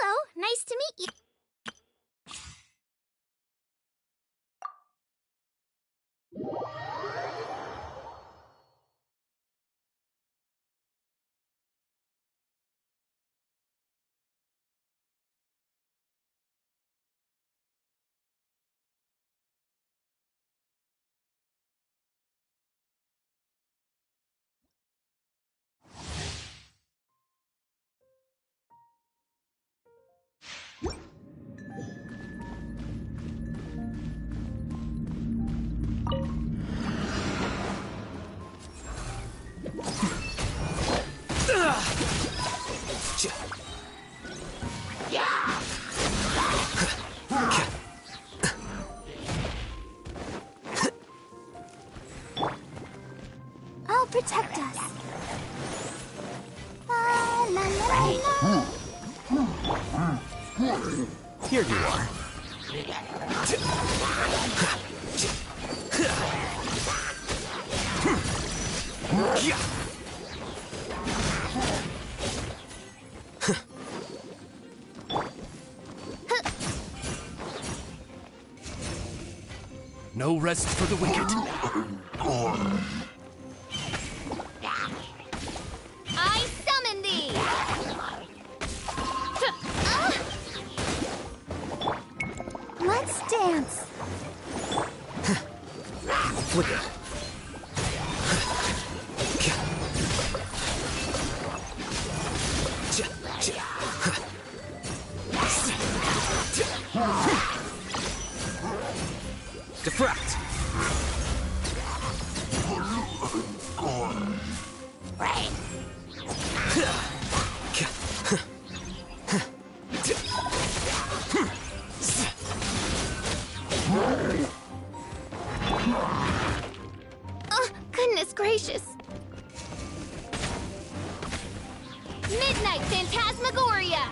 Hello, nice to meet you. I'll protect us. Here you are. No rest for the wicked. I summon thee! Let's dance. Wicked. Defract. Oh, goodness gracious. Midnight Phantasmagoria!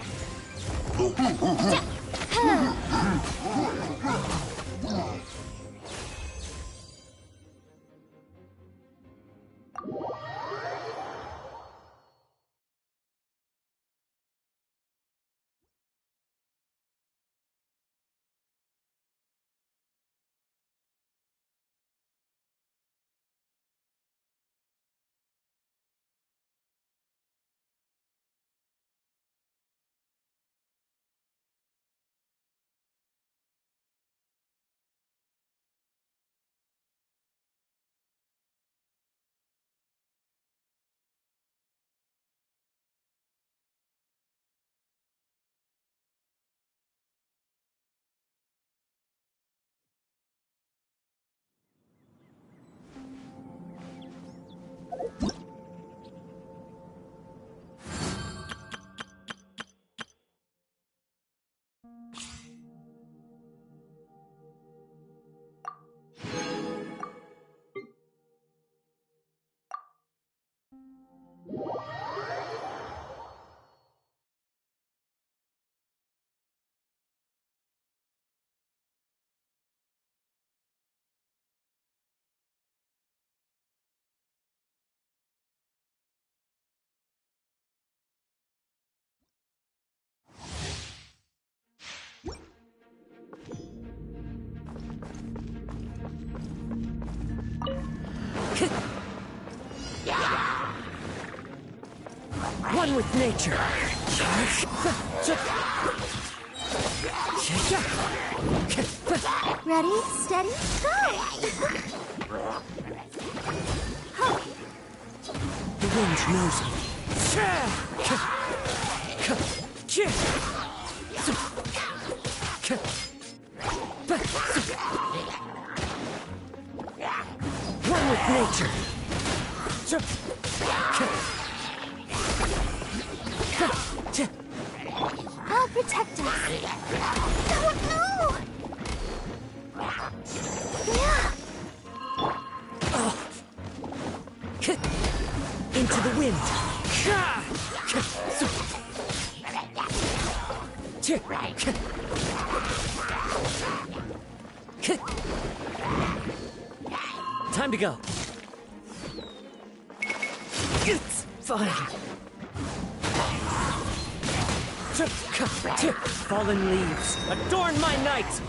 One with nature. Ready, steady, go! The wind knows me. One with nature. I'll protect us. Oh, no! Yeah. Into the wind. Time to go. It's fine. Fallen leaves, adorn my night!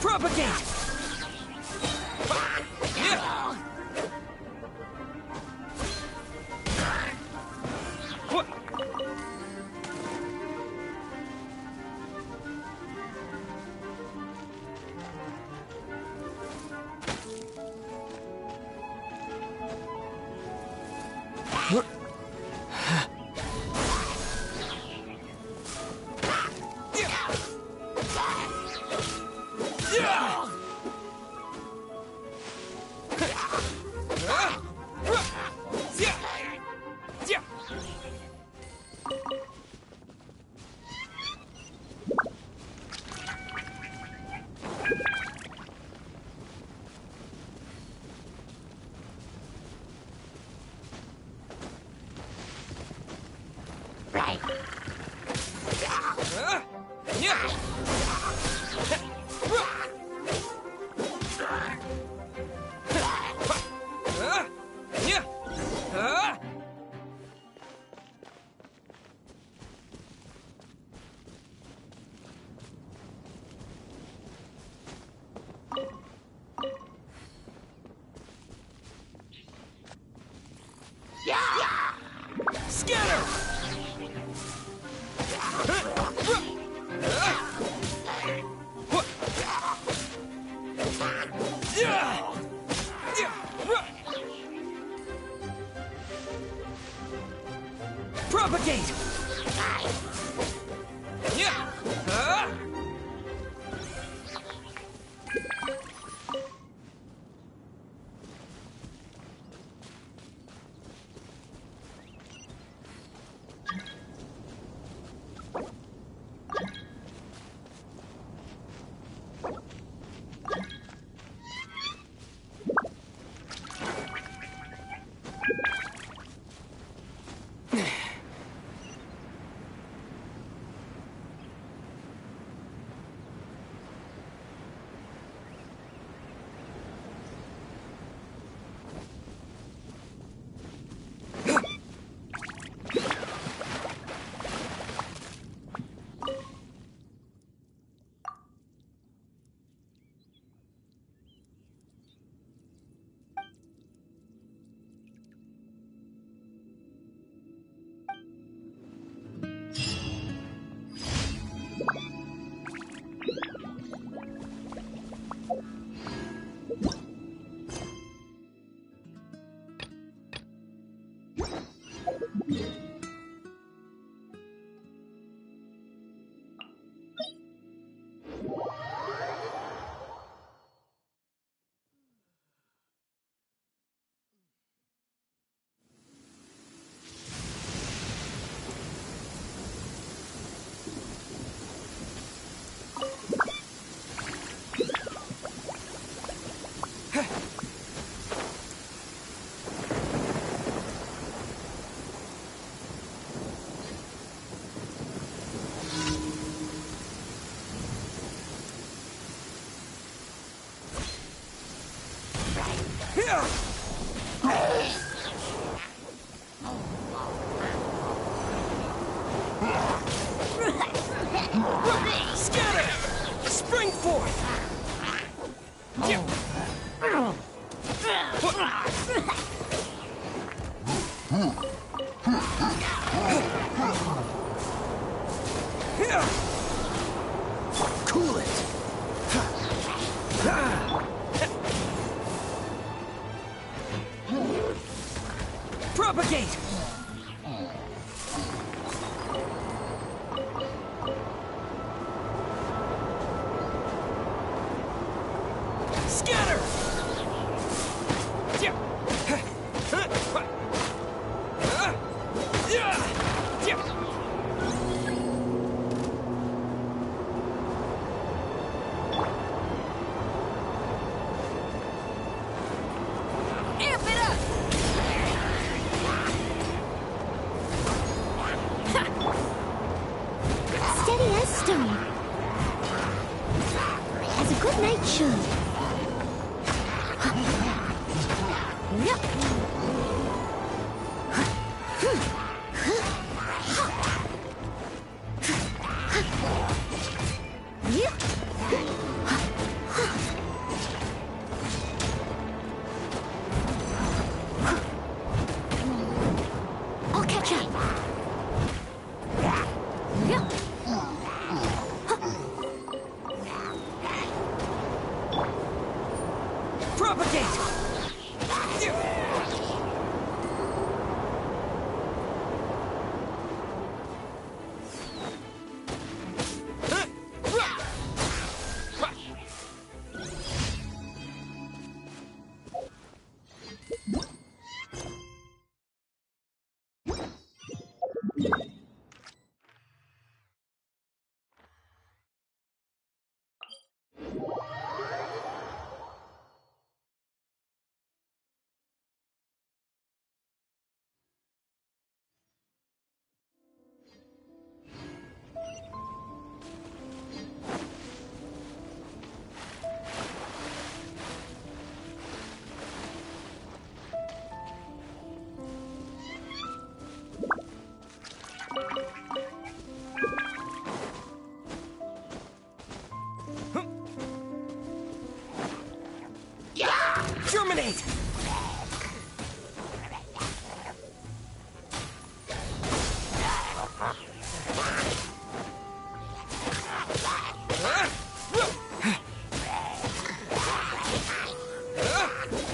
Propagate! Propagate! Scatter! Spring forth! Cool it! Propagate! Scatter! Amp it up! Steady as stone. As a good night should. I'll catch up. Propagate! Germinate!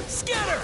Scatter!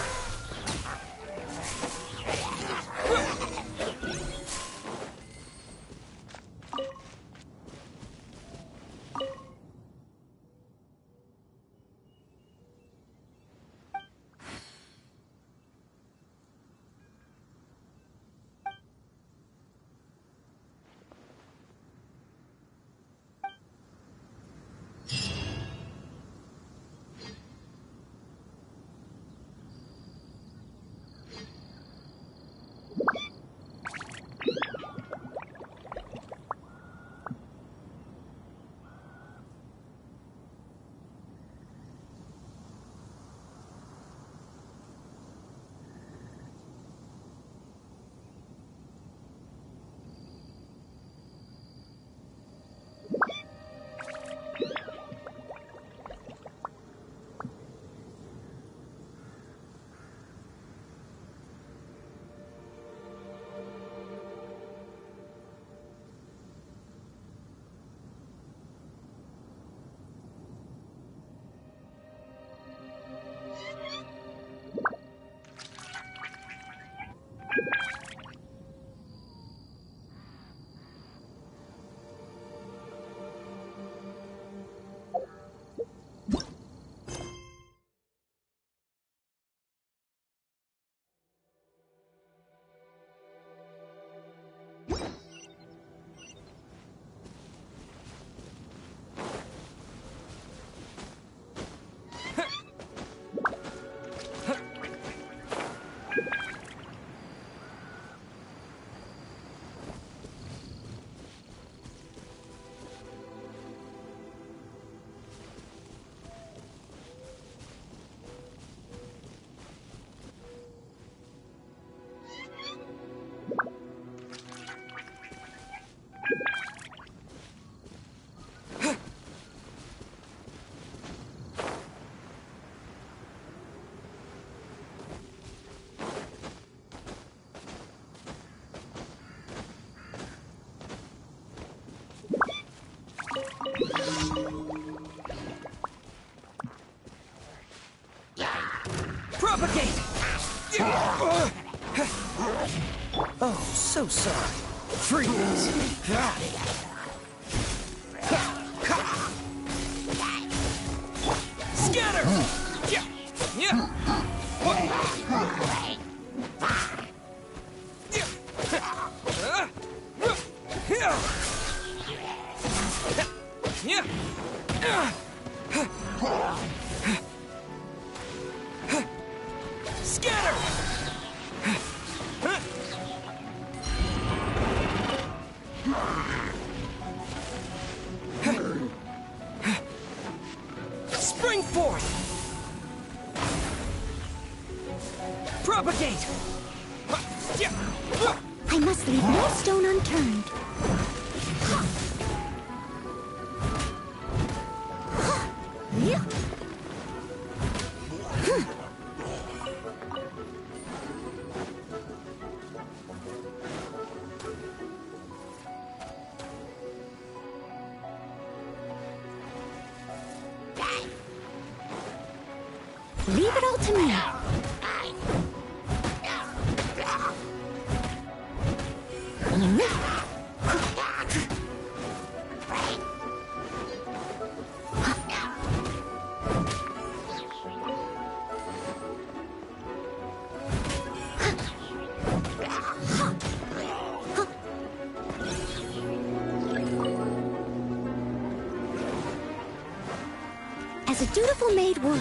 Propagate! Oh, so sorry. Freeze! Scatter! Yeah! Scatter! Spring forth! Propagate! I must leave no stone unturned. Leave it all to me. As a dutiful maid would.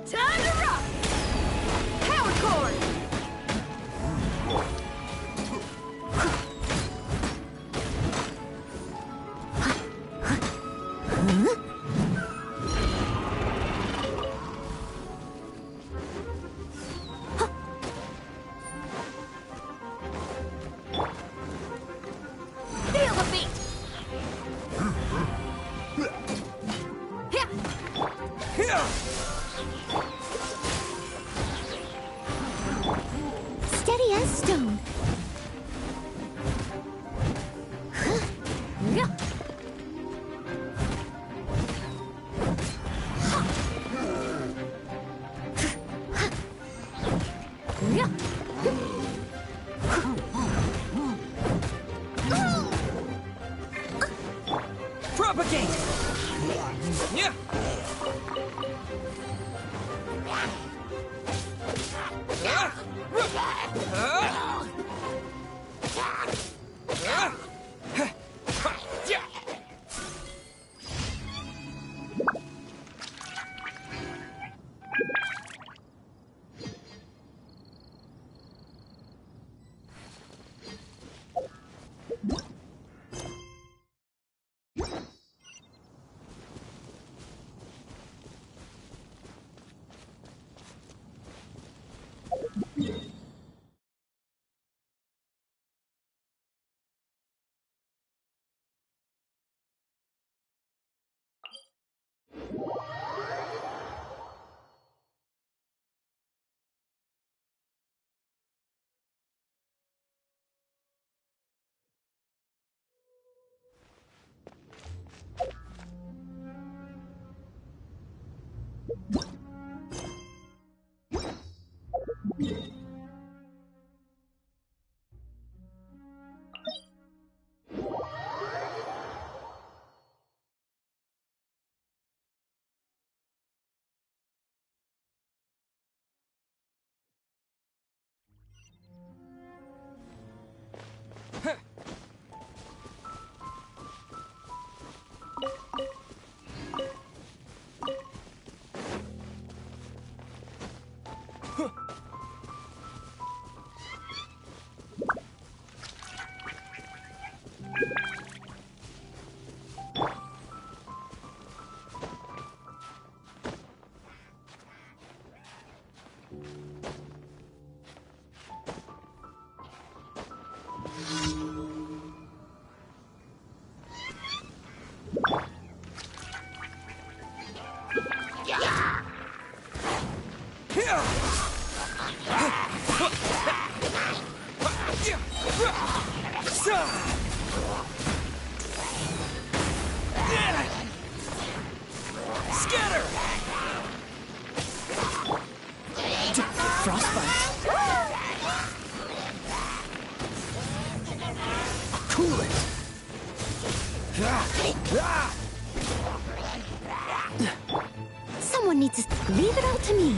Time to rock! Power chord! Propagate! Yeah! Scatter! Frostbite. Cool it. Someone needs to leave it all to me.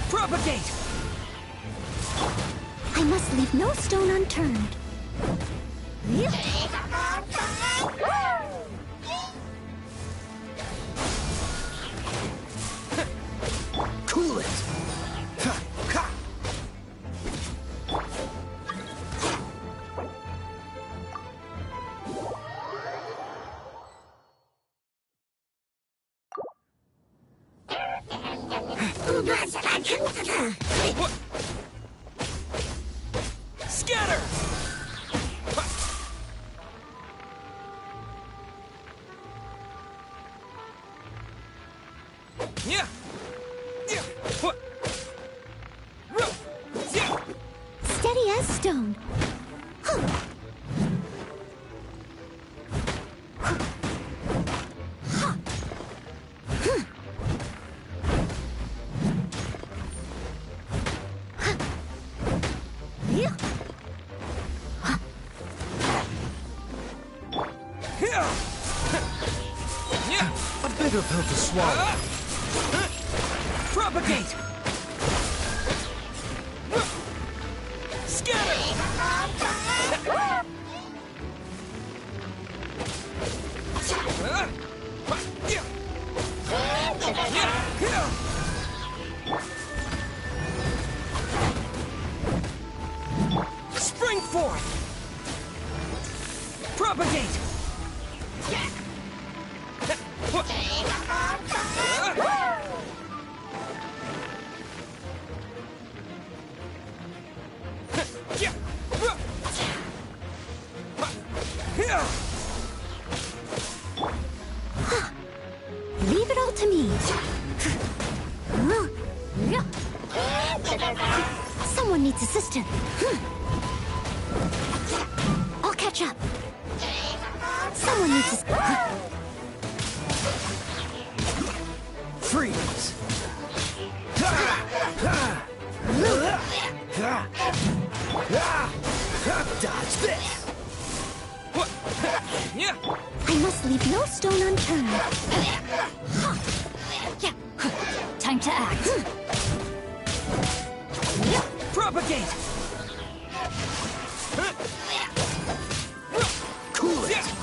Propagate! I must leave no stone unturned. Cool it. What? Scatter! Yeah! Yeah! What? Yeah! Steady as stone. Yeah! A bitter pill to swallow. Propagate! Scatter! Spring forth! Propagate! Someone needs assistance. I'll catch up. Someone needs Freeze! Dodge this! What? Yeah. I must leave no stone unturned. Time to act. Propagate. Cool it!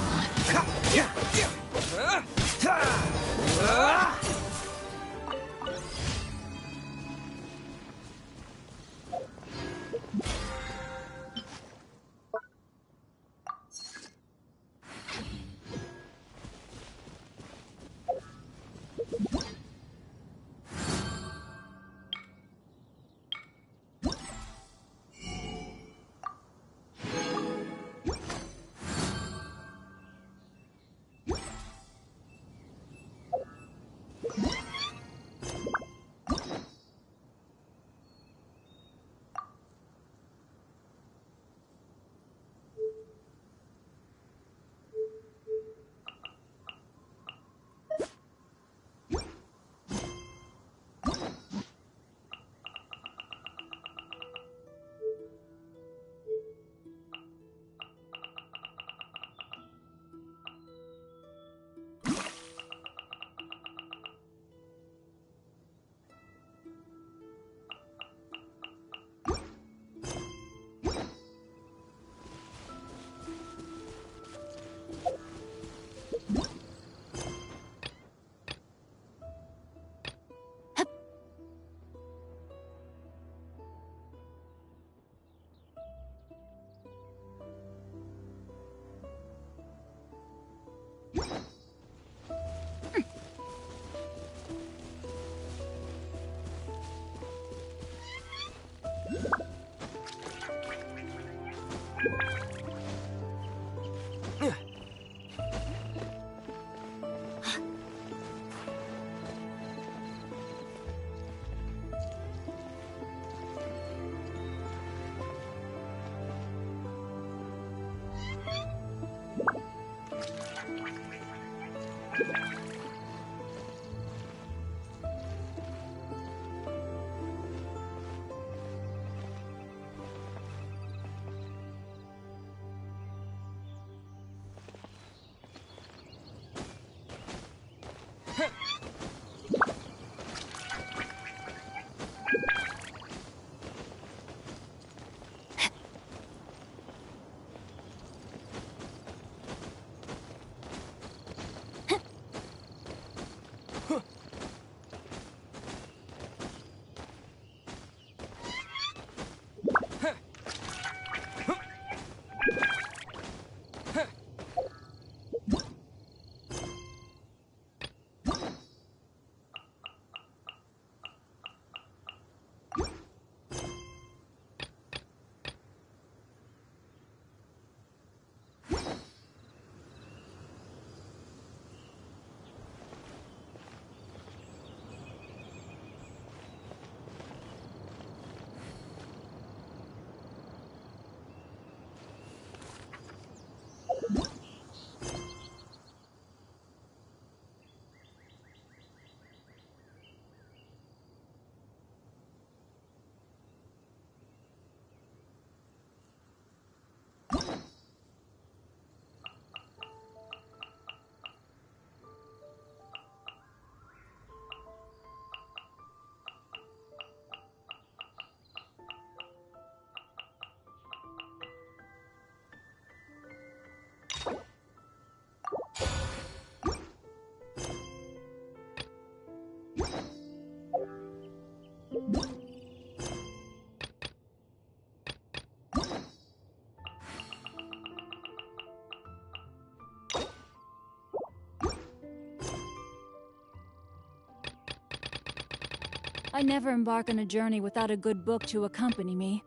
I never embark on a journey without a good book to accompany me.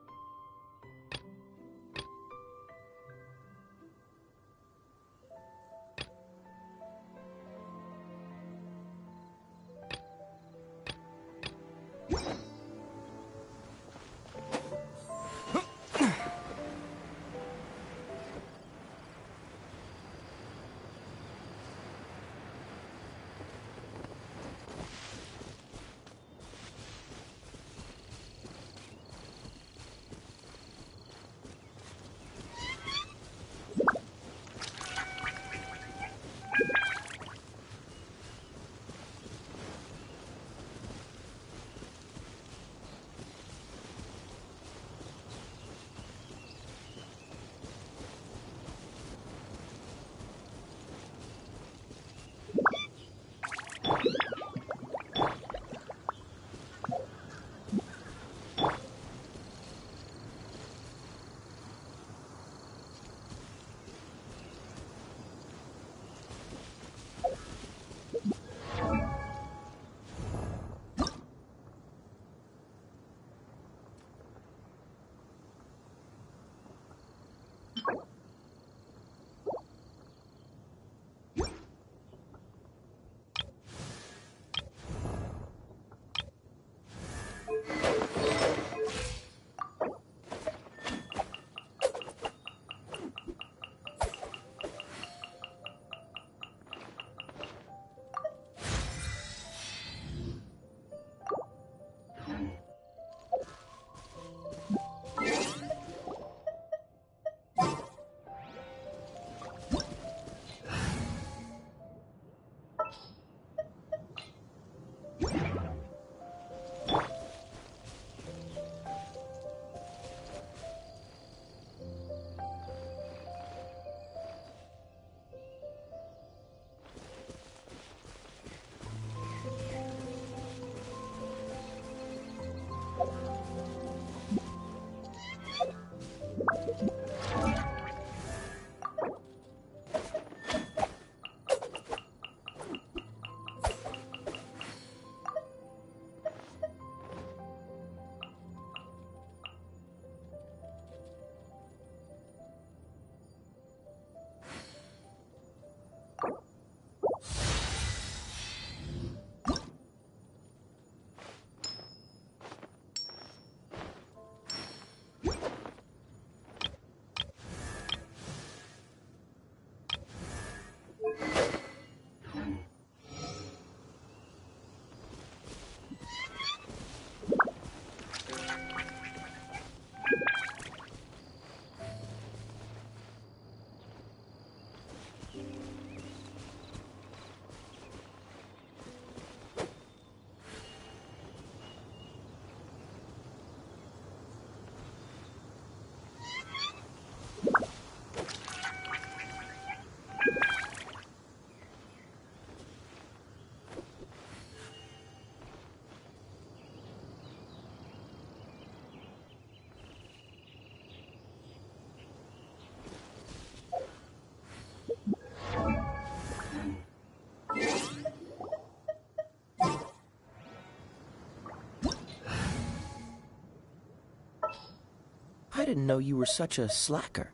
I didn't know you were such a slacker.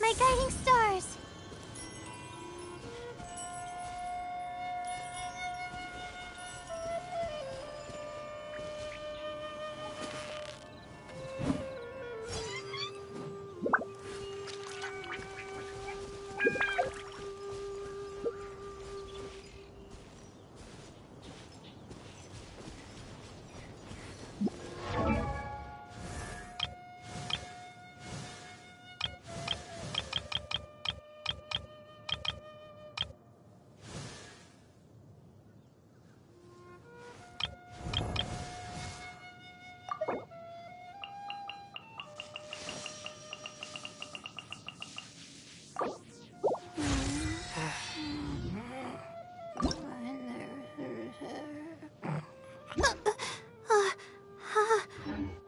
My guiding stars!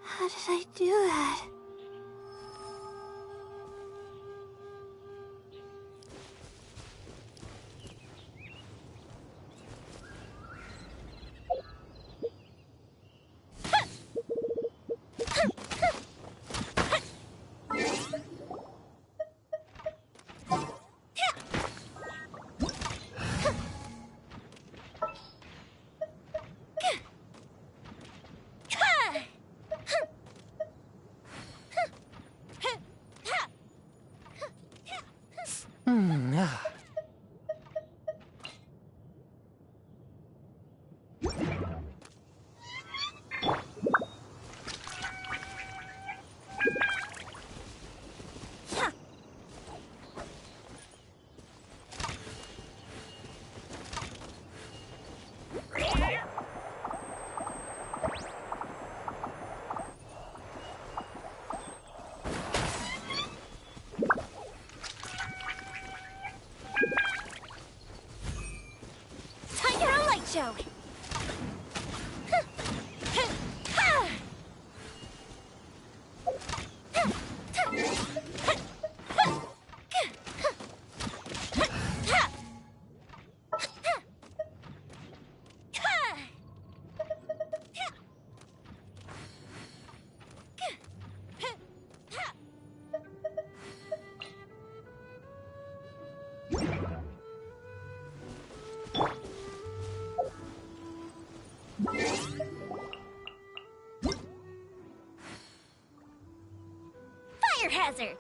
How did I do that? Show. Fire hazard.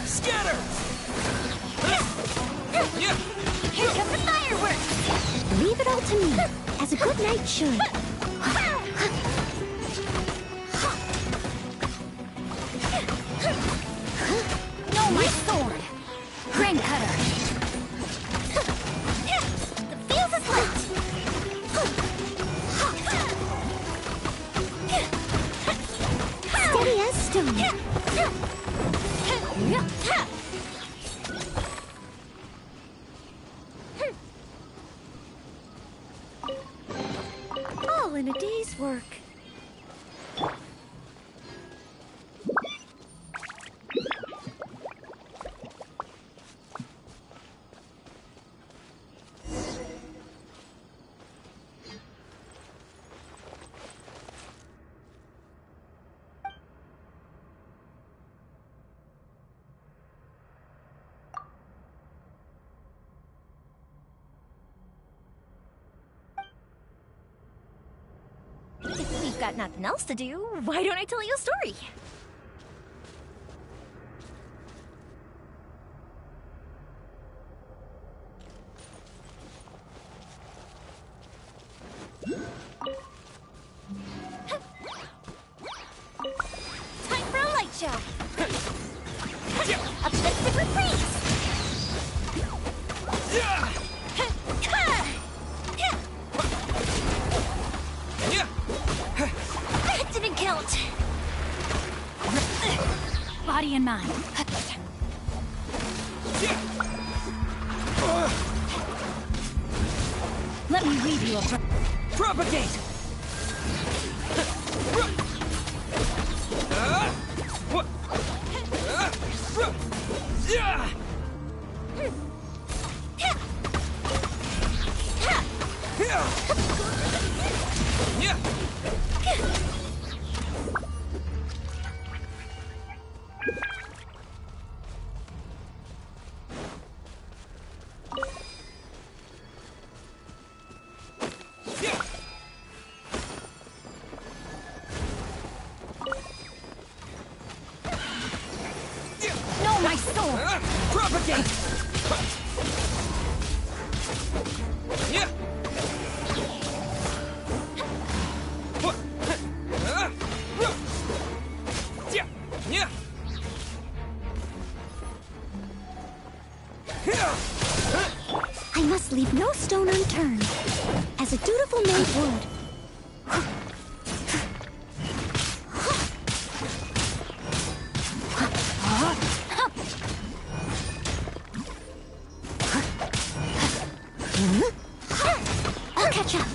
Scatter! Here come the fireworks! Leave it all to me, as a good knight should. No, my sword! Grain cutter! The fuse is lit! Steady as stone. All in a day's work. If we've got nothing else to do, why don't I tell you a story? Time for a light show! Uplifted reprise! That didn't count! Body and mind. Let me read you a Propagate! What? Yeah! Yeah! No, my sword! Propagate! Yeah! What? Yeah! Yeah! I must leave no stone unturned, as a dutiful maid would. I'll catch up.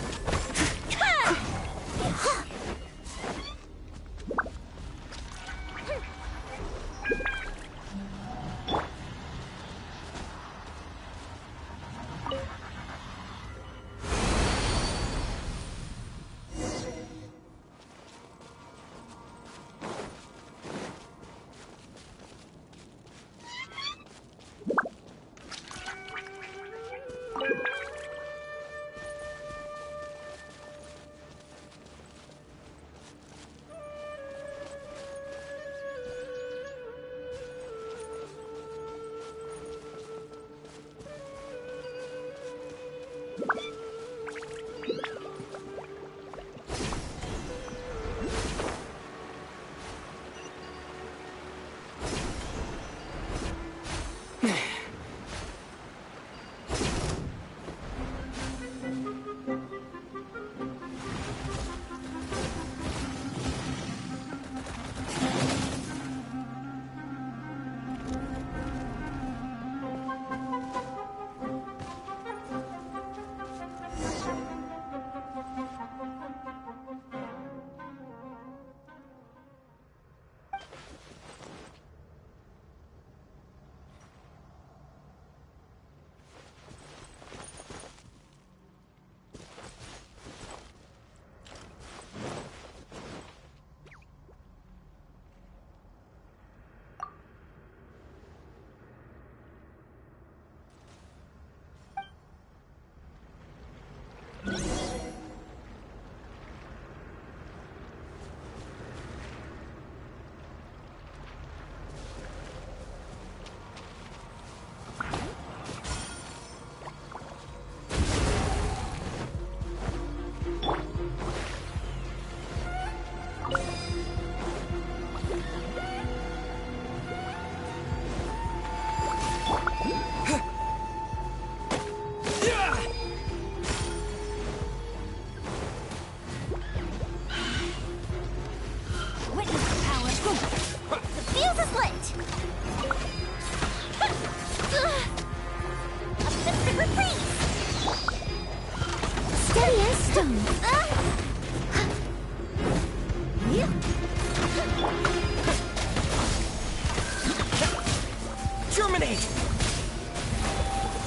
Terminate!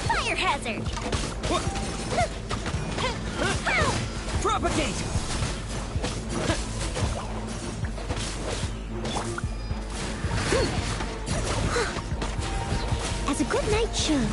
Fire hazard! What? Propagate! As a good knight should.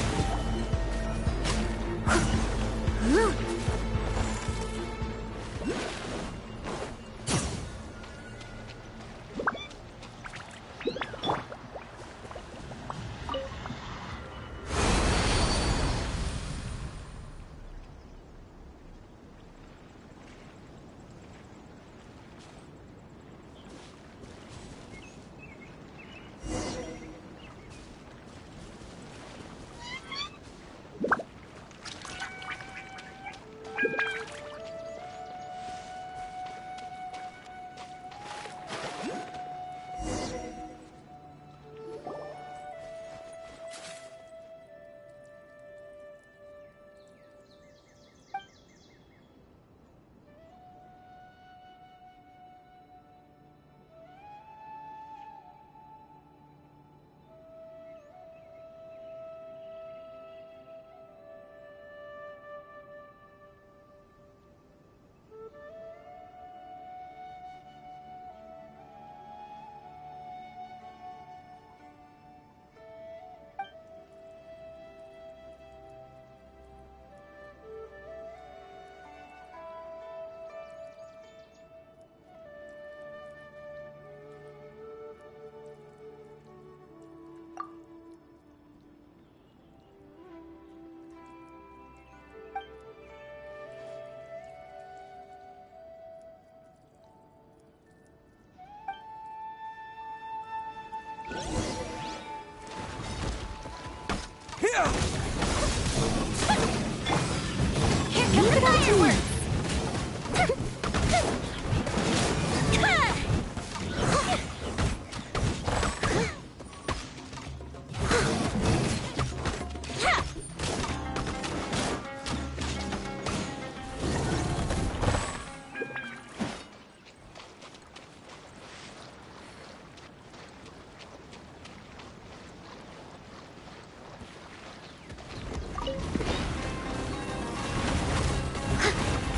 Leave it all to me.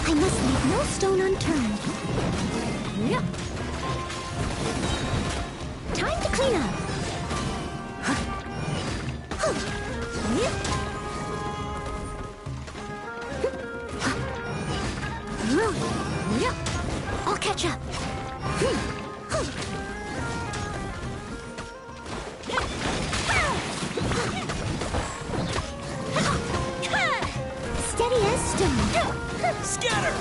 I must leave no stone unturned. Yep. Time to clean up. Yep. I'll catch up. Steady as stone. Scatter!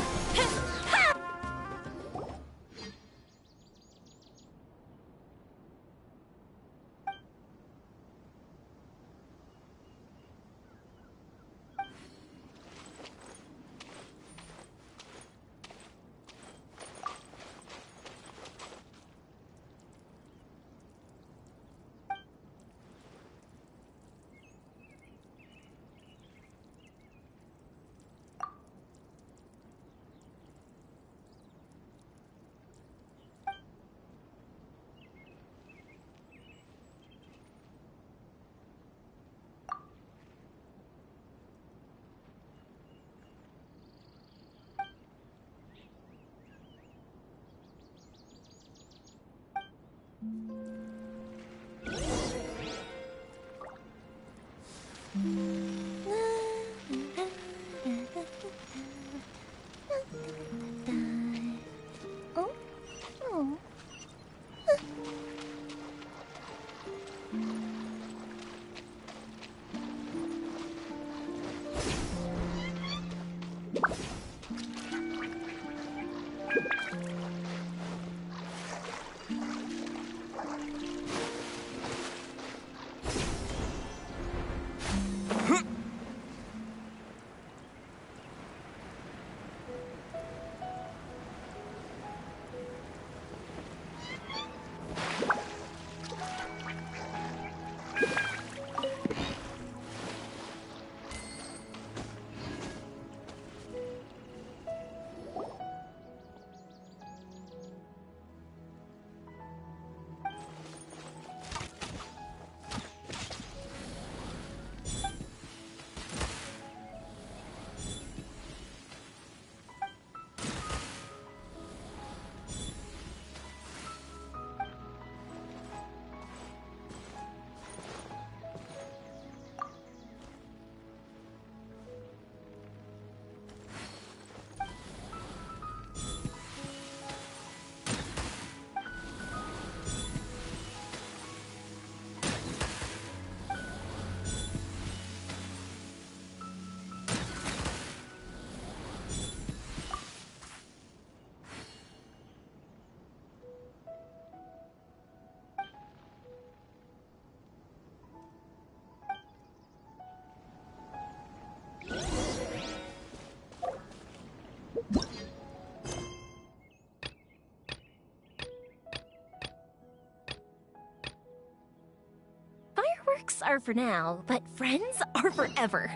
Fireworks are for now, but friends are forever.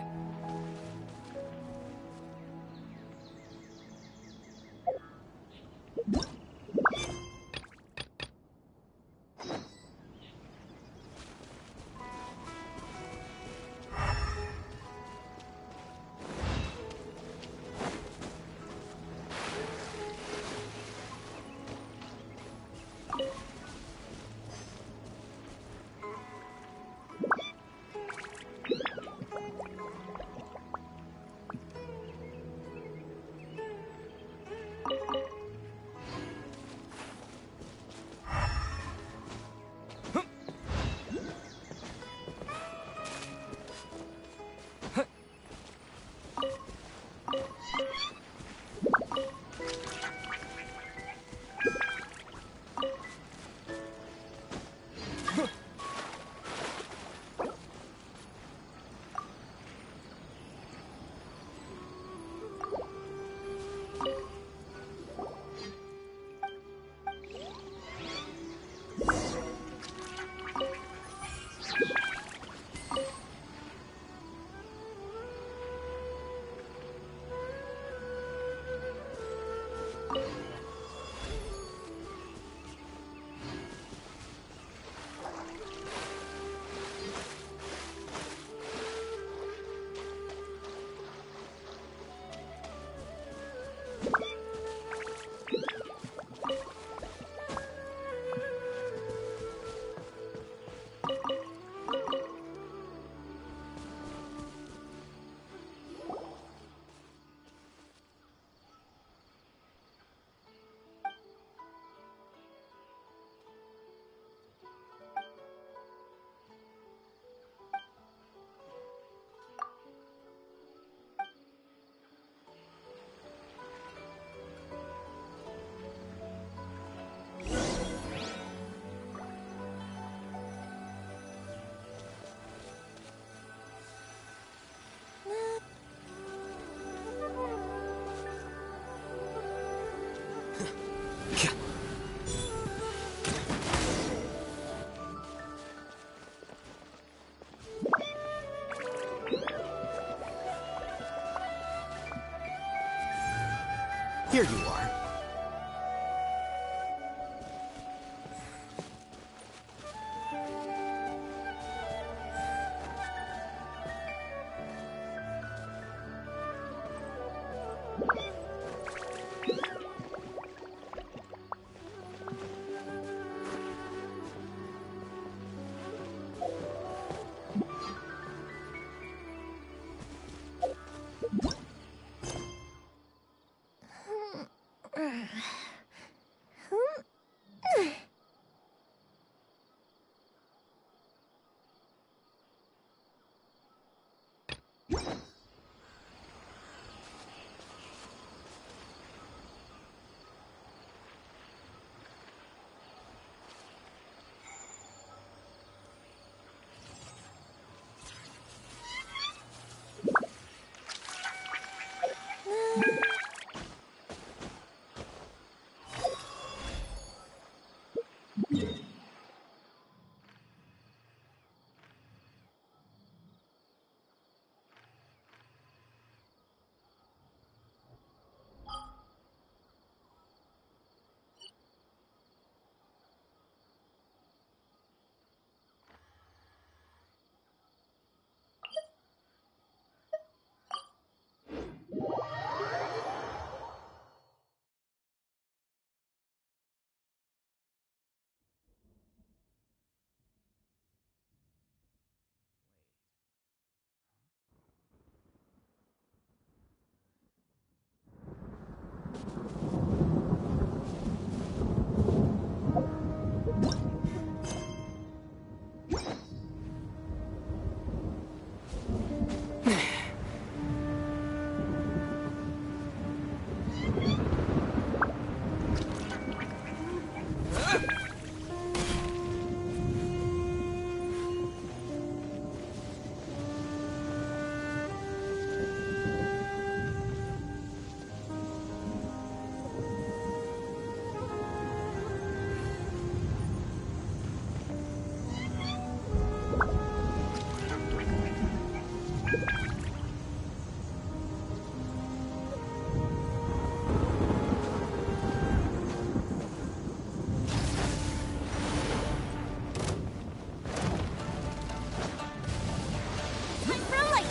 Here you are.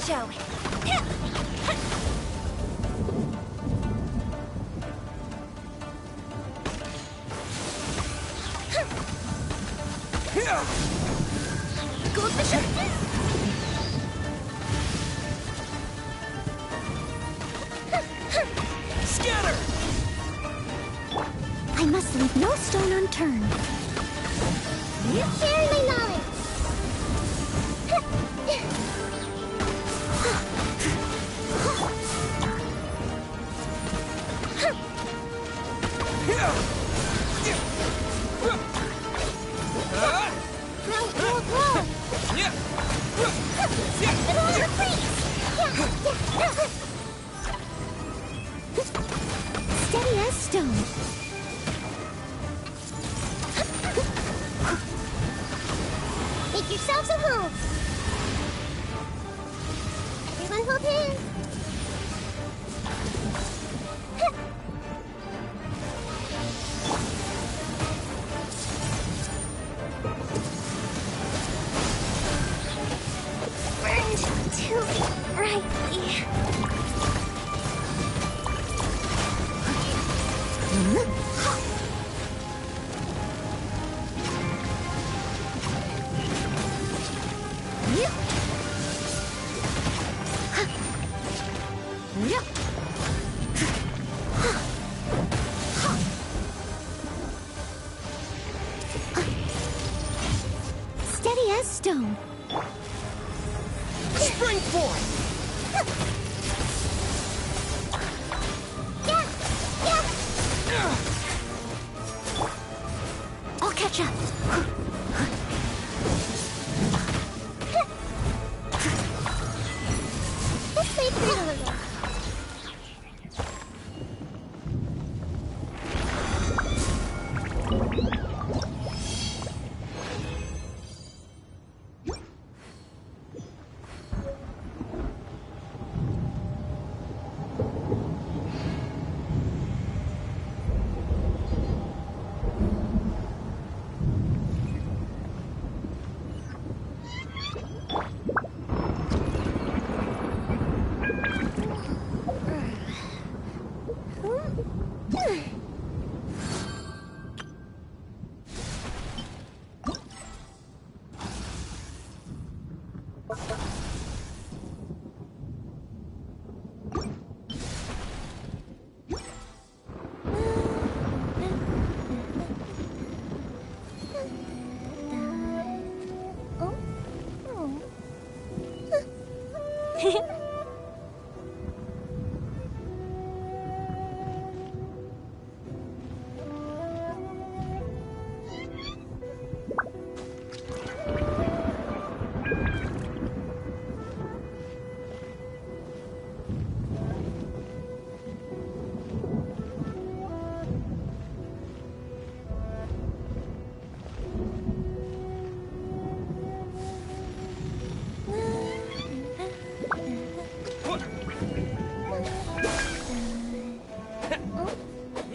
Show. Goldfish. Scatter! I must leave no stone unturned. Share my knowledge. Steady as stone. Make yourselves at home. Everyone hold hands. Burned too brightly. Steady as stone. Spring forth! I'll catch up. Let's play through a little.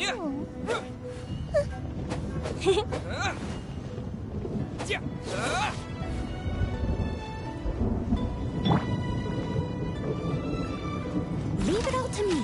Yeah. Yeah. Leave it all to me.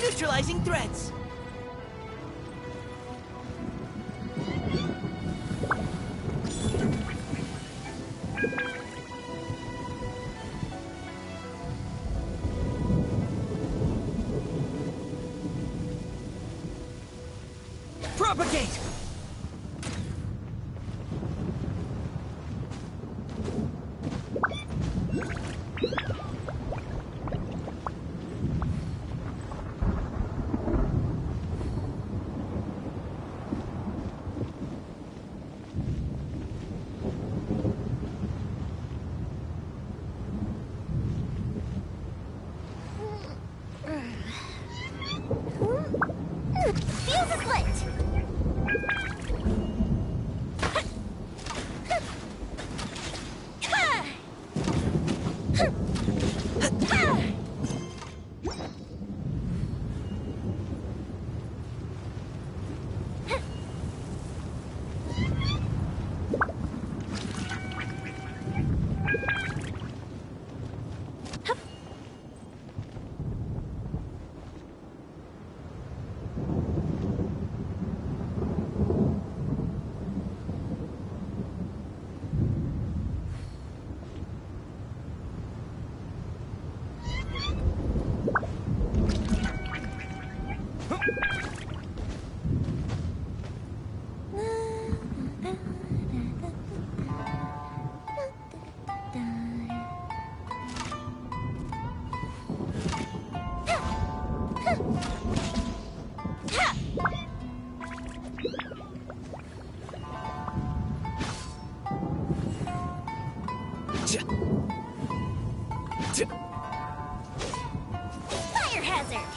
Neutralizing threats. Propagate! Fuse is lit! Fire hazard!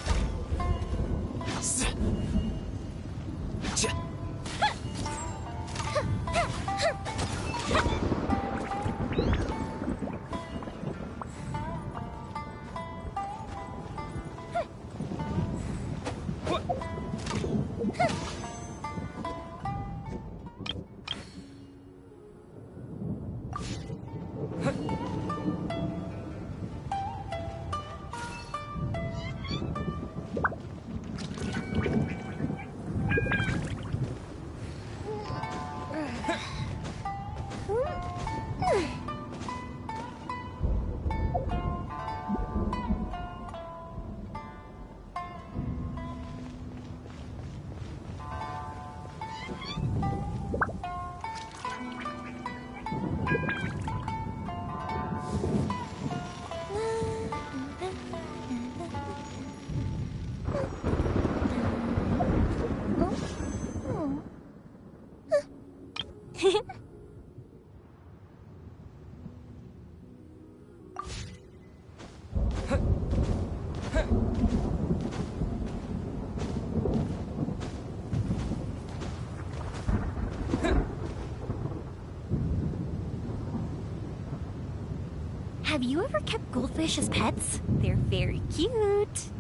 Have you ever kept goldfish as pets? They're very cute.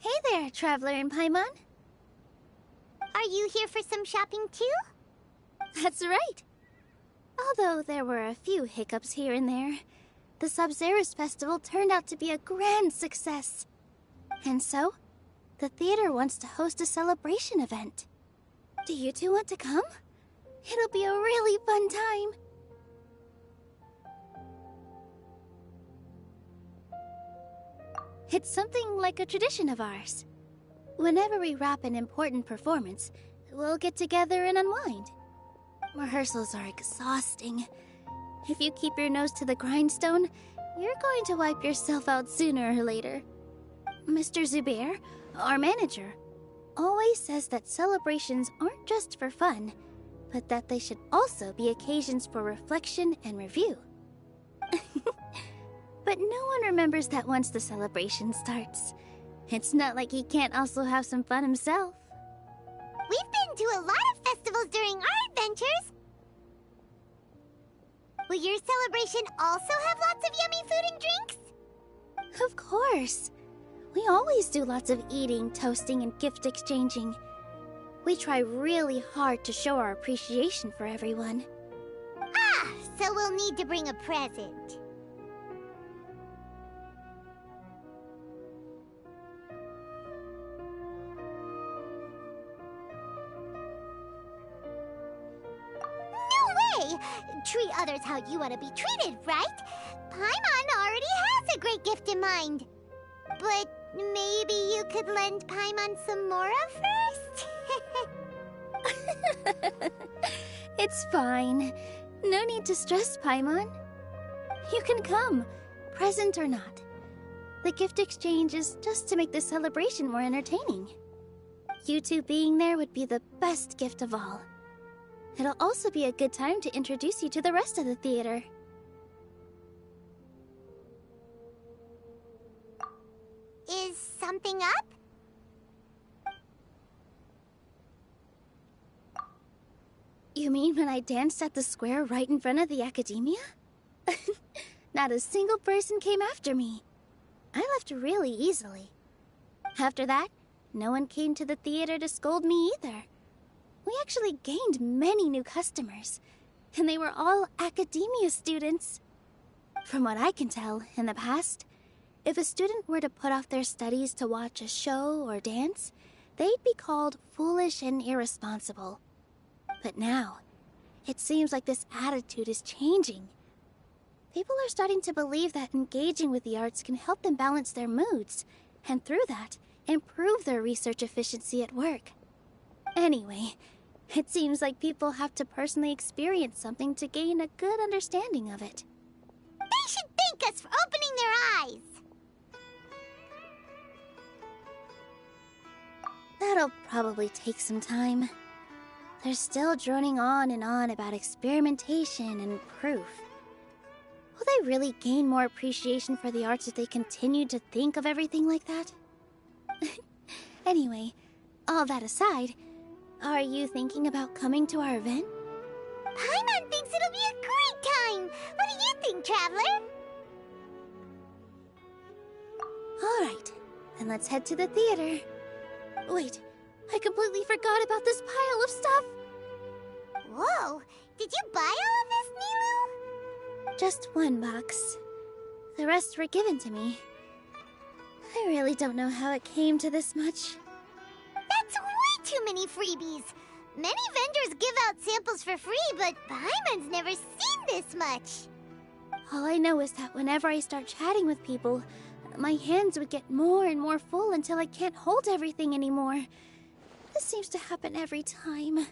Hey there, Traveler in Paimon. Are you here for some shopping too? That's right. Although there were a few hiccups here and there, the Sub-Zerus Festival turned out to be a grand success. And so, the theater wants to host a celebration event. Do you two want to come? It'll be a really fun time. It's something like a tradition of ours. Whenever we wrap an important performance, we'll get together and unwind. Rehearsals are exhausting. If you keep your nose to the grindstone, you're going to wipe yourself out sooner or later. Mr. Zubair, our manager, always says that celebrations aren't just for fun, but that they should also be occasions for reflection and review. But no one remembers that once the celebration starts. It's not like he can't also have some fun himself. We've been to a lot of festivals during our adventures. Will your celebration also have lots of yummy food and drinks? Of course. We always do lots of eating, toasting, and gift exchanging. We try really hard to show our appreciation for everyone. Ah, so we'll need to bring a present. No way! Treat others how you want to be treated, right? Paimon already has a great gift in mind. But maybe you could lend Paimon some more of hers? It's fine. No need to stress, Paimon. You can come, present or not. The gift exchange is just to make the celebration more entertaining. You two being there would be the best gift of all. It'll also be a good time to introduce you to the rest of the theater. Is something up? You mean when I danced at the square right in front of the academia? Not a single person came after me. I left really easily. After that, no one came to the theater to scold me either. We actually gained many new customers, and they were all academia students. From what I can tell, in the past, if a student were to put off their studies to watch a show or dance, they'd be called foolish and irresponsible. But now, it seems like this attitude is changing. People are starting to believe that engaging with the arts can help them balance their moods, and through that, improve their research efficiency at work. Anyway, it seems like people have to personally experience something to gain a good understanding of it. They should thank us for opening their eyes! That'll probably take some time. They're still droning on and on about experimentation and proof. Will they really gain more appreciation for the arts if they continue to think of everything like that? Anyway, all that aside, are you thinking about coming to our event? Paimon thinks it'll be a great time! What do you think, Traveler? Alright, then let's head to the theater. Wait, I completely forgot about this pile of stuff! Whoa! Did you buy all of this, Nilu? Just one box. The rest were given to me. I really don't know how it came to this much. That's way too many freebies! Many vendors give out samples for free, but Paimon's never seen this much! All I know is that whenever I start chatting with people, my hands would get more and more full until I can't hold everything anymore. This seems to happen every time.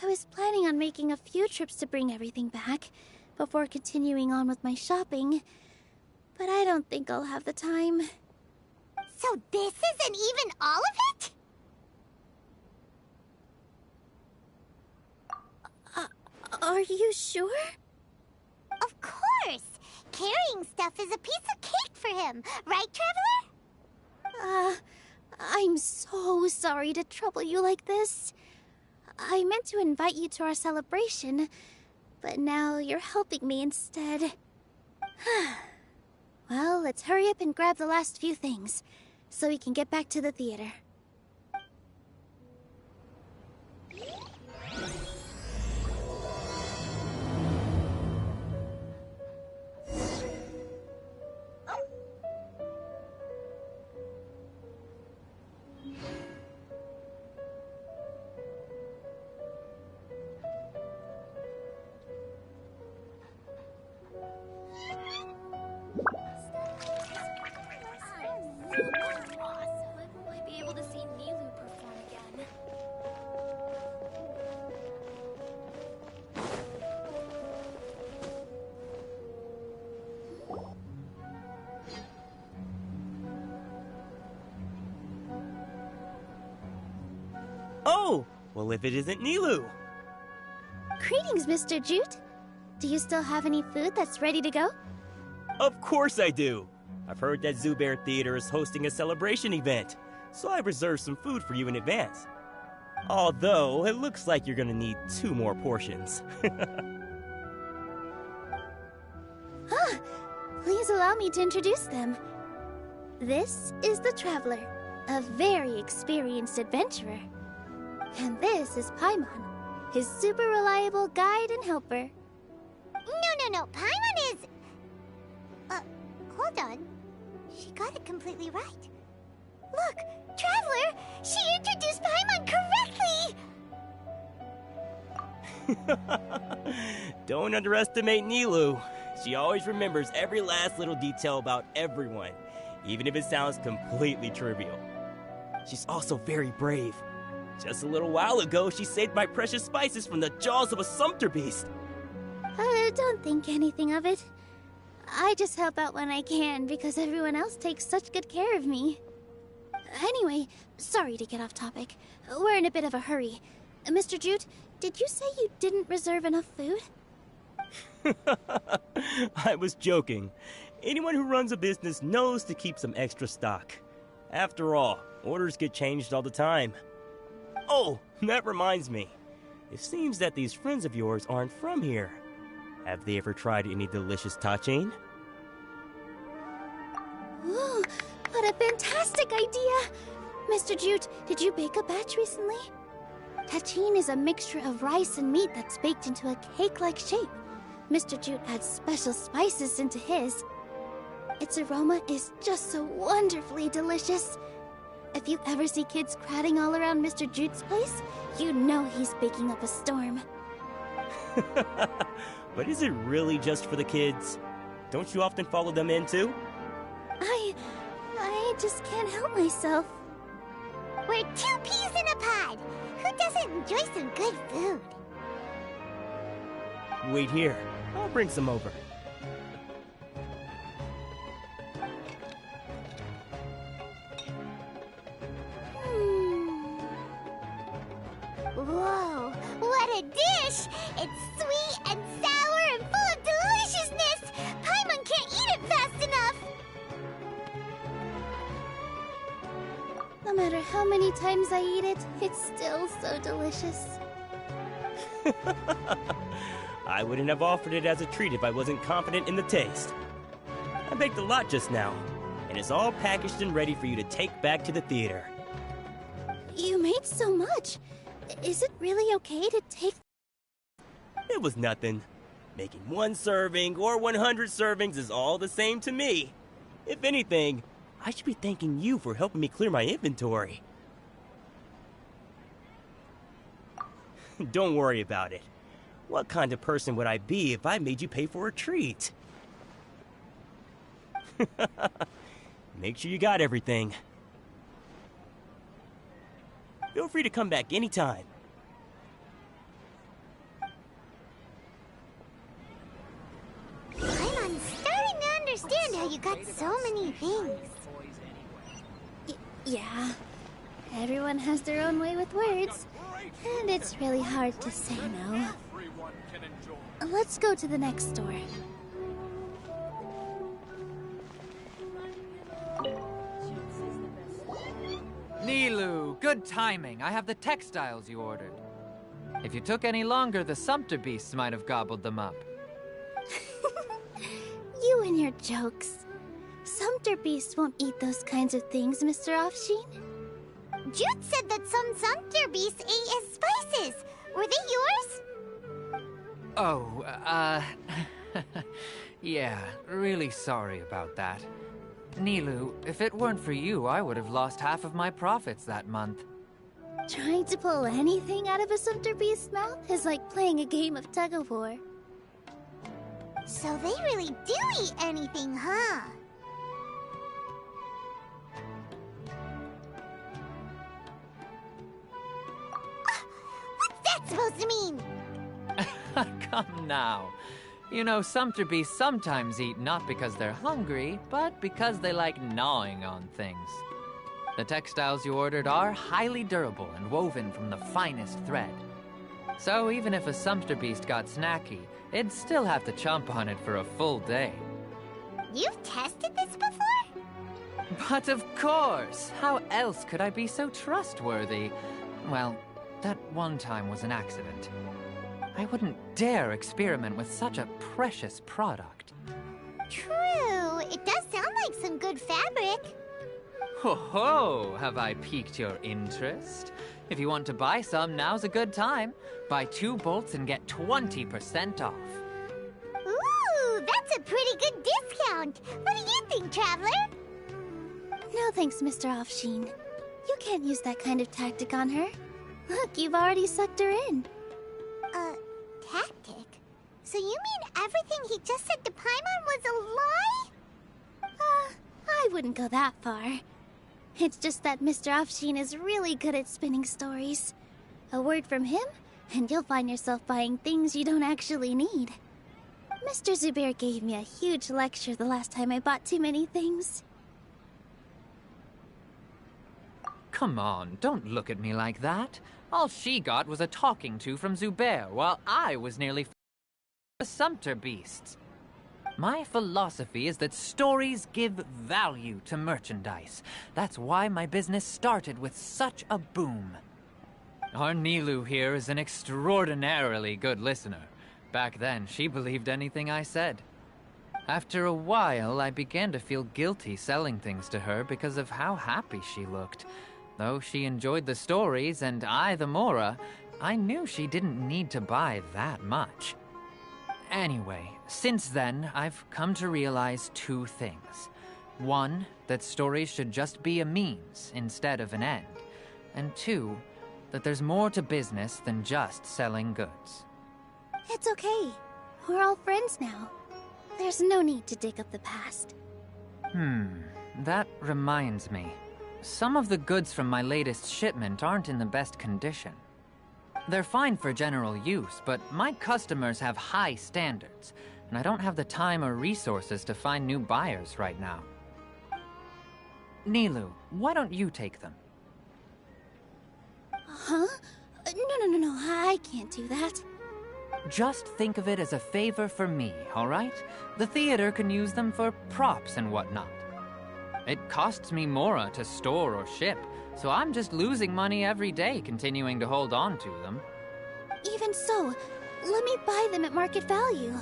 I was planning on making a few trips to bring everything back before continuing on with my shopping, but I don't think I'll have the time. So this isn't even all of it? Are you sure? Of course! Carrying stuff is a piece of cake for him, right, Traveler? I'm so sorry to trouble you like this. I meant to invite you to our celebration, but now you're helping me instead. Well, let's hurry up and grab the last few things. so we can get back to the theater. Might be able to see Nilu perform again. Oh! Well, if it isn't Nilu. Greetings, Mr. Jute. Do you still have any food that's ready to go? Of course I do! I've heard that Zubair Theater is hosting a celebration event, so I've reserved some food for you in advance. Although, it looks like you're gonna need 2 more portions. Please allow me to introduce them. This is the Traveler, a very experienced adventurer. And this is Paimon, his super reliable guide and helper. No. Paimon is... hold on. She got it completely right. Look, Traveler! She introduced Paimon correctly! Don't underestimate Nilu. She always remembers every last little detail about everyone, even if it sounds completely trivial. She's also very brave. Just a little while ago, she saved my precious spices from the jaws of a sumpter beast. Don't think anything of it. I just help out when I can because everyone else takes such good care of me. Anyway, sorry to get off topic. We're in a bit of a hurry. Mr. Jute, did you say you didn't reserve enough food? I was joking. Anyone who runs a business knows to keep some extra stock. After all, orders get changed all the time. Oh, that reminds me. It seems that these friends of yours aren't from here. Have they ever tried any delicious tachin? Ooh, what a fantastic idea! Mr. Jute, did you bake a batch recently? Tachin is a mixture of rice and meat that's baked into a cake-like shape. Mr. Jute adds special spices into his. Its aroma is just so wonderfully delicious. If you ever see kids crowding all around Mr. Jute's place, you know he's baking up a storm. But is it really just for the kids? Don't you often follow them in too? I just can't help myself. We're 2 peas in a pod! Who doesn't enjoy some good food? Wait here. I'll bring some over. Whoa, what a dish! It's sweet and sour and full of deliciousness! Paimon can't eat it fast enough! No matter how many times I eat it, it's still so delicious. I wouldn't have offered it as a treat if I wasn't confident in the taste. I baked a lot just now, and it's all packaged and ready for you to take back to the theater. You made so much. Is it really okay to take... It was nothing. Making 1 serving or 100 servings is all the same to me. If anything, I should be thanking you for helping me clear my inventory. Don't worry about it. What kind of person would I be if I made you pay for a treat? Make sure you got everything. Feel free to come back anytime. I'm starting to understand how you got so many things. Yeah. Everyone has their own way with words. And it's really hard to say no. Let's go to the next store. Nilu, good timing. I have the textiles you ordered. If you took any longer, the sumpter beasts might have gobbled them up. You and your jokes. Sumpter beasts won't eat those kinds of things, Mr. Offsheen. Jude said that some Sumpter beasts ate his spices. Were they yours? Oh, yeah, really sorry about that. Nilu, if it weren't for you, I would have lost half of my profits that month. Trying to pull anything out of a Sumpter beast's mouth is like playing a game of tug-of-war. So they really do eat anything, huh? What's that supposed to mean? Come now. You know, Sumpter beasts sometimes eat not because they're hungry, but because they like gnawing on things. The textiles you ordered are highly durable and woven from the finest thread. So even if a Sumpter beast got snacky, it'd still have to chomp on it for a full day. You've tested this before? But of course! How else could I be so trustworthy? Well, that one time was an accident. I wouldn't dare experiment with such a precious product. True. It does sound like some good fabric. Ho ho! Have I piqued your interest? If you want to buy some, now's a good time. Buy 2 bolts and get 20% off. Ooh, that's a pretty good discount. What do you think, Traveler? No thanks, Mr. Offsheen. You can't use that kind of tactic on her. Look, you've already sucked her in. Tactic? So you mean everything he just said to Paimon was a lie? I wouldn't go that far. It's just that Mr. Offsheen is really good at spinning stories. A word from him, and you'll find yourself buying things you don't actually need. Mr. Zubair gave me a huge lecture the last time I bought too many things. Come on, don't look at me like that. All she got was a talking to from Zubair, while I was nearly the Sumpter beasts. My philosophy is that stories give value to merchandise. That's why my business started with such a boom. Our Nilu here is an extraordinarily good listener. Back then, she believed anything I said. After a while, I began to feel guilty selling things to her because of how happy she looked. Though she enjoyed the stories and I the Mora, I knew she didn't need to buy that much. Anyway, since then, I've come to realize 2 things. 1, that stories should just be a means instead of an end. And 2, that there's more to business than just selling goods. It's okay. We're all friends now. There's no need to dig up the past. That reminds me. Some of the goods from my latest shipment aren't in the best condition. They're fine for general use, but my customers have high standards, and I don't have the time or resources to find new buyers right now. Nilu, why don't you take them? Huh? No, I can't do that. Just think of it as a favor for me, all right? The theater can use them for props and whatnot. It costs me Mora to store or ship, so I'm just losing money every day continuing to hold on to them. Even so, let me buy them at market value.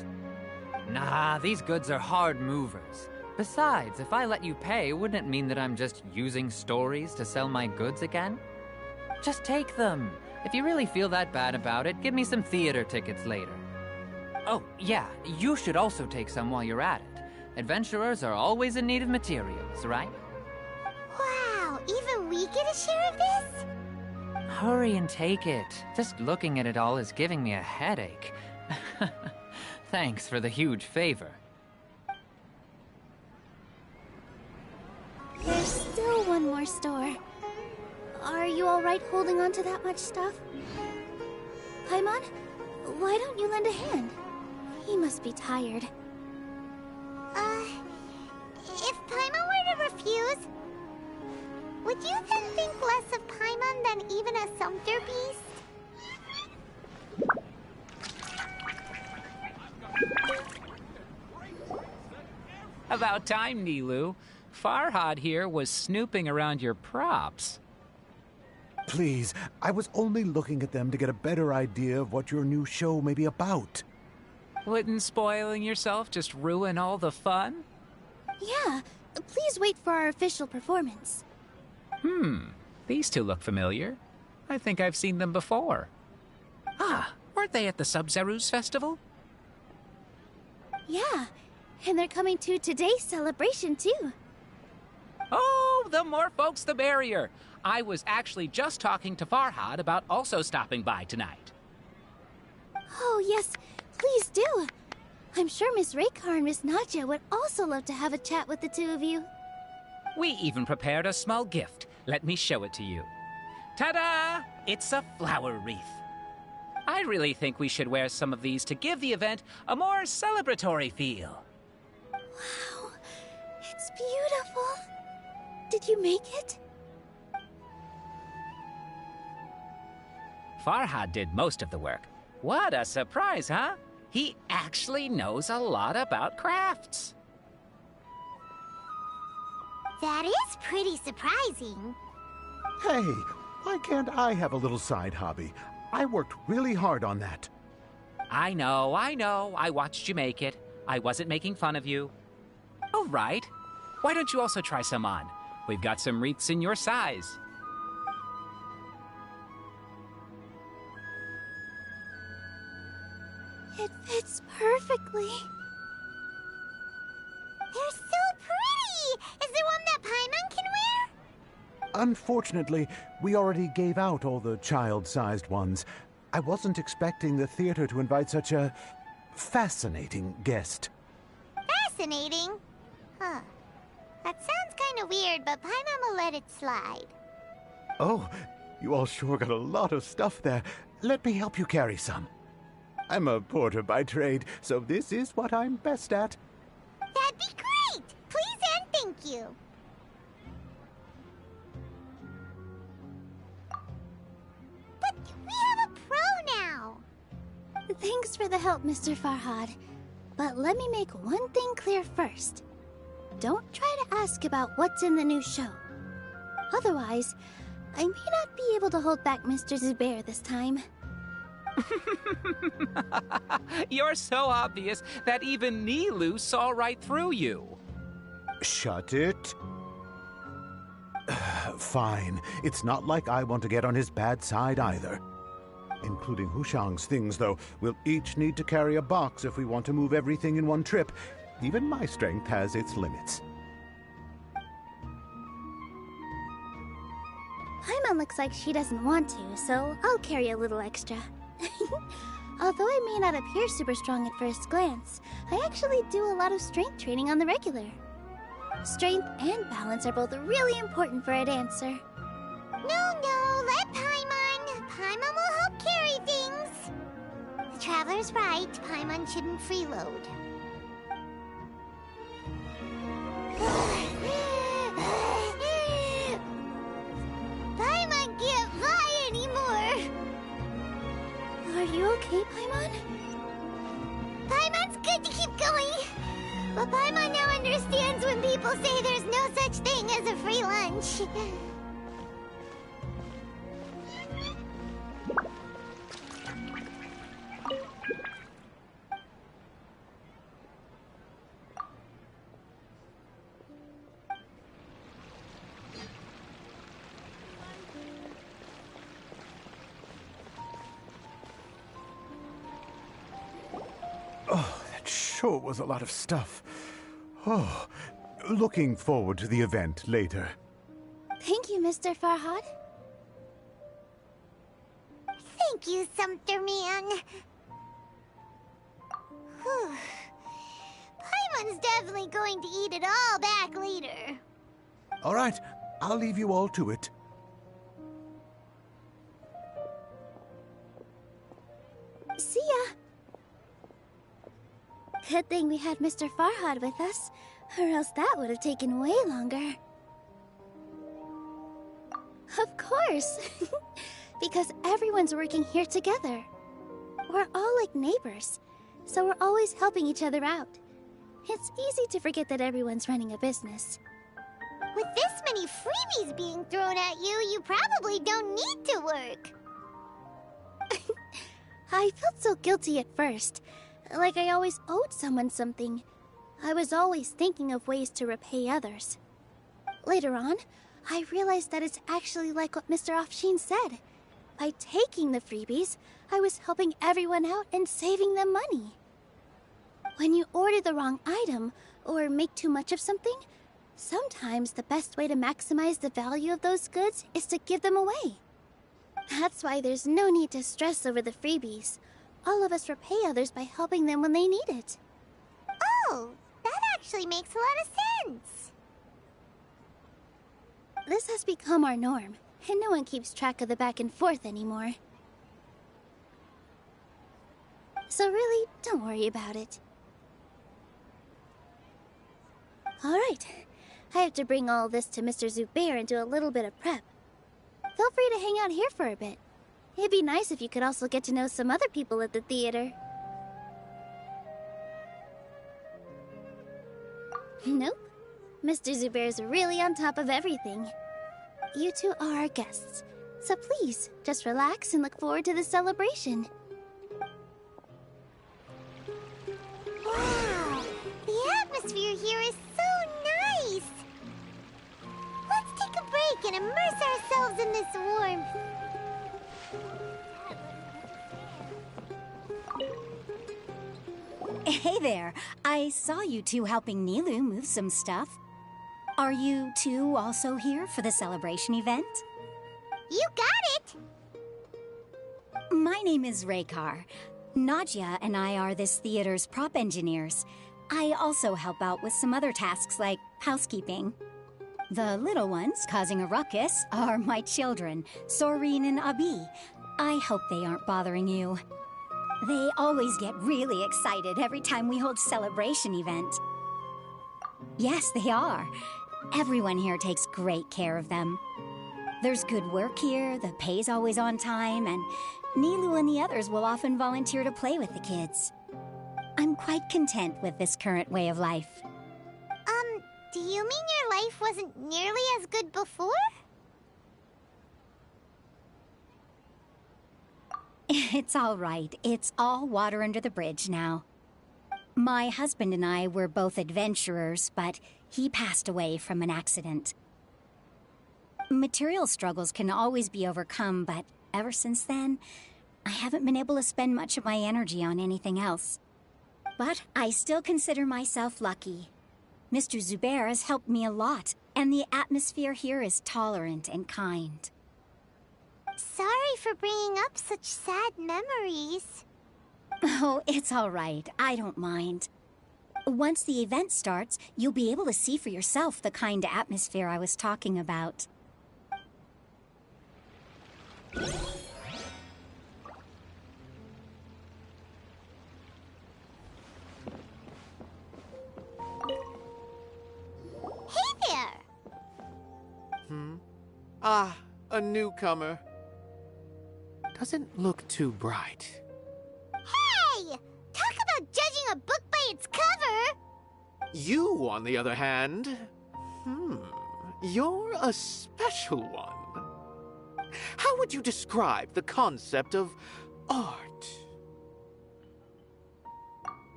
Nah, these goods are hard movers. Besides, if I let you pay, wouldn't it mean that I'm just using stories to sell my goods again? Just take them. If you really feel that bad about it, give me some theater tickets later. Oh, yeah, you should also take some while you're at it. Adventurers are always in need of materials, right? Wow, even we get a share of this? Hurry and take it. Just looking at it all is giving me a headache. Thanks for the huge favor. There's still one more store. Are you alright holding on to that much stuff? Paimon, why don't you lend a hand? He must be tired. If Paimon were to refuse, would you then think less of Paimon than even a Sumpter beast? About time, Nilu. Farhad here was snooping around your props. Please, I was only looking at them to get a better idea of what your new show may be about. Wouldn't spoiling yourself just ruin all the fun? Yeah, Please wait for our official performance. These two look familiar. I think I've seen them before. Ah, weren't they at the Sub-Zerus festival? Yeah, and they're coming to today's celebration, too. Oh, the more folks the merrier. I was actually just talking to Farhad about also stopping by tonight. Oh, yes, please do. I'm sure Miss Raykar and Miss Nadja would also love to have a chat with the two of you. We even prepared a small gift. Let me show it to you. Ta-da! It's a flower wreath. I really think we should wear some of these to give the event a more celebratory feel. Wow, it's beautiful. Did you make it? Farhad did most of the work. What a surprise, huh? He actually knows a lot about crafts. That is pretty surprising. Hey, why can't I have a little side hobby? I worked really hard on that. I know. I watched you make it. I wasn't making fun of you. Oh, right. Why don't you also try some on? We've got some wreaths in your size. It fits perfectly. They're so pretty! Is there one that Paimon can wear? Unfortunately, we already gave out all the child-sized ones. I wasn't expecting the theater to invite such a fascinating guest. Fascinating? Huh. That sounds kind of weird, but Paimon will let it slide. Oh, you all sure got a lot of stuff there. Let me help you carry some. I'm a porter by trade, so this is what I'm best at. That'd be great! Please and thank you. But we have a pro now. Thanks for the help, Mr. Farhad. But let me make one thing clear first. Don't try to ask about what's in the new show. Otherwise, I may not be able to hold back Mr. Zubair this time. You're so obvious that even Nilu saw right through you. Shut it. Fine. It's not like I want to get on his bad side either. Including Hushang's things, though. We'll each need to carry a box if we want to move everything in one trip. Even my strength has its limits. Paimon looks like she doesn't want to, so I'll carry a little extra. Although I may not appear super strong at first glance, I actually do a lot of strength training on the regular. Strength and balance are both really important for a dancer. No, let Paimon. Paimon will help carry things. The Traveler's right. Paimon shouldn't freeload. Paimon can't fly anymore. Are you okay, Paimon? Paimon's good to keep going. But Paimon now understands when people say there's no such thing as a free lunch. Sure was a lot of stuff. Oh, looking forward to the event later. Thank you, Mr. Farhad. Thank you, Sumpter Man. Whew. Paimon's definitely going to eat it all back later. All right, I'll leave you all to it. See ya. Good thing we had Mr. Farhad with us, or else that would have taken way longer. Of course! Because everyone's working here together. We're all like neighbors, so we're always helping each other out. It's easy to forget that everyone's running a business. With this many freebies being thrown at you, you probably don't need to work. I felt so guilty at first, like I always owed someone something. I was always thinking of ways to repay others. Later on, I realized that it's actually like what Mr. Offsheen said. By taking the freebies, I was helping everyone out and saving them money. When you order the wrong item, or make too much of something, sometimes the best way to maximize the value of those goods is to give them away. That's why there's no need to stress over the freebies. All of us repay others by helping them when they need it. Oh, that actually makes a lot of sense. This has become our norm, and no one keeps track of the back and forth anymore. So really, don't worry about it. Alright, I have to bring all this to Mr. Zubair and do a little bit of prep. Feel free to hang out here for a bit. It'd be nice if you could also get to know some other people at the theater. Nope. Mr. Zubair's really on top of everything. You two are our guests, so please, just relax and look forward to the celebration. Wow, the atmosphere here is so nice. Let's take a break and immerse ourselves in this warmth. Hey there. I saw you two helping Nilu move some stuff. Are you two also here for the celebration event? You got it! My name is Raykar. Nadia and I are this theater's prop engineers. I also help out with some other tasks like housekeeping. The little ones causing a ruckus are my children, Soreen and Abi. I hope they aren't bothering you. They always get really excited every time we hold a celebration event. Yes, they are. Everyone here takes great care of them. There's good work here, the pay's always on time, and Nilu and the others will often volunteer to play with the kids. I'm quite content with this current way of life. Do you mean your life wasn't nearly as good before? It's all right. It's all water under the bridge now. My husband and I were both adventurers, but he passed away from an accident. Material struggles can always be overcome, but ever since then, I haven't been able to spend much of my energy on anything else. But I still consider myself lucky. Mr. Zubair has helped me a lot, and the atmosphere here is tolerant and kind. Sorry for bringing up such sad memories. Oh, it's all right. I don't mind. Once the event starts, you'll be able to see for yourself the kind of atmosphere I was talking about. Hey there! Ah, a newcomer. Doesn't look too bright. Hey! Talk about judging a book by its cover! You, on the other hand, you're a special one. How would you describe the concept of art?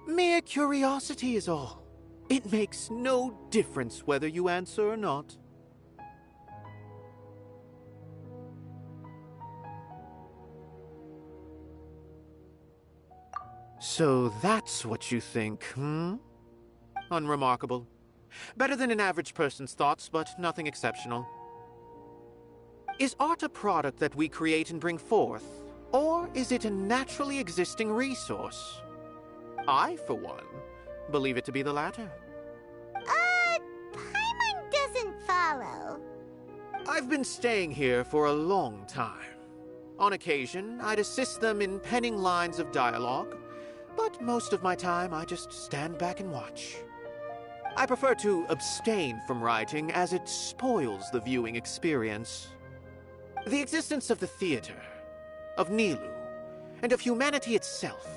Mere curiosity is all. It makes no difference whether you answer or not. So that's what you think, Unremarkable. Better than an average person's thoughts, but nothing exceptional. Is art a product that we create and bring forth, or is it a naturally existing resource? I, for one, believe it to be the latter. Paimon doesn't follow. I've been staying here for a long time. On occasion, I'd assist them in penning lines of dialogue, but most of my time I just stand back and watch. I prefer to abstain from writing as it spoils the viewing experience. The existence of the theater, of Nilu, and of humanity itself,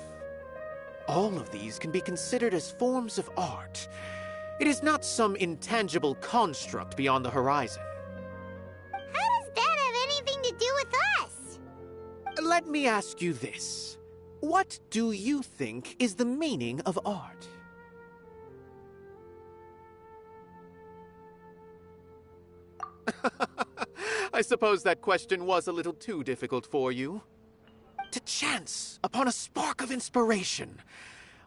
all of these can be considered as forms of art. It is not some intangible construct beyond the horizon. How does that have anything to do with us? Let me ask you this. What do you think is the meaning of art? I suppose that question was a little too difficult for you. To chance upon a spark of inspiration,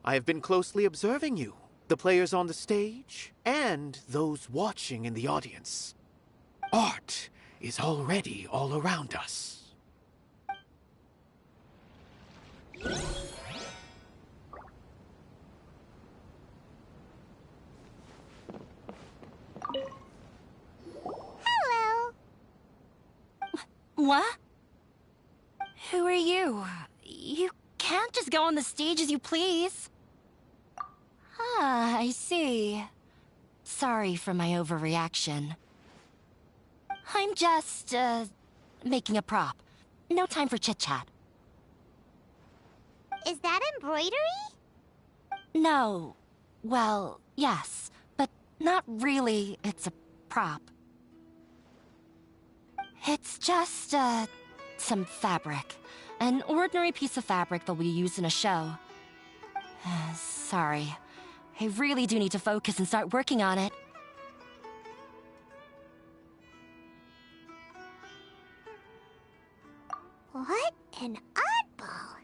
I have been closely observing you, the players on the stage, and those watching in the audience. Art is already all around us. Hello. What? Who are you? You can't just go on the stage as you please. Ah, I see. Sorry for my overreaction. I'm just, making a prop. No time for chit-chat. Is that embroidery? No. Well, yes, but not really. It's a prop. It's just, some fabric. An ordinary piece of fabric that will be used in a show. Sorry. I really do need to focus and start working on it. What an oddball.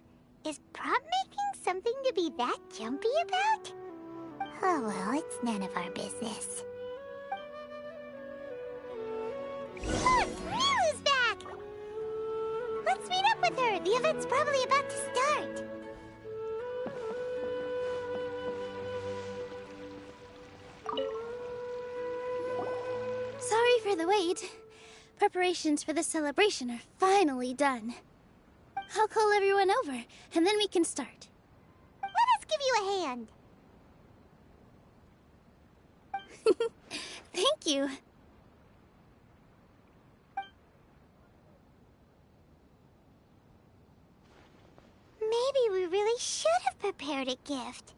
Is prop making something to be that jumpy about? Oh well, it's none of our business. Look! Milu's back! Let's meet up with her. The event's probably about to start. Sorry for the wait. Preparations for the celebration are finally done. I'll call everyone over, and then we can start. Let us give you a hand. Thank you. Maybe we really should have prepared a gift.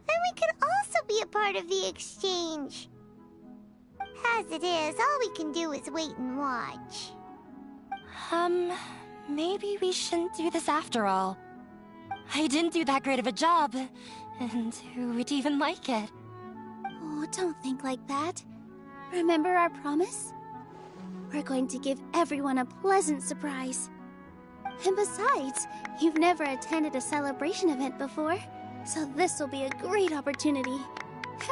Then we could also be a part of the exchange. As it is, all we can do is wait and watch. Maybe we shouldn't do this after all. I didn't do that great of a job, and who would even like it? Oh, don't think like that. Remember our promise? We're going to give everyone a pleasant surprise. And besides, you've never attended a celebration event before, so this will be a great opportunity.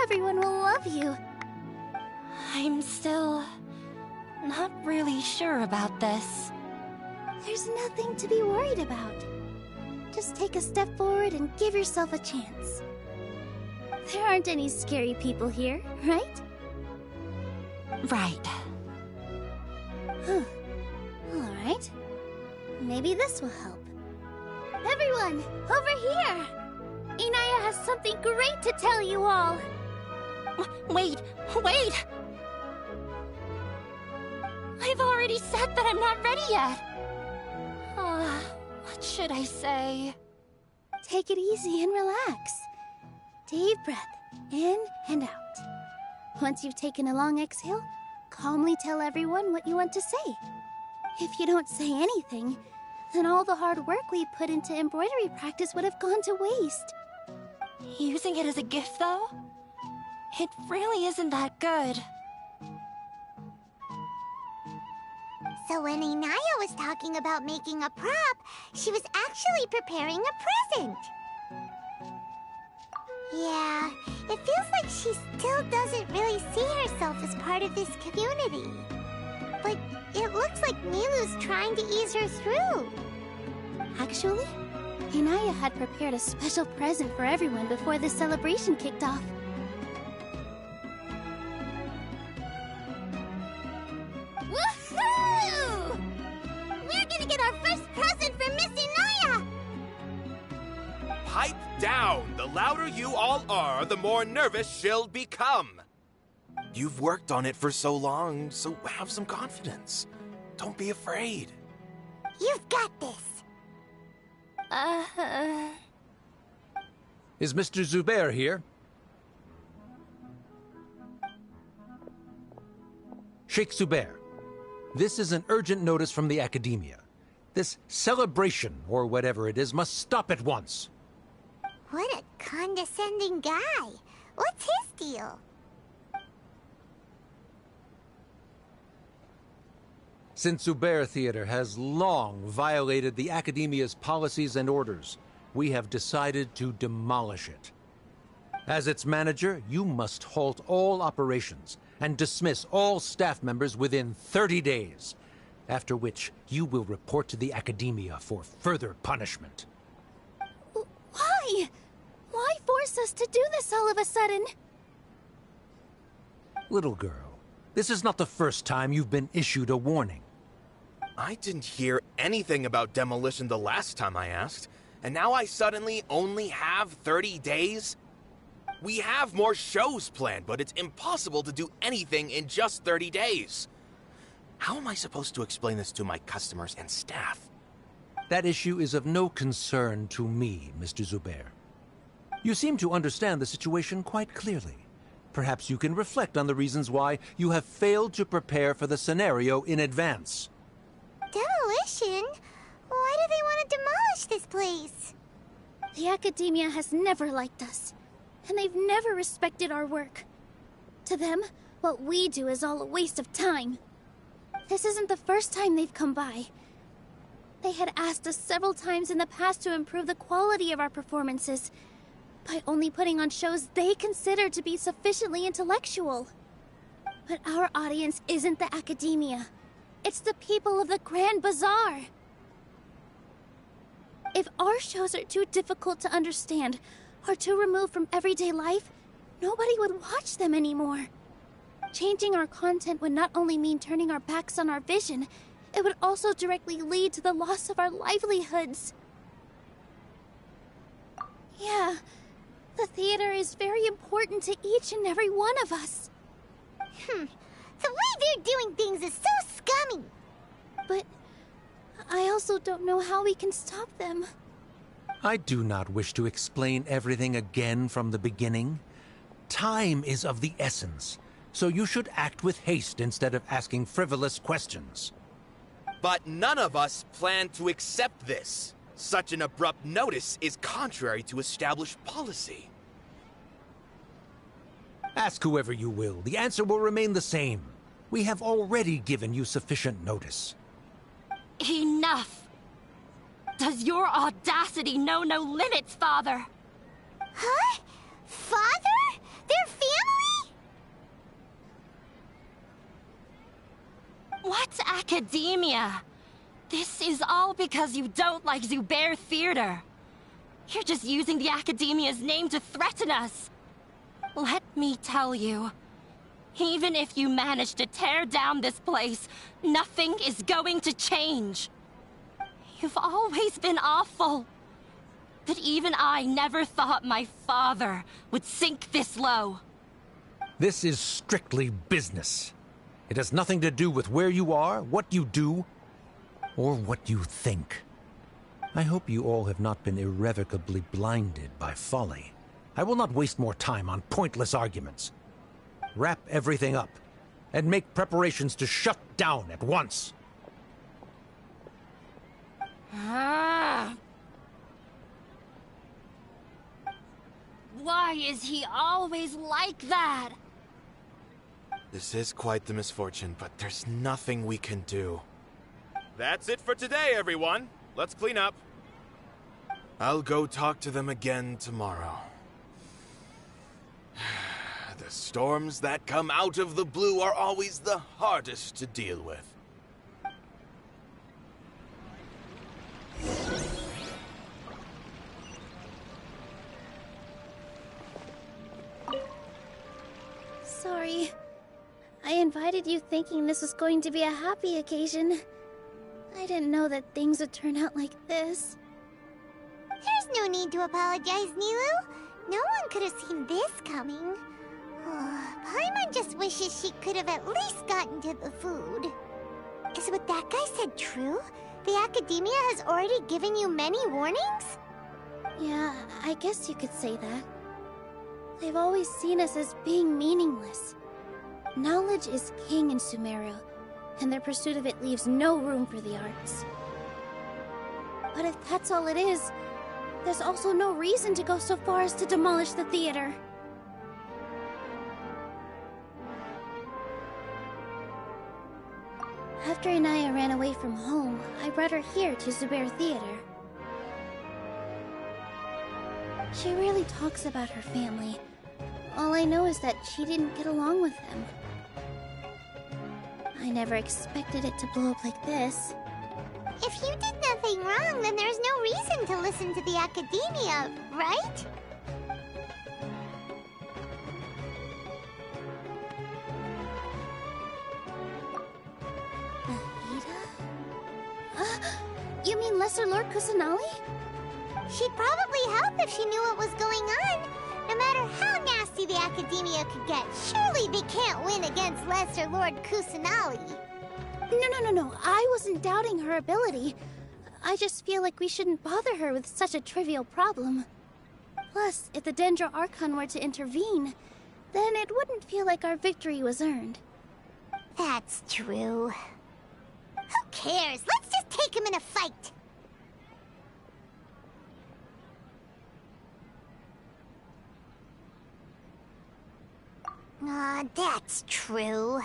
Everyone will love you. I'm still not really sure about this. There's nothing to be worried about. Just take a step forward and give yourself a chance. There aren't any scary people here, right? Right. Alright. Maybe this will help. Everyone, over here! Inaya has something great to tell you all! Wait! I've already said that I'm not ready yet! What should I say? Take it easy and relax. Deep breath, in and out. Once you've taken a long exhale, calmly tell everyone what you want to say. If you don't say anything, then all the hard work we put into embroidery practice would have gone to waste. Using it as a gift, though? It really isn't that good. So when Inaya was talking about making a prop, she was actually preparing a present. Yeah, it feels like she still doesn't really see herself as part of this community. But it looks like Milu's trying to ease her through. Actually, Inaya had prepared a special present for everyone before this celebration kicked off. Woohoo! We're gonna get our first present from Miss Inaya! Pipe down! The louder you all are, the more nervous she'll become. You've worked on it for so long, so have some confidence. Don't be afraid. You've got this. Is Mr. Zubair here? Sheikh Zubair, this is an urgent notice from the Academia. This celebration, or whatever it is, must stop at once. What a condescending guy. What's his deal? Since Zubair Theater has long violated the Academia's policies and orders, we have decided to demolish it. As its manager, you must halt all operations and dismiss all staff members within 30 days, after which you will report to the Academia for further punishment. Why? Why force us to do this all of a sudden? Little girl, this is not the first time you've been issued a warning. I didn't hear anything about demolition the last time I asked, and now I suddenly only have 30 days? We have more shows planned, but it's impossible to do anything in just 30 days. How am I supposed to explain this to my customers and staff? That issue is of no concern to me, Mr. Zubair. You seem to understand the situation quite clearly. Perhaps you can reflect on the reasons why you have failed to prepare for the scenario in advance. Demolition? Why do they want to demolish this place? The Academia has never liked us, and they've never respected our work. To them, what we do is all a waste of time. This isn't the first time they've come by. They had asked us several times in the past to improve the quality of our performances by only putting on shows they consider to be sufficiently intellectual. But our audience isn't the Academia. It's the people of the Grand Bazaar. If our shows are too difficult to understand or too removed from everyday life, nobody would watch them anymore. Changing our content would not only mean turning our backs on our vision, it would also directly lead to the loss of our livelihoods. Yeah, the theater is very important to each and every one of us. The way they're doing things is so scummy. But I also don't know how we can stop them. I do not wish to explain everything again from the beginning. Time is of the essence, so you should act with haste instead of asking frivolous questions. But none of us plan to accept this. Such an abrupt notice is contrary to established policy. Ask whoever you will, the answer will remain the same. We have already given you sufficient notice. Enough! Does your audacity know no limits, Father? Huh? Father? Their family? What academia? This is all because you don't like Zubair Theater. You're just using the Academia's name to threaten us. Let me tell you, even if you manage to tear down this place, nothing is going to change. You've always been awful. But even I never thought my father would sink this low. This is strictly business. It has nothing to do with where you are, what you do, or what you think. I hope you all have not been irrevocably blinded by folly. I will not waste more time on pointless arguments. Wrap everything up, and make preparations to shut down at once. Why is he always like that? This is quite the misfortune, but there's nothing we can do. That's it for today, everyone. Let's clean up. I'll go talk to them again tomorrow. The storms that come out of the blue are always the hardest to deal with. Sorry. I invited you thinking this was going to be a happy occasion. I didn't know that things would turn out like this. There's no need to apologize, Nilu. No one could have seen this coming. Paimon just wishes she could have at least gotten to the food. Is what that guy said true? The Academia has already given you many warnings? Yeah, I guess you could say that. They've always seen us as being meaningless. Knowledge is king in Sumeru, and their pursuit of it leaves no room for the arts. But if that's all it is, there's also no reason to go so far as to demolish the theater. After Inaya ran away from home, I brought her here to Zubair Theater. She rarely talks about her family. All I know is that she didn't get along with them. I never expected it to blow up like this. If you did nothing wrong, then there's no reason to listen to the academia, right? You mean Lesser Lord Kusanali? She'd probably help if she knew what was going on. No matter how nasty the academia could get, surely they can't win against Lesser Lord Kusanali. No. I wasn't doubting her ability. I just feel like we shouldn't bother her with such a trivial problem. Plus, if the Dendro Archon were to intervene, then it wouldn't feel like our victory was earned. That's true. Who cares? Let's just take him in a fight. That's true.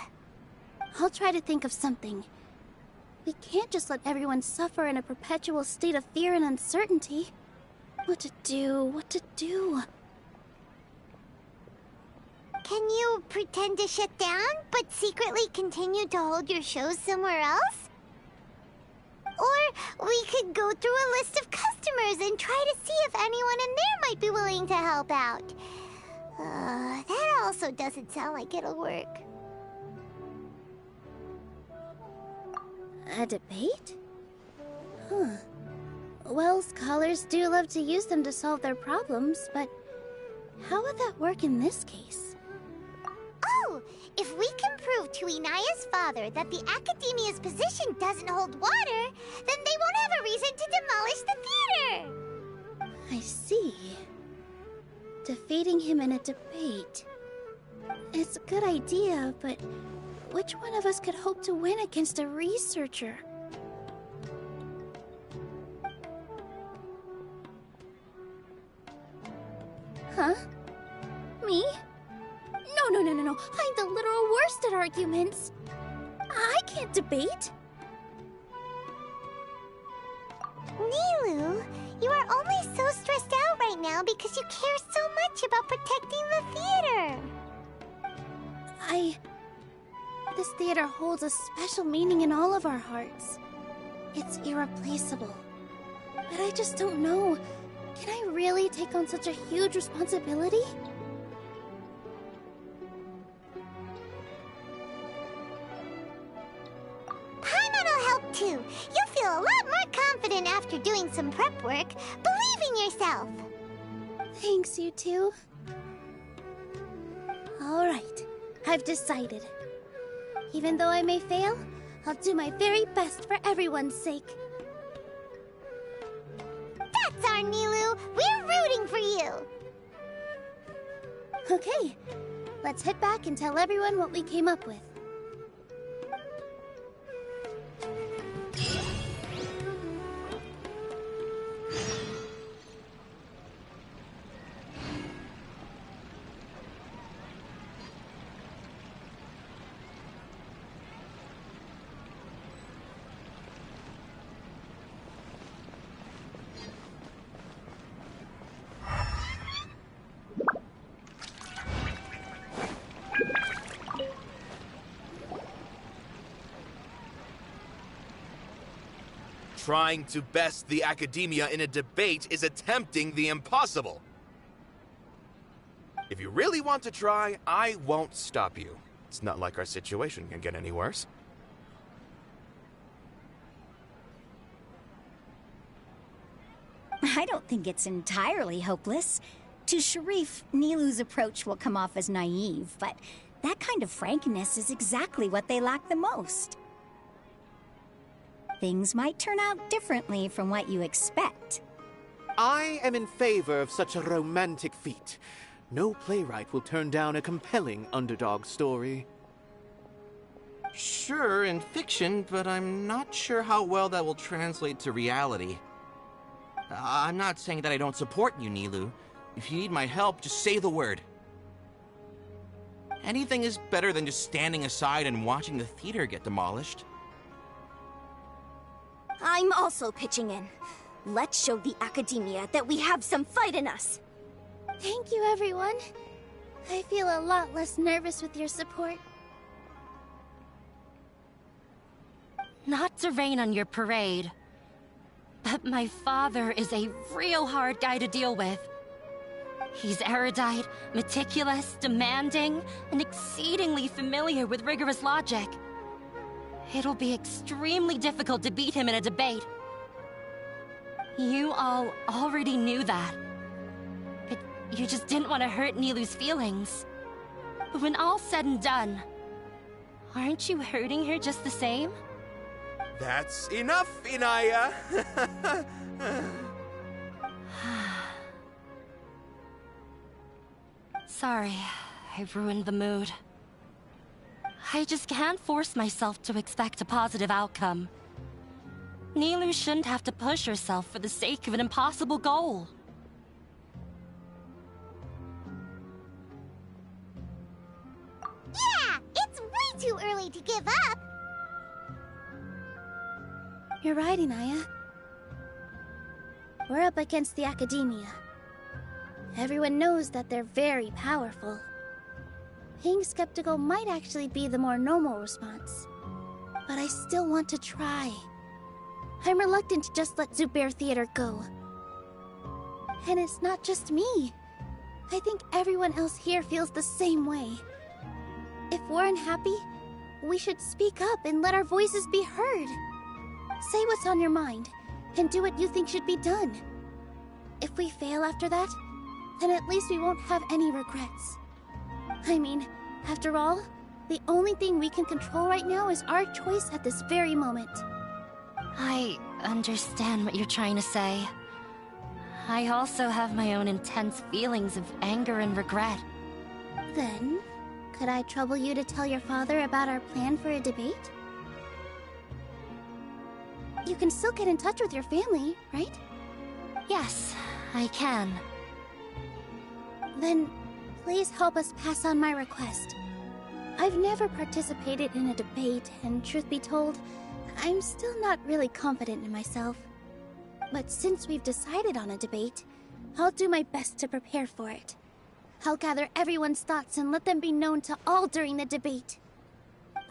I'll try to think of something. We can't just let everyone suffer in a perpetual state of fear and uncertainty. What to do? Can you pretend to shut down, but secretly continue to hold your shows somewhere else? Or we could go through a list of customers and try to see if anyone in there might be willing to help out. That also doesn't sound like it'll work. A debate? Huh. Well, scholars do love to use them to solve their problems, but how would that work in this case? Oh, if we can prove to Inaya's father that the Academia's position doesn't hold water, then they won't have a reason to demolish the theater! I see. Defeating him in a debate. It's a good idea, but which one of us could hope to win against a researcher? Huh? Me? No. I'm the literal worst at arguments. I can't debate. Nilou, you are only so stressed out right now because you care so much about protecting the theater. This theater holds a special meaning in all of our hearts. It's irreplaceable. But I just don't know. Can I really take on such a huge responsibility? Paimon will help too. You'll feel a lot more confident after doing some prep work. Believe in yourself. Thanks, you two. Alright, I've decided. Even though I may fail, I'll do my very best for everyone's sake. That's our Nilou! We're rooting for you! Okay, let's head back and tell everyone what we came up with. Trying to best the academia in a debate is attempting the impossible. If you really want to try, I won't stop you. It's not like our situation can get any worse. I don't think it's entirely hopeless. To Sharif, Nilou's approach will come off as naive, but that kind of frankness is exactly what they lack the most. Things might turn out differently from what you expect. I am in favor of such a romantic feat. No playwright will turn down a compelling underdog story. Sure, in fiction, but I'm not sure how well that will translate to reality. I'm not saying that I don't support you, Nilou. If you need my help, just say the word. Anything is better than just standing aside and watching the theater get demolished. I'm also pitching in. Let's show the Academia that we have some fight in us. Thank you, everyone. I feel a lot less nervous with your support. Not to rain on your parade, but my father is a real hard guy to deal with. He's erudite, meticulous, demanding, and exceedingly familiar with rigorous logic. It'll be extremely difficult to beat him in a debate. You all already knew that. But you just didn't want to hurt Nilou's feelings. But when all's said and done, aren't you hurting her just the same? That's enough, Inaya! Sorry, I ruined the mood. I just can't force myself to expect a positive outcome. Nilou shouldn't have to push herself for the sake of an impossible goal. Yeah, it's way too early to give up. You're right, Inaya. We're up against the Academia. Everyone knows that they're very powerful. Being skeptical might actually be the more normal response. But I still want to try. I'm reluctant to just let Zubair Theater go. And it's not just me. I think everyone else here feels the same way. If we're unhappy, we should speak up and let our voices be heard. Say what's on your mind, and do what you think should be done. If we fail after that, then at least we won't have any regrets. I mean, after all, the only thing we can control right now is our choice at this very moment. I understand what you're trying to say. I also have my own intense feelings of anger and regret. Then, could I trouble you to tell your father about our plan for a debate? You can still get in touch with your family, right? Yes, I can. Then, please help us pass on my request. I've never participated in a debate, and truth be told, I'm still not really confident in myself. But since we've decided on a debate, I'll do my best to prepare for it. I'll gather everyone's thoughts and let them be known to all during the debate.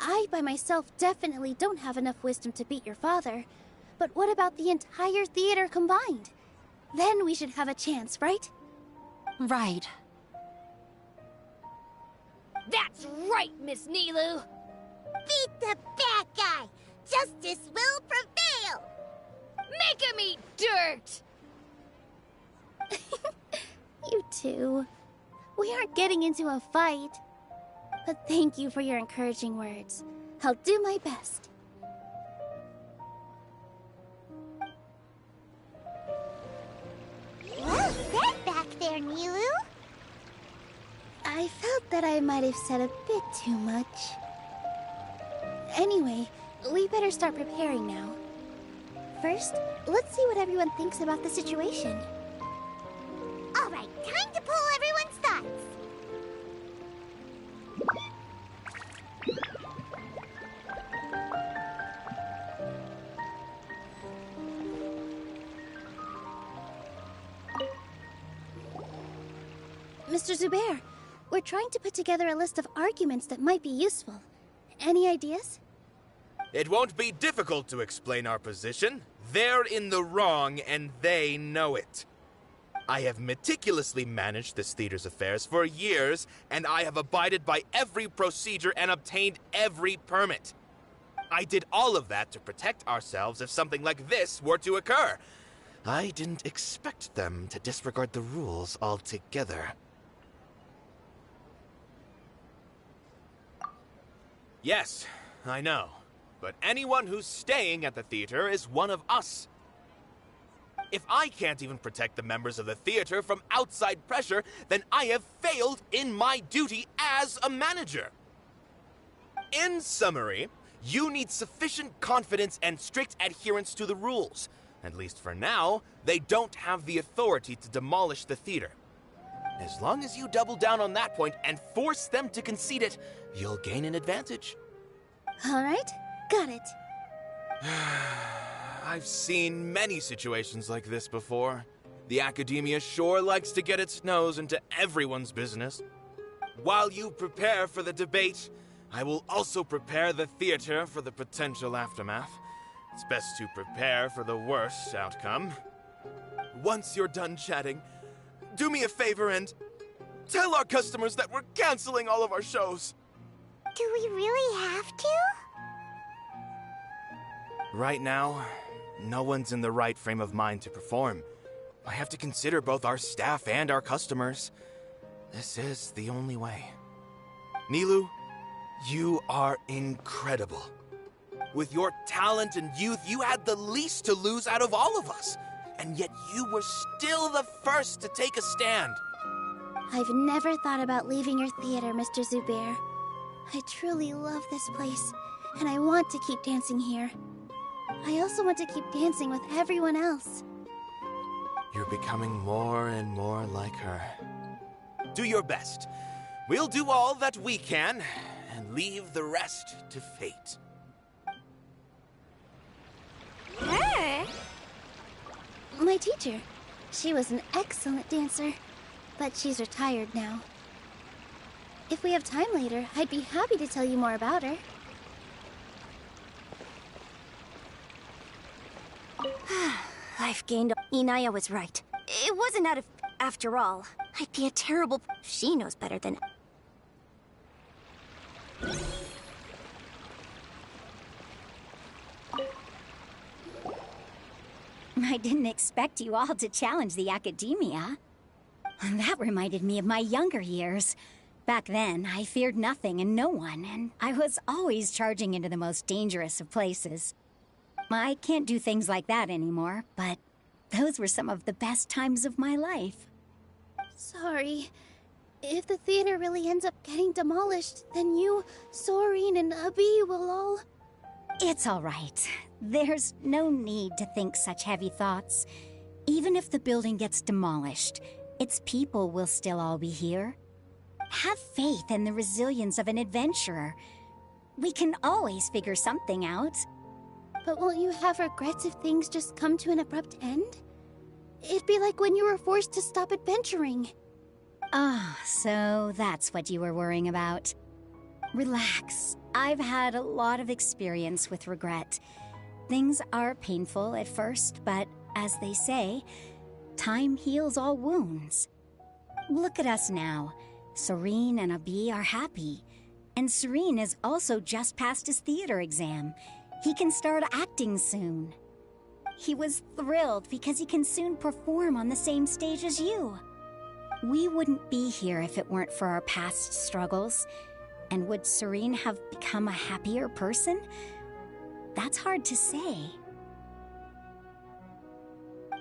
I, by myself, definitely don't have enough wisdom to beat your father. But what about the entire theater combined? Then we should have a chance, right? Right. That's right, Miss Nilou! Beat the bad guy! Justice will prevail! Make him eat dirt! You two. We aren't getting into a fight. But thank you for your encouraging words. I'll do my best. Well said back there, Nilou. I felt that I might have said a bit too much. Anyway, we better start preparing now. First, let's see what everyone thinks about the situation. All right, time to pull everyone's thoughts. Mr. Zubair, we're trying to put together a list of arguments that might be useful. Any ideas? It won't be difficult to explain our position. They're in the wrong, and they know it. I have meticulously managed this theater's affairs for years, and I have abided by every procedure and obtained every permit. I did all of that to protect ourselves if something like this were to occur. I didn't expect them to disregard the rules altogether. Yes, I know. But anyone who's staying at the theater is one of us. If I can't even protect the members of the theater from outside pressure, then I have failed in my duty as a manager. In summary, you need sufficient confidence and strict adherence to the rules. At least for now, they don't have the authority to demolish the theater. As long as you double down on that point and force them to concede it, you'll gain an advantage. All right, got it. I've seen many situations like this before. The academia sure likes to get its nose into everyone's business. While you prepare for the debate, I will also prepare the theater for the potential aftermath. It's best to prepare for the worst outcome. Once you're done chatting, do me a favor and tell our customers that we're canceling all of our shows. Do we really have to? Right now, no one's in the right frame of mind to perform. I have to consider both our staff and our customers. This is the only way. Nilu, you are incredible. With your talent and youth, you had the least to lose out of all of us. And yet you were still the first to take a stand. I've never thought about leaving your theater, Mr. Zubair. I truly love this place, and I want to keep dancing here. I also want to keep dancing with everyone else. You're becoming more and more like her. Do your best. We'll do all that we can, and leave the rest to fate. Her? My teacher. She was an excellent dancer, but she's retired now. If we have time later, I'd be happy to tell you more about her. I've gained. Inaya was right. It wasn't out of. After all, I'd be a terrible. She knows better than. I didn't expect you all to challenge the academia. That reminded me of my younger years. Back then, I feared nothing and no one, and I was always charging into the most dangerous of places. I can't do things like that anymore, but those were some of the best times of my life. Sorry. If the theater really ends up getting demolished, then you, Soren, and Abi will all... It's all right. There's no need to think such heavy thoughts. Even if the building gets demolished, its people will still all be here. Have faith in the resilience of an adventurer. We can always figure something out. But won't you have regrets if things just come to an abrupt end? It'd be like when you were forced to stop adventuring. Ah, so that's what you were worrying about. Relax. I've had a lot of experience with regret. Things are painful at first, but as they say, time heals all wounds. Look at us now. Serene and Abi are happy. And Serene has also just passed his theater exam. He can start acting soon. He was thrilled because he can soon perform on the same stage as you. We wouldn't be here if it weren't for our past struggles. And would Serene have become a happier person? That's hard to say.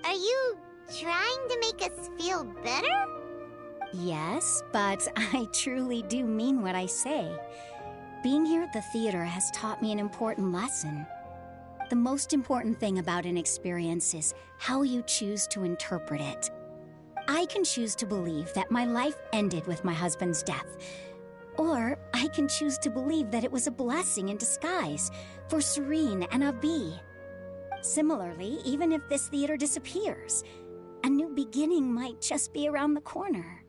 Are you trying to make us feel better? Yes, but I truly do mean what I say. Being here at the theater has taught me an important lesson. The most important thing about an experience is how you choose to interpret it. I can choose to believe that my life ended with my husband's death. Or I can choose to believe that it was a blessing in disguise for Serene and Abi. Similarly, even if this theater disappears, a new beginning might just be around the corner.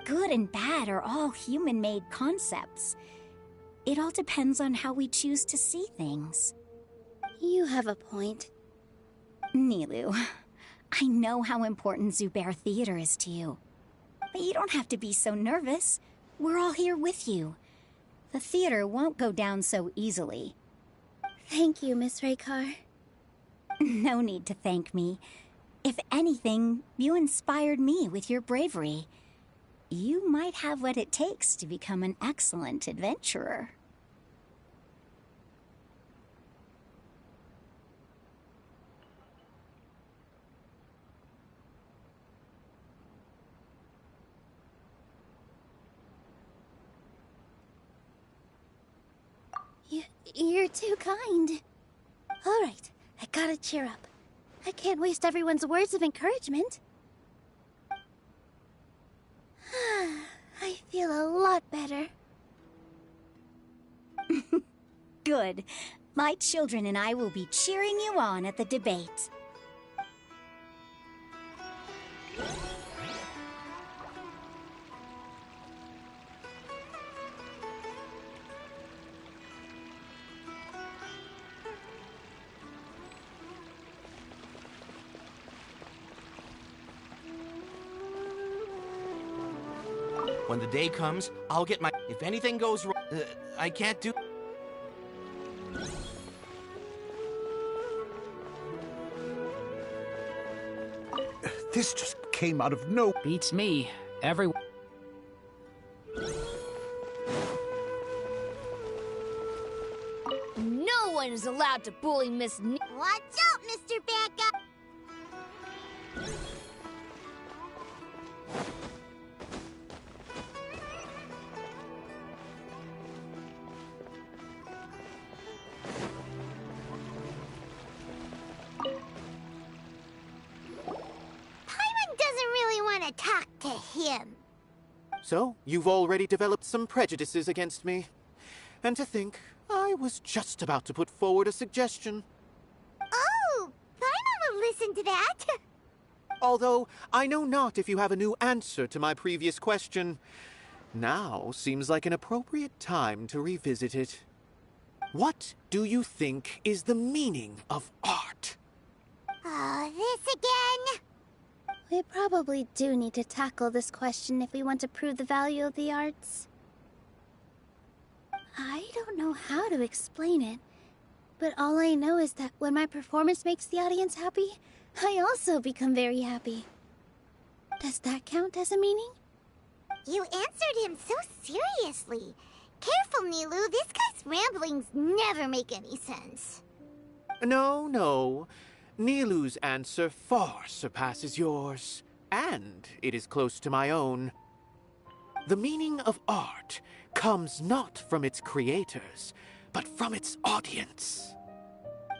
Good and bad are all human-made concepts. It all depends on how we choose to see things. You have a point. Nilu, I know how important Zubair Theater is to you. But you don't have to be so nervous. We're all here with you. The theater won't go down so easily. Thank you, Miss Raykar. No need to thank me. If anything, you inspired me with your bravery. You might have what it takes to become an excellent adventurer. You're too kind. All right, I gotta cheer up. I can't waste everyone's words of encouragement. I feel a lot better. Good. My children and I will be cheering you on at the debate. When the day comes, I'll get my... If anything goes wrong, I can't do... This just came out of no... Beats me. Everyone... No one is allowed to bully Miss Watch out, Mr. Bad Guy! To talk to him. So, you've already developed some prejudices against me. And to think, I was just about to put forward a suggestion. Oh, Paimon will listen to that. Although, I know not if you have a new answer to my previous question. Now seems like an appropriate time to revisit it. What do you think is the meaning of art? Oh, this again? We probably do need to tackle this question if we want to prove the value of the arts. I don't know how to explain it, but all I know is that when my performance makes the audience happy, I also become very happy. Does that count as a meaning? You answered him so seriously. Careful, Nilou, this guy's ramblings never make any sense. No. Nilou's answer far surpasses yours, and it is close to my own. The meaning of art comes not from its creators, but from its audience.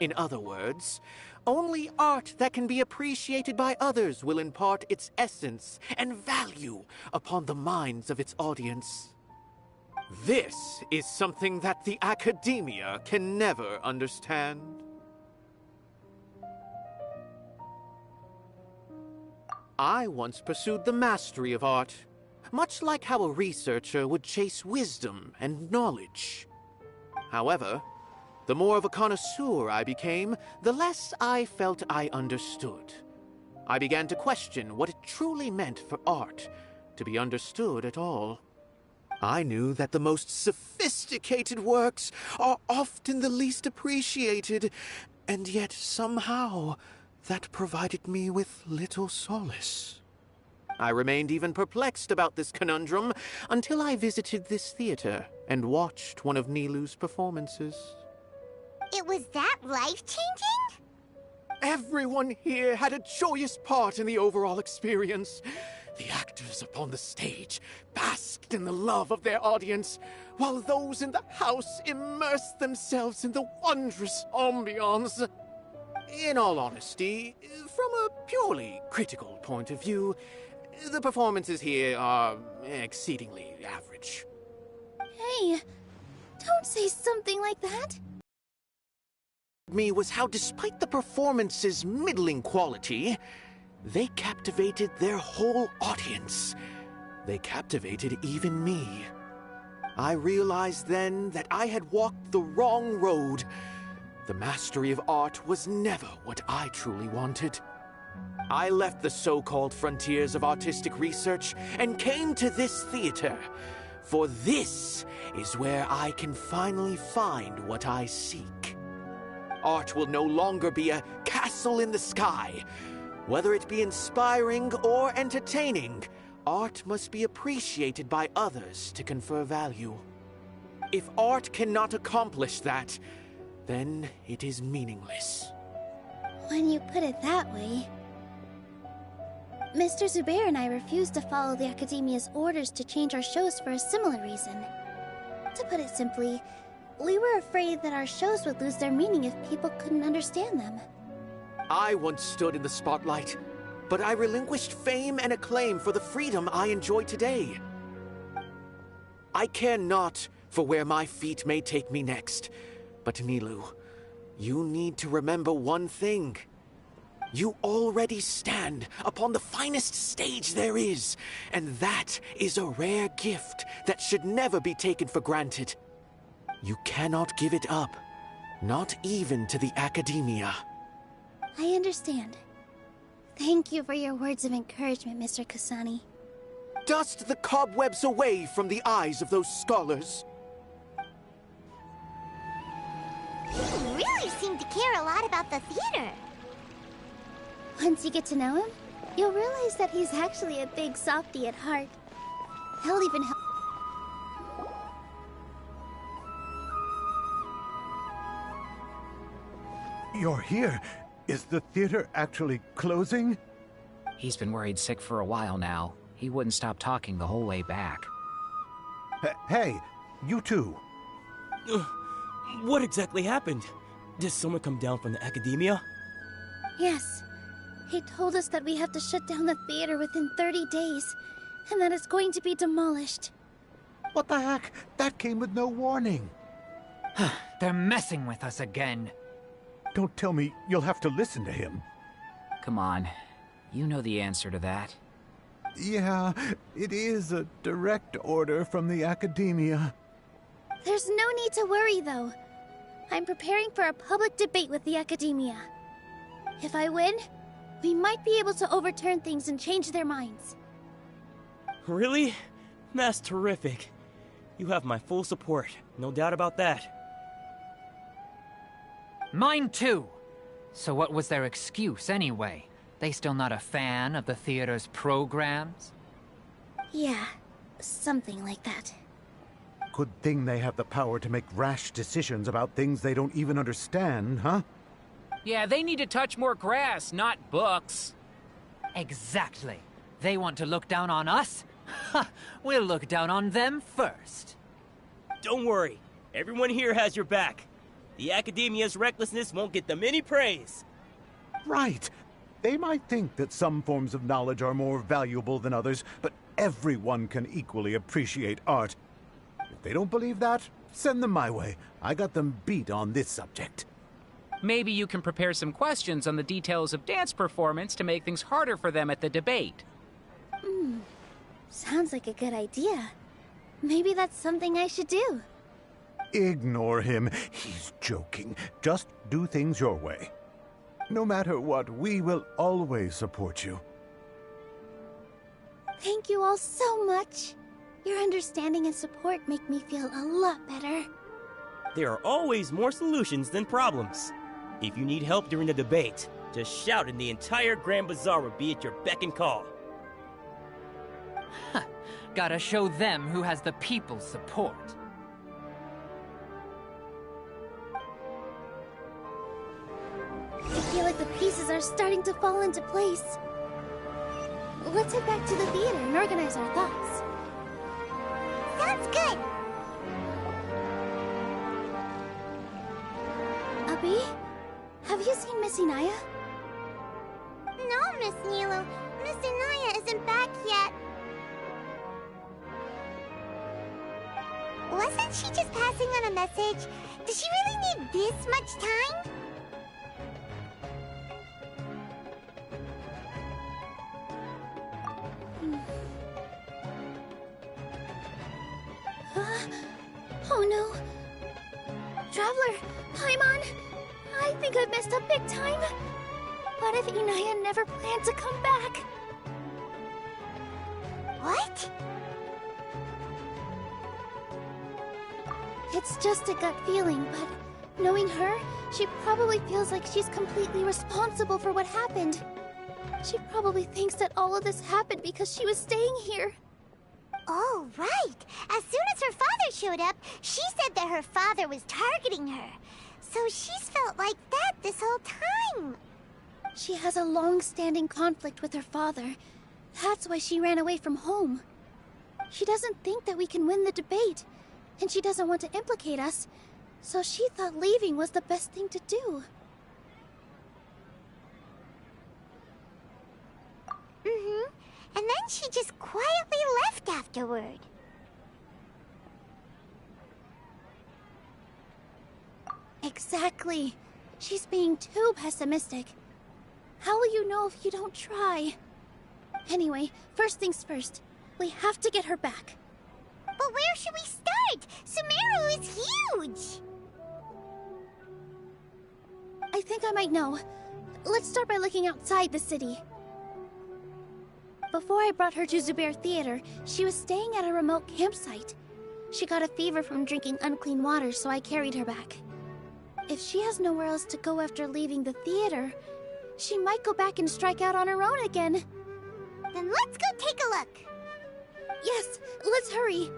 In other words, only art that can be appreciated by others will impart its essence and value upon the minds of its audience. This is something that the academia can never understand. I once pursued the mastery of art, much like how a researcher would chase wisdom and knowledge. However, the more of a connoisseur I became, the less I felt I understood. I began to question what it truly meant for art to be understood at all. I knew that the most sophisticated works are often the least appreciated, and yet somehow that provided me with little solace. I remained even perplexed about this conundrum until I visited this theater and watched one of Nilou's performances. It was that life-changing? Everyone here had a joyous part in the overall experience. The actors upon the stage basked in the love of their audience, while those in the house immersed themselves in the wondrous ambiance. In all honesty, from a purely critical point of view, the performances here are exceedingly average. Hey, don't say something like that. Me was how despite the performance's middling quality, they captivated their whole audience. They captivated even me. I realized then that I had walked the wrong road. The mastery of art was never what I truly wanted. I left the so-called frontiers of artistic research and came to this theater, for this is where I can finally find what I seek. Art will no longer be a castle in the sky. Whether it be inspiring or entertaining, art must be appreciated by others to confer value. If art cannot accomplish that, then it is meaningless. When you put it that way... Mr. Zubair and I refused to follow the Academia's orders to change our shows for a similar reason. To put it simply, we were afraid that our shows would lose their meaning if people couldn't understand them. I once stood in the spotlight, but I relinquished fame and acclaim for the freedom I enjoy today. I care not for where my feet may take me next, but Nilou, You need to remember one thing. You already stand upon the finest stage there is, and that is a rare gift that should never be taken for granted. You cannot give it up, not even to the Academia. I understand. Thank you for your words of encouragement, Mr. Kasani. Dust the cobwebs away from the eyes of those scholars. You really seem to care a lot about the theater. Once you get to know him, you'll realize that he's actually a big softie at heart. He'll even help. You're here. Is the theater actually closing? He's been worried sick for a while now. He wouldn't stop talking the whole way back. Hey, you two. What exactly happened? Did someone come down from the Academia? Yes. He told us that we have to shut down the theater within 30 days, and that it's going to be demolished. What the heck? That came with no warning. They're messing with us again. Don't tell me you'll have to listen to him. Come on. You know the answer to that. Yeah, it is a direct order from the Academia. There's no need to worry, though. I'm preparing for a public debate with the Academia. If I win, we might be able to overturn things and change their minds. Really? That's terrific. You have my full support, no doubt about that. Mine too. So what was their excuse anyway? They still not a fan of the theater's programs? Yeah, something like that. Good thing they have the power to make rash decisions about things they don't even understand, huh? Yeah, they need to touch more grass, not books. Exactly. They want to look down on us? Ha! We'll look down on them first. Don't worry. Everyone here has your back. The Academia's recklessness won't get them any praise. Right. They might think that some forms of knowledge are more valuable than others, but everyone can equally appreciate art. If they don't believe that, send them my way. I got them beat on this subject. Maybe you can prepare some questions on the details of dance performance to make things harder for them at the debate. Sounds like a good idea. Maybe that's something I should do. Ignore him. He's joking. Just do things your way. No matter what, we will always support you. Thank you all so much. Your understanding and support make me feel a lot better. There are always more solutions than problems. If you need help during the debate, just shout and the entire Grand Bazaar will be at your beck and call. Gotta show them who has the people's support. I feel like the pieces are starting to fall into place. Let's head back to the theater and organize our thoughts. Sounds good. Abi, have you seen Miss Inaya? No, Miss Nilu. Miss Inaya isn't back yet. Wasn't she just passing on a message? Does she really need this much time? Oh no! Traveler, Paimon! I think I've messed up big time! What if Inaya never planned to come back? What? It's just a gut feeling, but knowing her, she probably feels like she's completely responsible for what happened. She probably thinks that all of this happened because she was staying here. Oh, right. As soon as her father showed up, she said that her father was targeting her. So she's felt like that this whole time. She has a long-standing conflict with her father. That's why she ran away from home. She doesn't think that we can win the debate, and she doesn't want to implicate us, so she thought leaving was the best thing to do. Mm-hmm. And then she just quietly left afterward. Exactly. She's being too pessimistic. How will you know if you don't try? Anyway, first things first. We have to get her back. But where should we start? Sumeru is huge! I think I might know. Let's start by looking outside the city. Before I brought her to Zubair Theater, she was staying at a remote campsite. She got a fever from drinking unclean water, so I carried her back. If she has nowhere else to go after leaving the theater, she might go back and strike out on her own again. Then let's go take a look. Yes, let's hurry.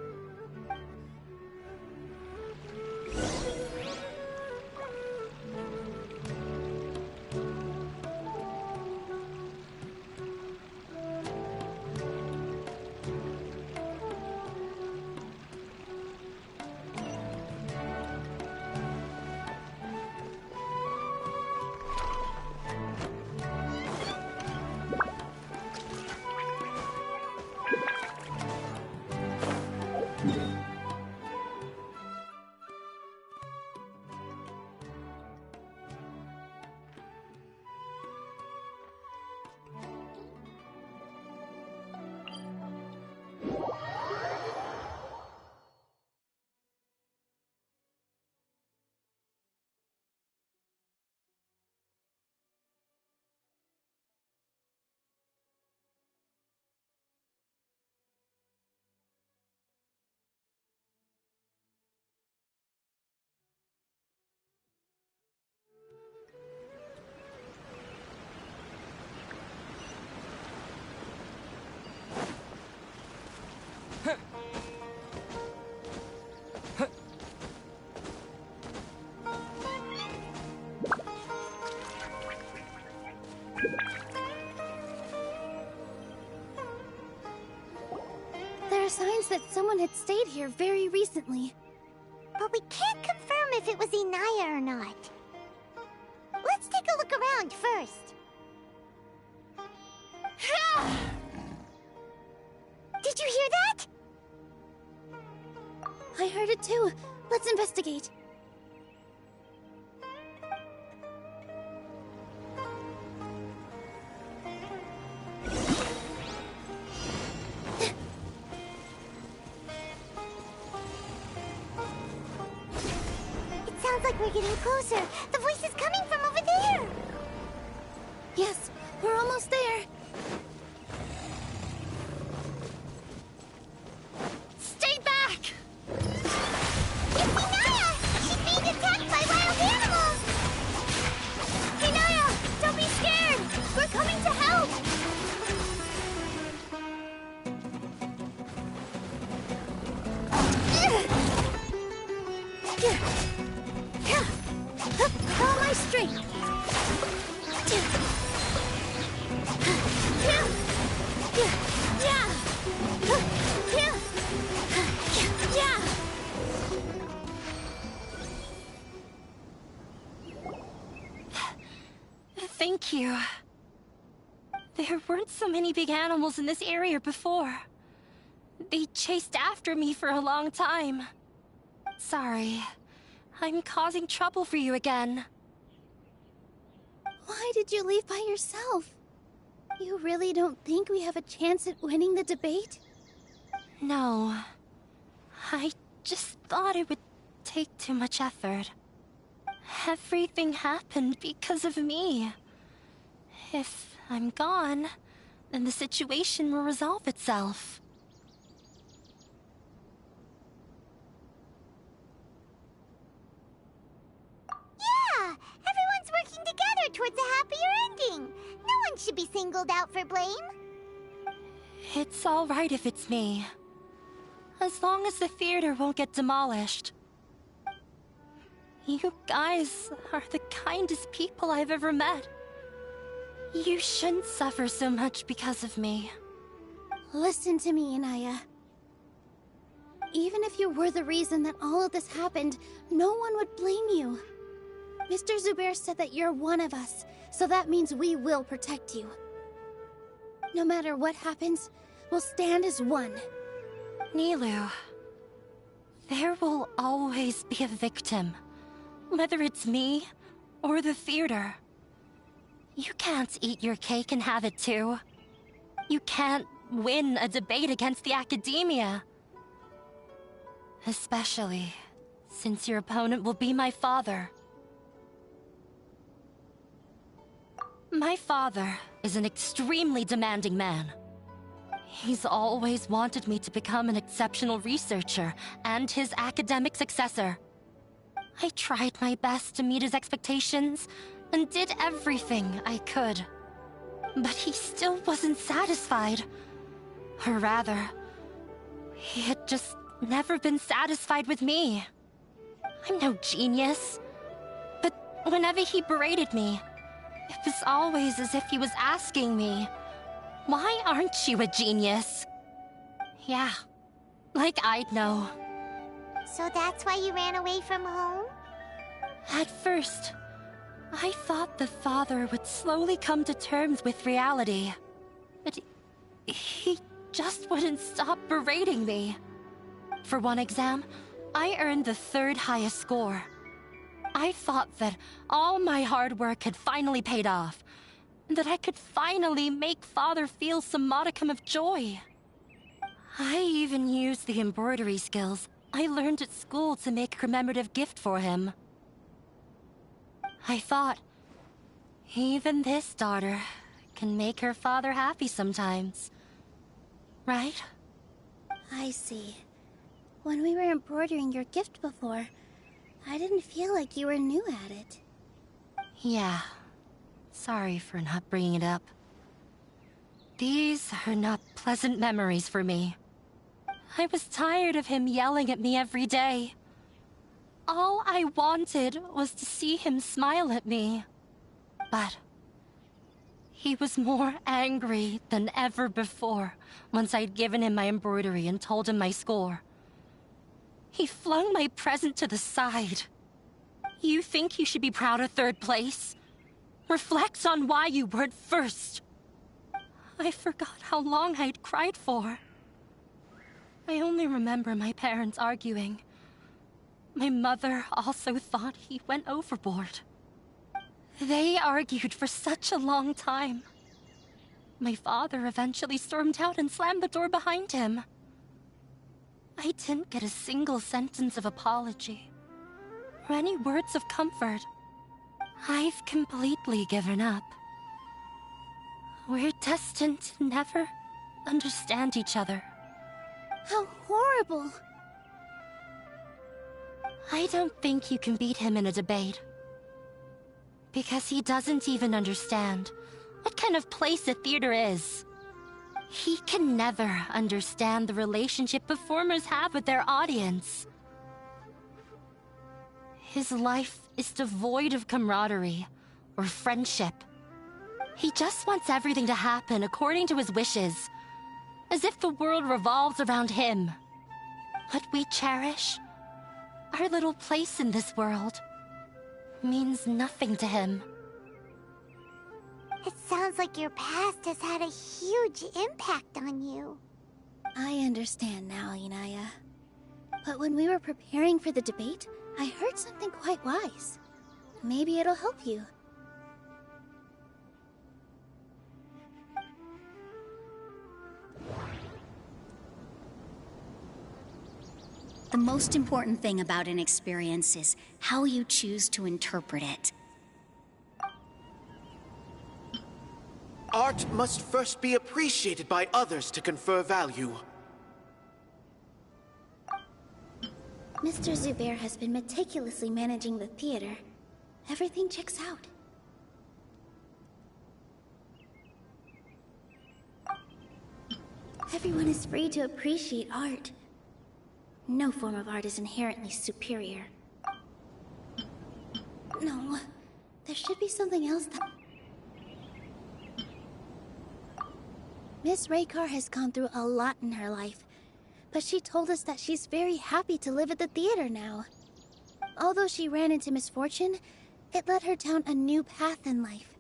There are signs that someone had stayed here very recently. But we can't confirm if it was Inaya or not. Let's take a look around first. Did you hear that? I heard it too. Let's investigate. It sounds like we're getting closer. The voice is coming from over there. Yes, we're almost there. Stay back! It's Inaya! She's being attacked by wild animals! Inaya, don't be scared! We're coming to help! All my strength! Thank you. There weren't so many big animals in this area before. They chased after me for a long time. Sorry. I'm causing trouble for you again. Why did you leave by yourself? You really don't think we have a chance at winning the debate? No. I just thought it would take too much effort. Everything happened because of me. If I'm gone, then the situation will resolve itself. Yeah! Everyone's working together towards a happier ending. No one should be singled out for blame. It's all right if it's me. As long as the theater won't get demolished. You guys are the kindest people I've ever met. You shouldn't suffer so much because of me. Listen to me, Inaya. Even if you were the reason that all of this happened, no one would blame you. Mr. Zubair said that you're one of us, so that means we will protect you. No matter what happens, we'll stand as one. Nilou, there will always be a victim. Whether it's me, or the theater. You can't eat your cake and have it too. You can't win a debate against the academia. Especially since your opponent will be my father. My father is an extremely demanding man. He's always wanted me to become an exceptional researcher and his academic successor. I tried my best to meet his expectations and did everything I could. But he still wasn't satisfied. Or rather, he had just never been satisfied with me. I'm no genius. But whenever he berated me, it was always as if he was asking me, "Why aren't you a genius?" Yeah, like I'd know. So that's why you ran away from home? At first, I thought the father would slowly come to terms with reality. But he just wouldn't stop berating me. For one exam, I earned the 3rd highest score. I thought that all my hard work had finally paid off, and that I could finally make Father feel some modicum of joy. I even used the embroidery skills I learned at school to make a commemorative gift for him. I thought, even this daughter can make her father happy sometimes. Right? I see. When we were embroidering your gift before, I didn't feel like you were new at it. Yeah. Sorry for not bringing it up. These are not pleasant memories for me. I was tired of him yelling at me every day. All I wanted was to see him smile at me. But he was more angry than ever before once I'd given him my embroidery and told him my score. He flung my present to the side. You think you should be proud of 3rd place? Reflect on why you weren't first. I forgot how long I'd cried for. I only remember my parents arguing. My mother also thought he went overboard. They argued for such a long time. My father eventually stormed out and slammed the door behind him. I didn't get a single sentence of apology, or any words of comfort. I've completely given up. We're destined to never understand each other. How horrible! I don't think you can beat him in a debate. Because he doesn't even understand what kind of place a theater is. He can never understand the relationship performers have with their audience. His life is devoid of camaraderie or friendship. He just wants everything to happen according to his wishes, as if the world revolves around him. What we cherish, our little place in this world, means nothing to him. It sounds like your past has had a huge impact on you. I understand now, Inaya. But when we were preparing for the debate, I heard something quite wise. Maybe it'll help you. The most important thing about an experience is how you choose to interpret it. Art must first be appreciated by others to confer value. Mr. Zubair has been meticulously managing the theater. Everything checks out. Everyone is free to appreciate art. No form of art is inherently superior. No, there should be something else that... Miss Raykar has gone through a lot in her life, but she told us that she's very happy to live at the theater now. Although she ran into misfortune, it led her down a new path in life.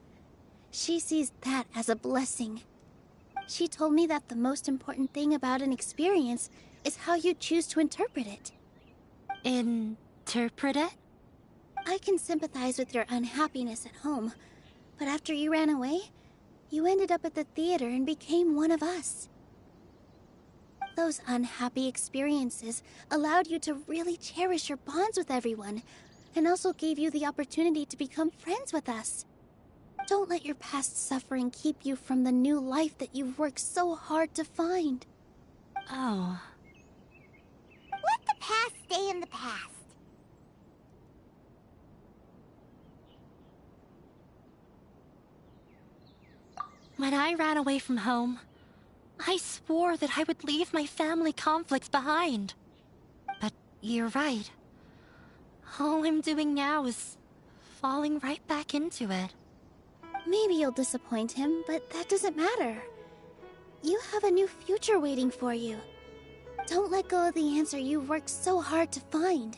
She sees that as a blessing. She told me that the most important thing about an experience is how you choose to interpret it. Interpret it? I can sympathize with your unhappiness at home, but after you ran away, you ended up at the theater and became one of us. Those unhappy experiences allowed you to really cherish your bonds with everyone, and also gave you the opportunity to become friends with us. Don't let your past suffering keep you from the new life that you've worked so hard to find. Oh. Let the past stay in the past. When I ran away from home, I swore that I would leave my family conflicts behind. But you're right. All I'm doing now is falling right back into it. Maybe you'll disappoint him, but that doesn't matter. You have a new future waiting for you. Don't let go of the answer you've worked so hard to find.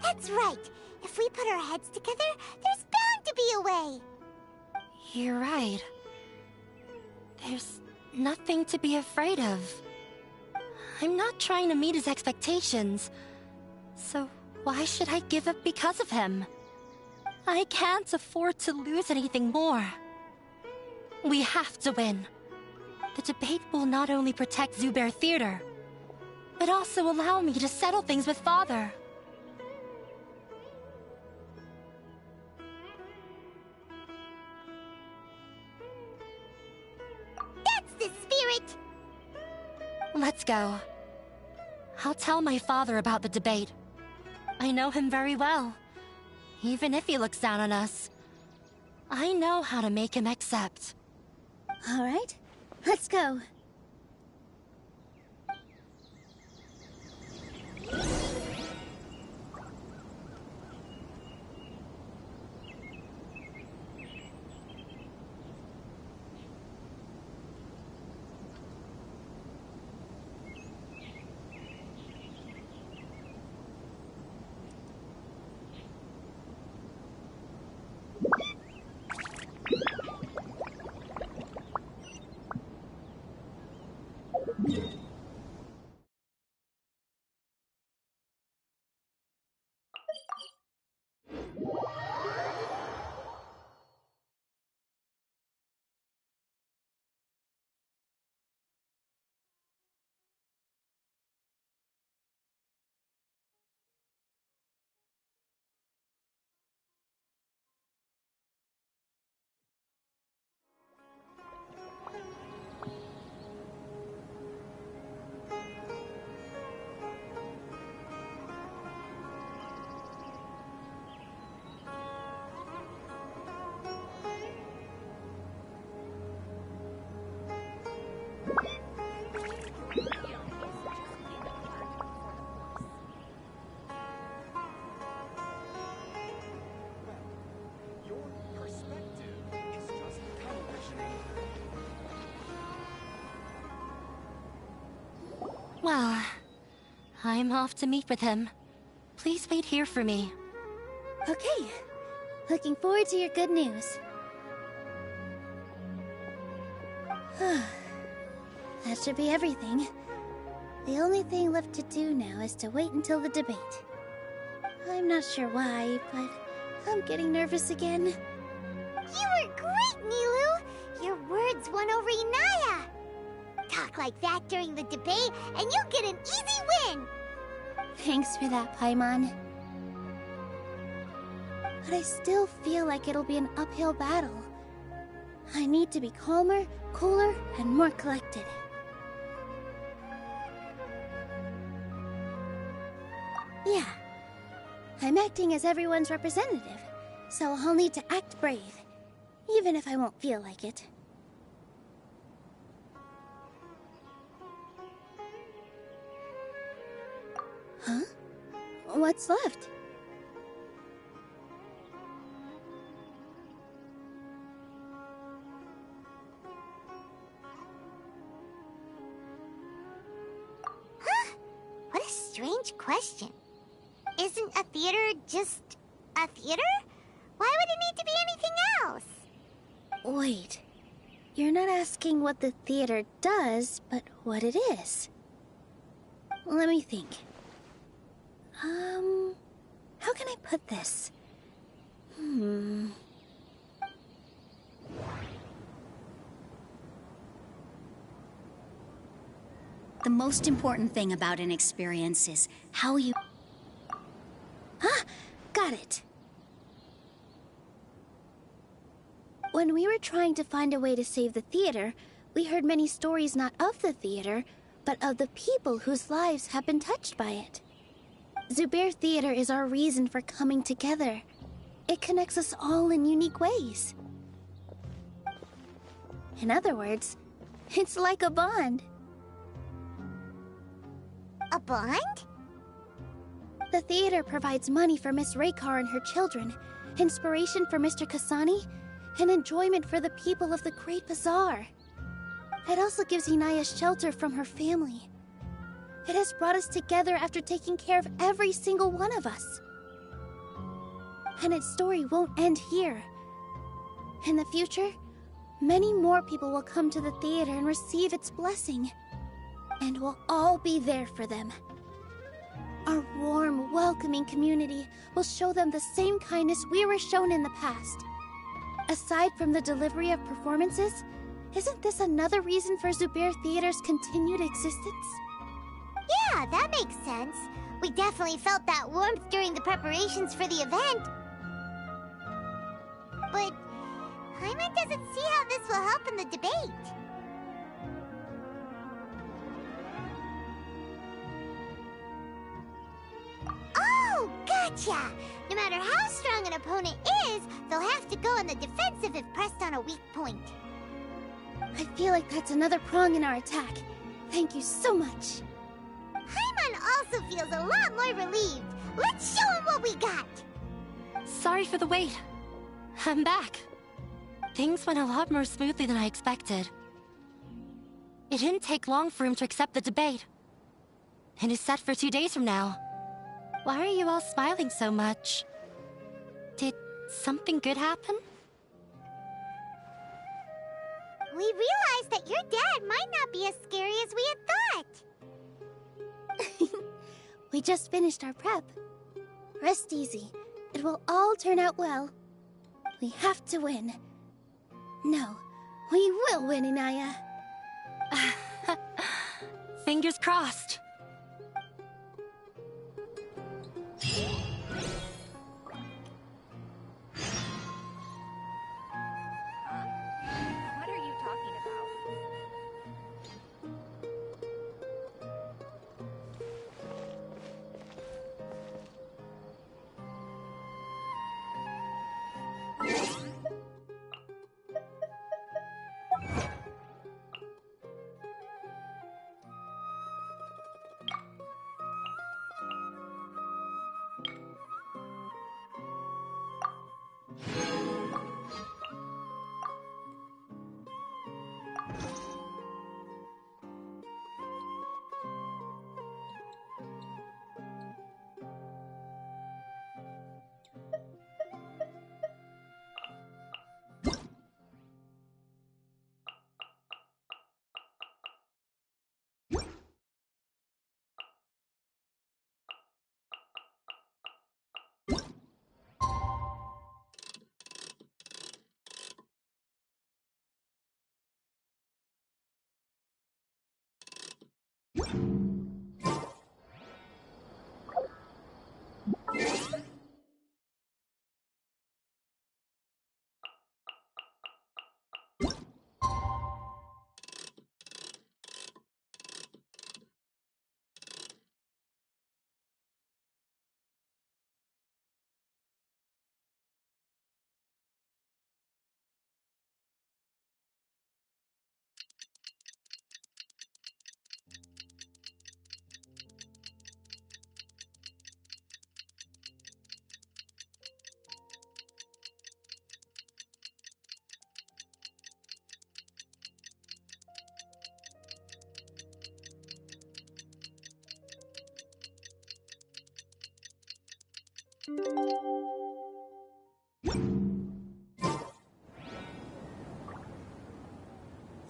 That's right. If we put our heads together, there's bound to be a way. You're right. There's nothing to be afraid of. I'm not trying to meet his expectations. So why should I give up because of him? I can't afford to lose anything more. We have to win. The debate will not only protect Zubair Theater, but also allow me to settle things with Father. That's the spirit! Let's go. I'll tell my father about the debate. I know him very well. Even if he looks down on us, I know how to make him accept. All right, let's go. Well, I'm off to meet with him. Please wait here for me. Okay. Looking forward to your good news. That should be everything. The only thing left to do now is to wait until the debate. I'm not sure why, but I'm getting nervous again. You were great, Nilou! Your words won over Inaya! Talk like that during the debate, and you'll get an easy win! Thanks for that, Paimon. But I still feel like it'll be an uphill battle. I need to be calmer, cooler, and more collected. Yeah. I'm acting as everyone's representative, so I'll need to act brave, even if I won't feel like it. Huh? What's left? Huh? What a strange question. Isn't a theater just a theater? Why would it need to be anything else? Wait. You're not asking what the theater does, but what it is. Let me think. How can I put this? The most important thing about an experience is how you... Ah, got it. When we were trying to find a way to save the theater, we heard many stories not of the theater, but of the people whose lives have been touched by it. Zubair Theater is our reason for coming together. It connects us all in unique ways. In other words, it's like a bond. A bond? The theater provides money for Miss Raykar and her children, inspiration for Mr. Kasani, and enjoyment for the people of the Great Bazaar. It also gives Inaya shelter from her family. It has brought us together after taking care of every single one of us. And its story won't end here. In the future, many more people will come to the theater and receive its blessing. And we'll all be there for them. Our warm, welcoming community will show them the same kindness we were shown in the past. Aside from the delivery of performances, isn't this another reason for Zubair Theater's continued existence? Yeah, that makes sense. We definitely felt that warmth during the preparations for the event. But Paimon doesn't see how this will help in the debate. Oh, gotcha! No matter how strong an opponent is, they'll have to go on the defensive if pressed on a weak point. I feel like that's another prong in our attack. Thank you so much. Paimon also feels a lot more relieved. Let's show him what we got! Sorry for the wait. I'm back. Things went a lot more smoothly than I expected. It didn't take long for him to accept the debate. It is set for 2 days from now. Why are you all smiling so much? Did something good happen? We realized that your dad might not be as scary as we had thought. We just finished our prep. Rest easy. It will all turn out well. We have to win. No, we will win, Inaya. Fingers crossed. What are you talking about?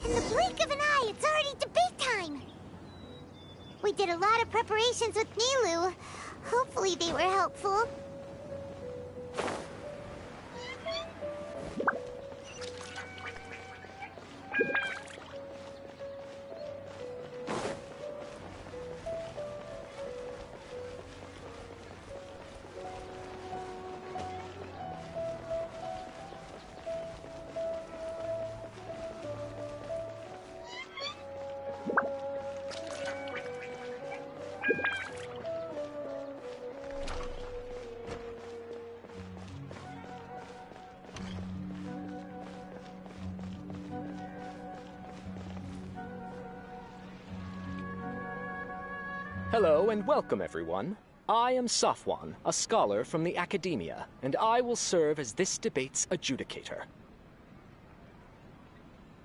In the blink of an eye, it's already debate time! We did a lot of preparations with Nilou. Hopefully they were helpful. Hello and welcome, everyone. I am Safwan, a scholar from the Academia, and I will serve as this debate's adjudicator.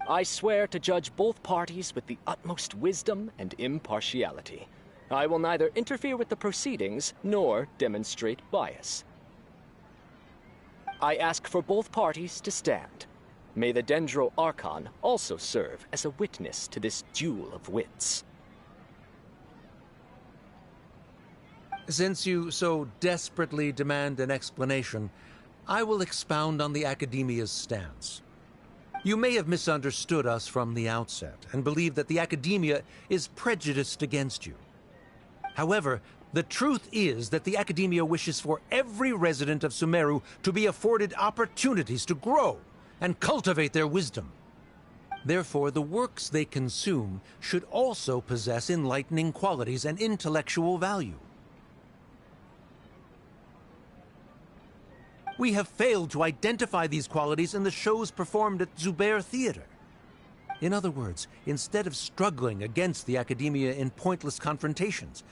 I swear to judge both parties with the utmost wisdom and impartiality. I will neither interfere with the proceedings nor demonstrate bias. I ask for both parties to stand. May the Dendro Archon also serve as a witness to this duel of wits. Since you so desperately demand an explanation, I will expound on the Academia's stance. You may have misunderstood us from the outset and believe that the Academia is prejudiced against you. However, the truth is that the Academia wishes for every resident of Sumeru to be afforded opportunities to grow and cultivate their wisdom. Therefore, the works they consume should also possess enlightening qualities and intellectual value. We have failed to identify these qualities in the shows performed at Zubair Theater. In other words, instead of struggling against the Academia in pointless confrontations,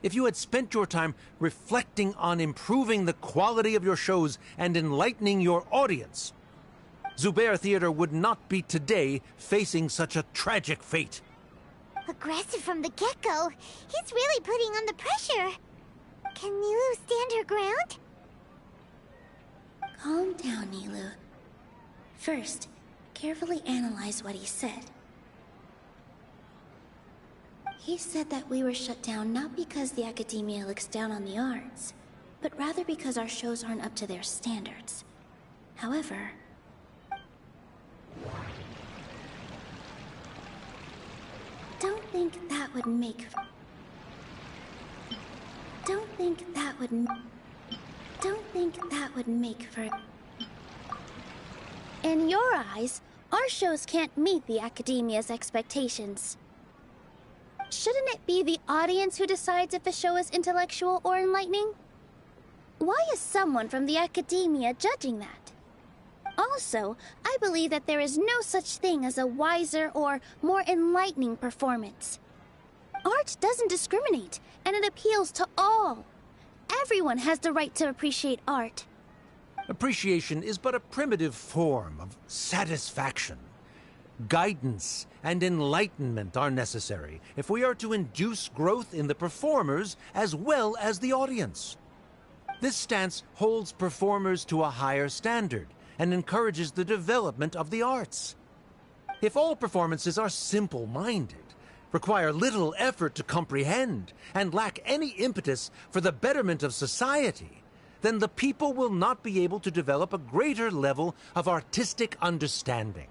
if you had spent your time reflecting on improving the quality of your shows and enlightening your audience, Zubair Theater would not be today facing such a tragic fate. Aggressive from the get-go. He's really putting on the pressure. Can Nilu stand her ground? Calm down, Nilu. First, carefully analyze what he said. He said that we were shut down not because the Academia looks down on the arts, but rather because our shows aren't up to their standards. However, don't think that would make for In your eyes, our shows can't meet the Academia's expectations. Shouldn't it be the audience who decides if a show is intellectual or enlightening? Why is someone from the Academia judging that? Also, I believe that there is no such thing as a wiser or more enlightening performance. Art doesn't discriminate, and it appeals to all. Everyone has the right to appreciate art. Appreciation is but a primitive form of satisfaction. Guidance and enlightenment are necessary if we are to induce growth in the performers as well as the audience. This stance holds performers to a higher standard and encourages the development of the arts. If all performances are simple-minded, require little effort to comprehend, and lack any impetus for the betterment of society, then the people will not be able to develop a greater level of artistic understanding.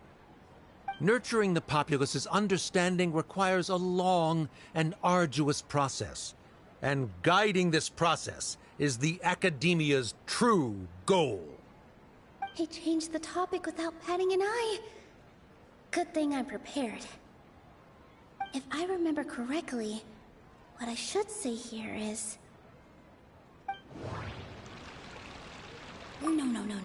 Nurturing the populace's understanding requires a long and arduous process, and guiding this process is the Academia's true goal. He changed the topic without batting an eye. Good thing I'm prepared. If I remember correctly, what I should say here is... No.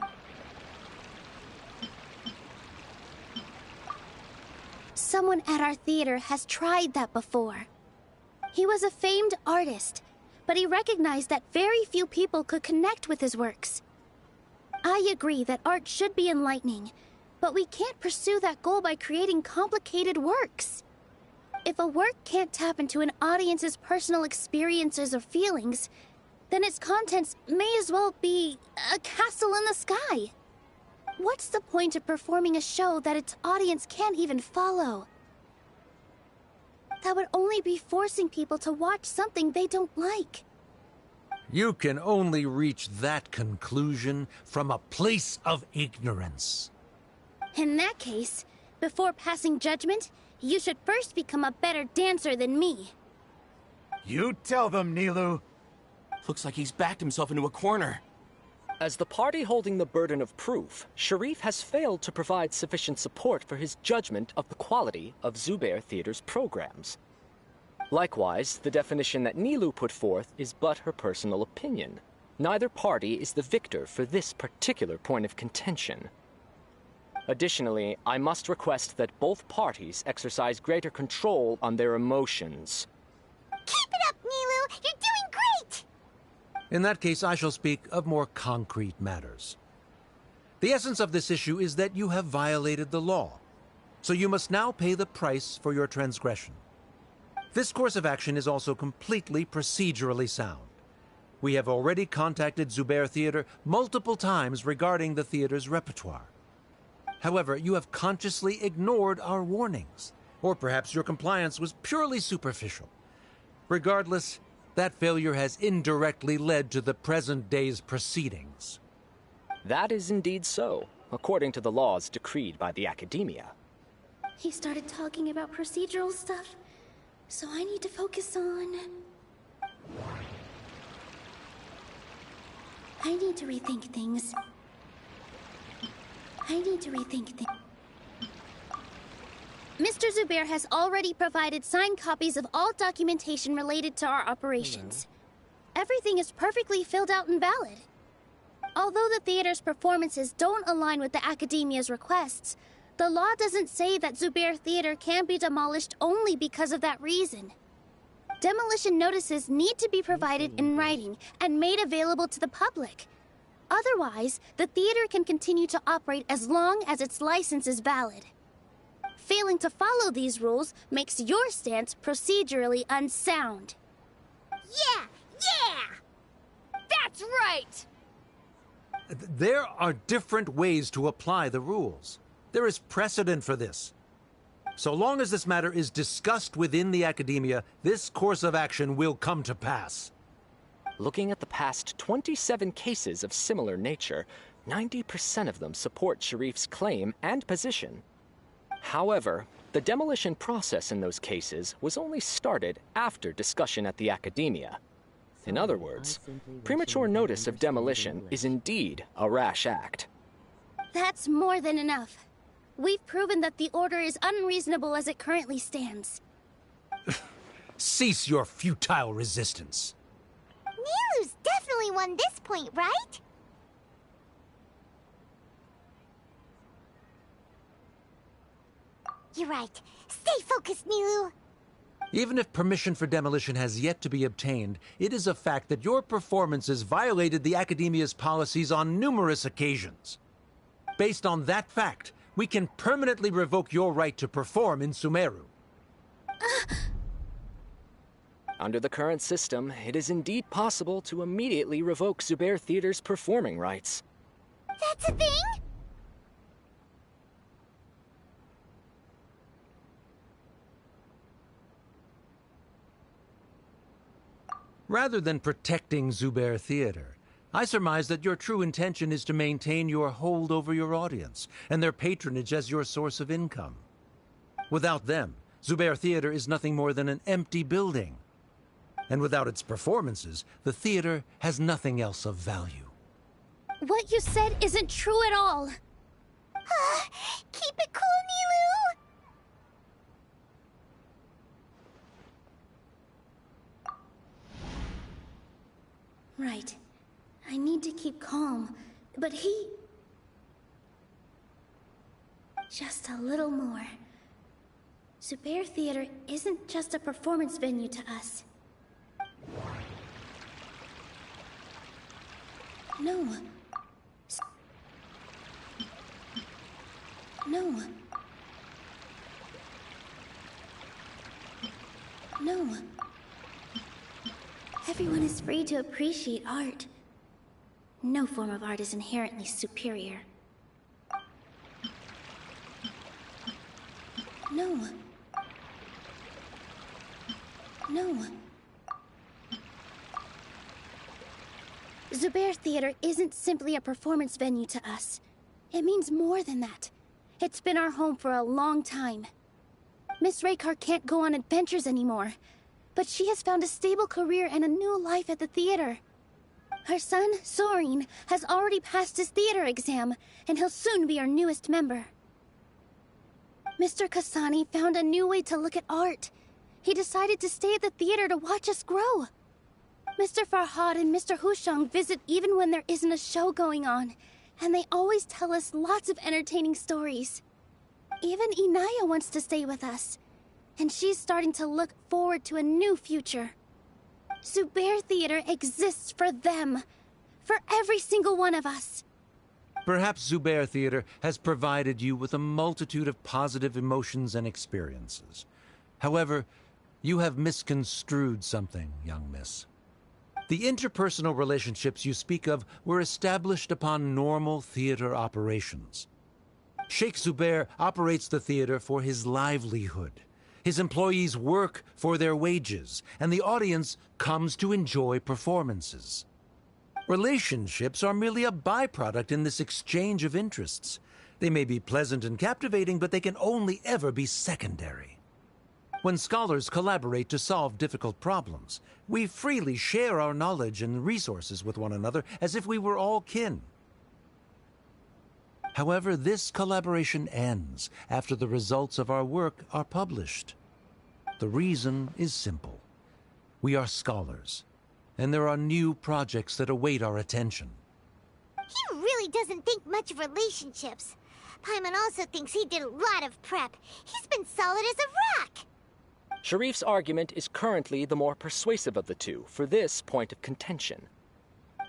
Someone at our theater has tried that before. He was a famed artist, but he recognized that very few people could connect with his works. I agree that art should be enlightening, but we can't pursue that goal by creating complicated works. If a work can't tap into an audience's personal experiences or feelings, then its contents may as well be a castle in the sky. What's the point of performing a show that its audience can't even follow? That would only be forcing people to watch something they don't like. You can only reach that conclusion from a place of ignorance. In that case, before passing judgment, you should first become a better dancer than me. You tell them, Nilu. Looks like he's backed himself into a corner. As the party holding the burden of proof, Sharif has failed to provide sufficient support for his judgment of the quality of Zubair Theater's programs. Likewise, the definition that Nilu put forth is but her personal opinion. Neither party is the victor for this particular point of contention. Additionally, I must request that both parties exercise greater control on their emotions. Keep it up, Nilu! In that case, I shall speak of more concrete matters. The essence of this issue is that you have violated the law, so you must now pay the price for your transgression. This course of action is also completely procedurally sound. We have already contacted Zubair Theater multiple times regarding the theater's repertoire. However, you have consciously ignored our warnings, or perhaps your compliance was purely superficial. Regardless, that failure has indirectly led to the present day's proceedings. That is indeed so, according to the laws decreed by the Academia. He started talking about procedural stuff, so I need to focus on... I need to rethink things. Mr. Zubair has already provided signed copies of all documentation related to our operations. Everything is perfectly filled out and valid. Although the theater's performances don't align with the Academia's requests, the law doesn't say that Zubair Theater can be demolished only because of that reason. Demolition notices need to be provided in writing and made available to the public. Otherwise, the theater can continue to operate as long as its license is valid. Failing to follow these rules makes your stance procedurally unsound. Yeah! That's right! There are different ways to apply the rules. There is precedent for this. So long as this matter is discussed within the Academia, this course of action will come to pass. Looking at the past 27 cases of similar nature, 90% of them support Sharif's claim and position. However, the demolition process in those cases was only started after discussion at the Academia. In other words, premature notice of demolition is indeed a rash act. That's more than enough. We've proven that the order is unreasonable as it currently stands. Cease your futile resistance. Nilu's definitely won this point, right? You're right. Stay focused, Nilu. Even if permission for demolition has yet to be obtained, it is a fact that your performances violated the Academia's policies on numerous occasions. Based on that fact, we can permanently revoke your right to perform in Sumeru. Under the current system, it is indeed possible to immediately revoke Zubair Theater's performing rights. That's a thing? Rather than protecting Zubair Theater, I surmise that your true intention is to maintain your hold over your audience and their patronage as your source of income. Without them, Zubair Theater is nothing more than an empty building. And without its performances, the theater has nothing else of value. What you said isn't true at all. Keep it cool, Nilu! Right. I need to keep calm, but he... Just a little more. Zubair Theater isn't just a performance venue to us. No. No. No. Everyone is free to appreciate art. No form of art is inherently superior. No. No. Zubair Theater isn't simply a performance venue to us. It means more than that. It's been our home for a long time. Miss Raykar can't go on adventures anymore, but she has found a stable career and a new life at the theater. Her son, Sorin, has already passed his theater exam, and he'll soon be our newest member. Mr. Kasani found a new way to look at art. He decided to stay at the theater to watch us grow. Mr. Farhad and Mr. Hushang visit even when there isn't a show going on, and they always tell us lots of entertaining stories. Even Inaya wants to stay with us, and she's starting to look forward to a new future. Zubair Theater exists for them. For every single one of us. Perhaps Zubair Theater has provided you with a multitude of positive emotions and experiences. However, you have misconstrued something, young miss. The interpersonal relationships you speak of were established upon normal theater operations. Sheikh Zubair operates the theater for his livelihood. His employees work for their wages, and the audience comes to enjoy performances. Relationships are merely a byproduct in this exchange of interests. They may be pleasant and captivating, but they can only ever be secondary. When scholars collaborate to solve difficult problems, we freely share our knowledge and resources with one another as if we were all kin. However, this collaboration ends after the results of our work are published. The reason is simple. We are scholars, and there are new projects that await our attention. He really doesn't think much of relationships. Paimon also thinks he did a lot of prep. He's been solid as a rock. Sharif's argument is currently the more persuasive of the two for this point of contention.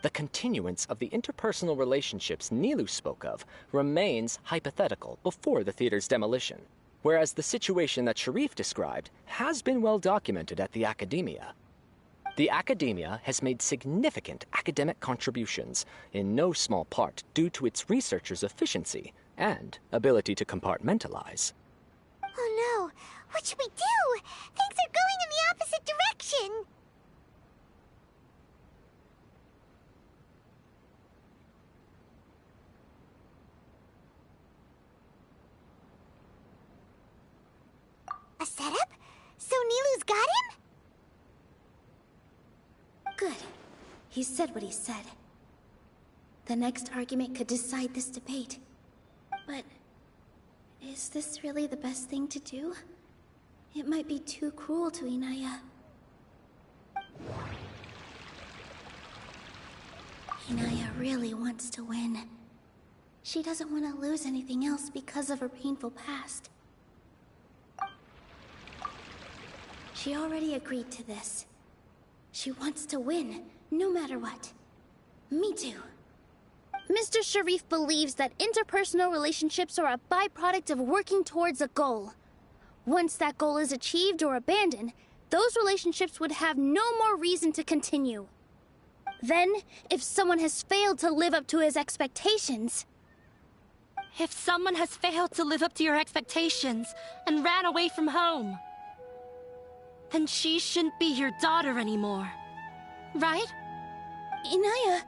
The continuance of the interpersonal relationships Nilou spoke of remains hypothetical before the theater's demolition, whereas the situation that Sharif described has been well documented at the Academia. The Academia has made significant academic contributions, in no small part due to its researchers' efficiency and ability to compartmentalize. Oh no! What should we do? Things are going in the opposite direction! A setup? So Nilou's got him? Good. He said what he said. The next argument could decide this debate. But is this really the best thing to do? It might be too cruel to Inaya. Inaya really wants to win. She doesn't want to lose anything else because of her painful past. She already agreed to this. She wants to win, no matter what. Me too. Mr. Sharif believes that interpersonal relationships are a byproduct of working towards a goal. Once that goal is achieved or abandoned, those relationships would have no more reason to continue. Then, if someone has failed to live up to his expectations... If someone has failed to live up to your expectations and ran away from home, then she shouldn't be your daughter anymore. Right? Inaya...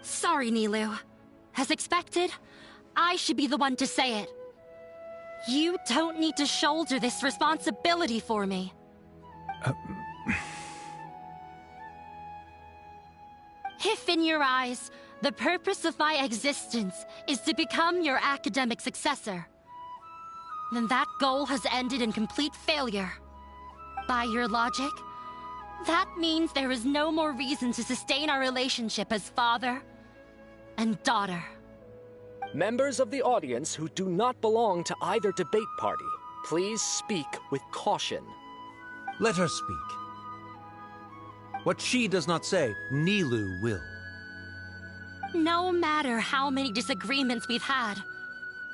Sorry, Nilou. As expected, I should be the one to say it. You don't need to shoulder this responsibility for me. If in your eyes, the purpose of my existence is to become your academic successor, then that goal has ended in complete failure. By your logic, that means there is no more reason to sustain our relationship as father and daughter. Members of the audience who do not belong to either debate party, please speak with caution. Let her speak. What she does not say, Nilou will. No matter how many disagreements we've had,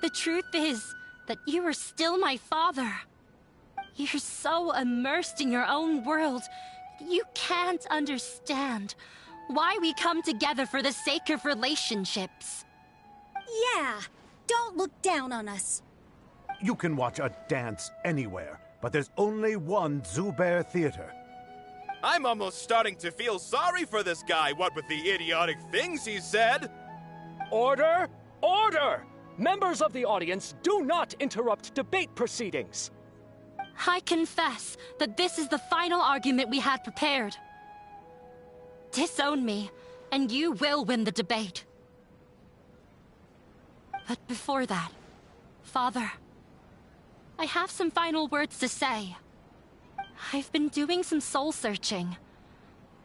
the truth is that you are still my father. You're so immersed in your own world, you can't understand why we come together for the sake of relationships. Yeah, don't look down on us. You can watch a dance anywhere, but there's only one Zubair Theater. I'm almost starting to feel sorry for this guy, what with the idiotic things he said. Order! Order! Members of the audience, do not interrupt debate proceedings. I confess that this is the final argument we had prepared. Disown me, and you will win the debate. But before that, Father, I have some final words to say. I've been doing some soul-searching.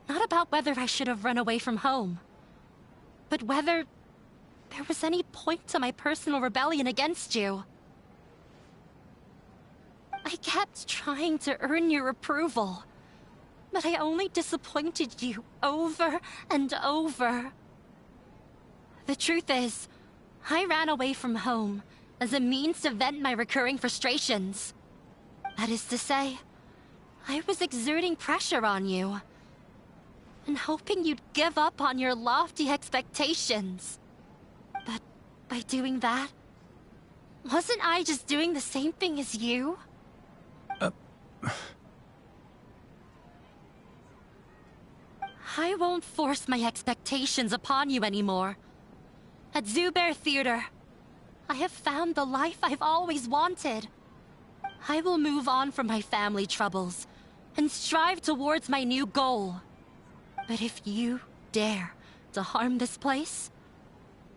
Not about whether I should have run away from home, but whether there was any point to my personal rebellion against you. I kept trying to earn your approval, But I only disappointed you over and over. The truth is, I ran away from home as a means to vent my recurring frustrations. That is to say, I was exerting pressure on you, and hoping you'd give up on your lofty expectations. But by doing that, wasn't I just doing the same thing as you? I won't force my expectations upon you anymore. At Zubair Theater, I have found the life I've always wanted. I will move on from my family troubles and strive towards my new goal. But if you dare to harm this place,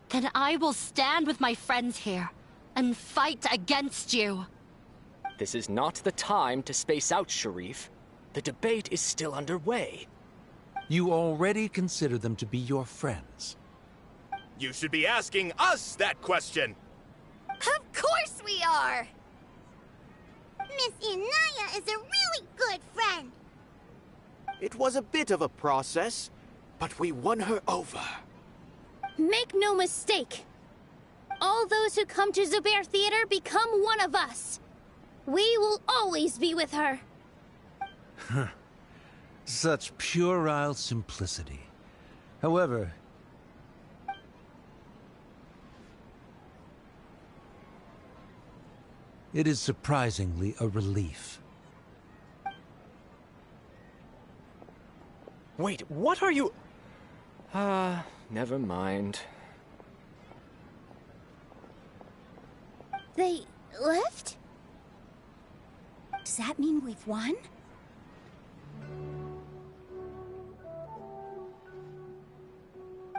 then I will stand with my friends here and fight against you. This is not the time to space out, Sharif. The debate is still underway. You already consider them to be your friends. You should be asking us that question! Of course we are! Miss Inaya is a really good friend. It was a bit of a process, but we won her over. Make no mistake. All those who come to Zubair Theater become one of us. We will always be with her. Such puerile simplicity. However, it is surprisingly a relief. Wait, what are you... never mind. They left? Does that mean we've won?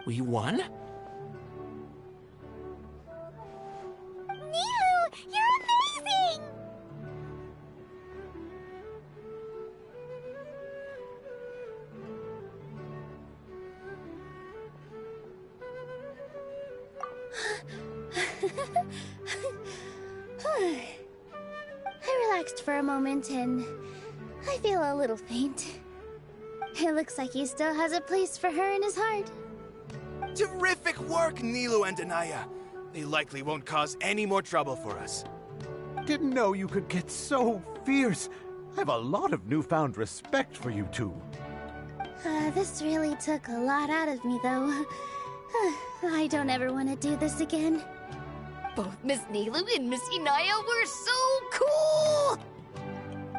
We won? Nilu, you're amazing! I relaxed for a moment and I feel a little faint. It looks like he still has a place for her in his heart. Terrific work, Nilu and Anaya. They likely won't cause any more trouble for us. Didn't know you could get so fierce. I have a lot of newfound respect for you two. This really took a lot out of me, though. I don't ever want to do this again. Both Miss Nilu and Miss Inaya were so cool!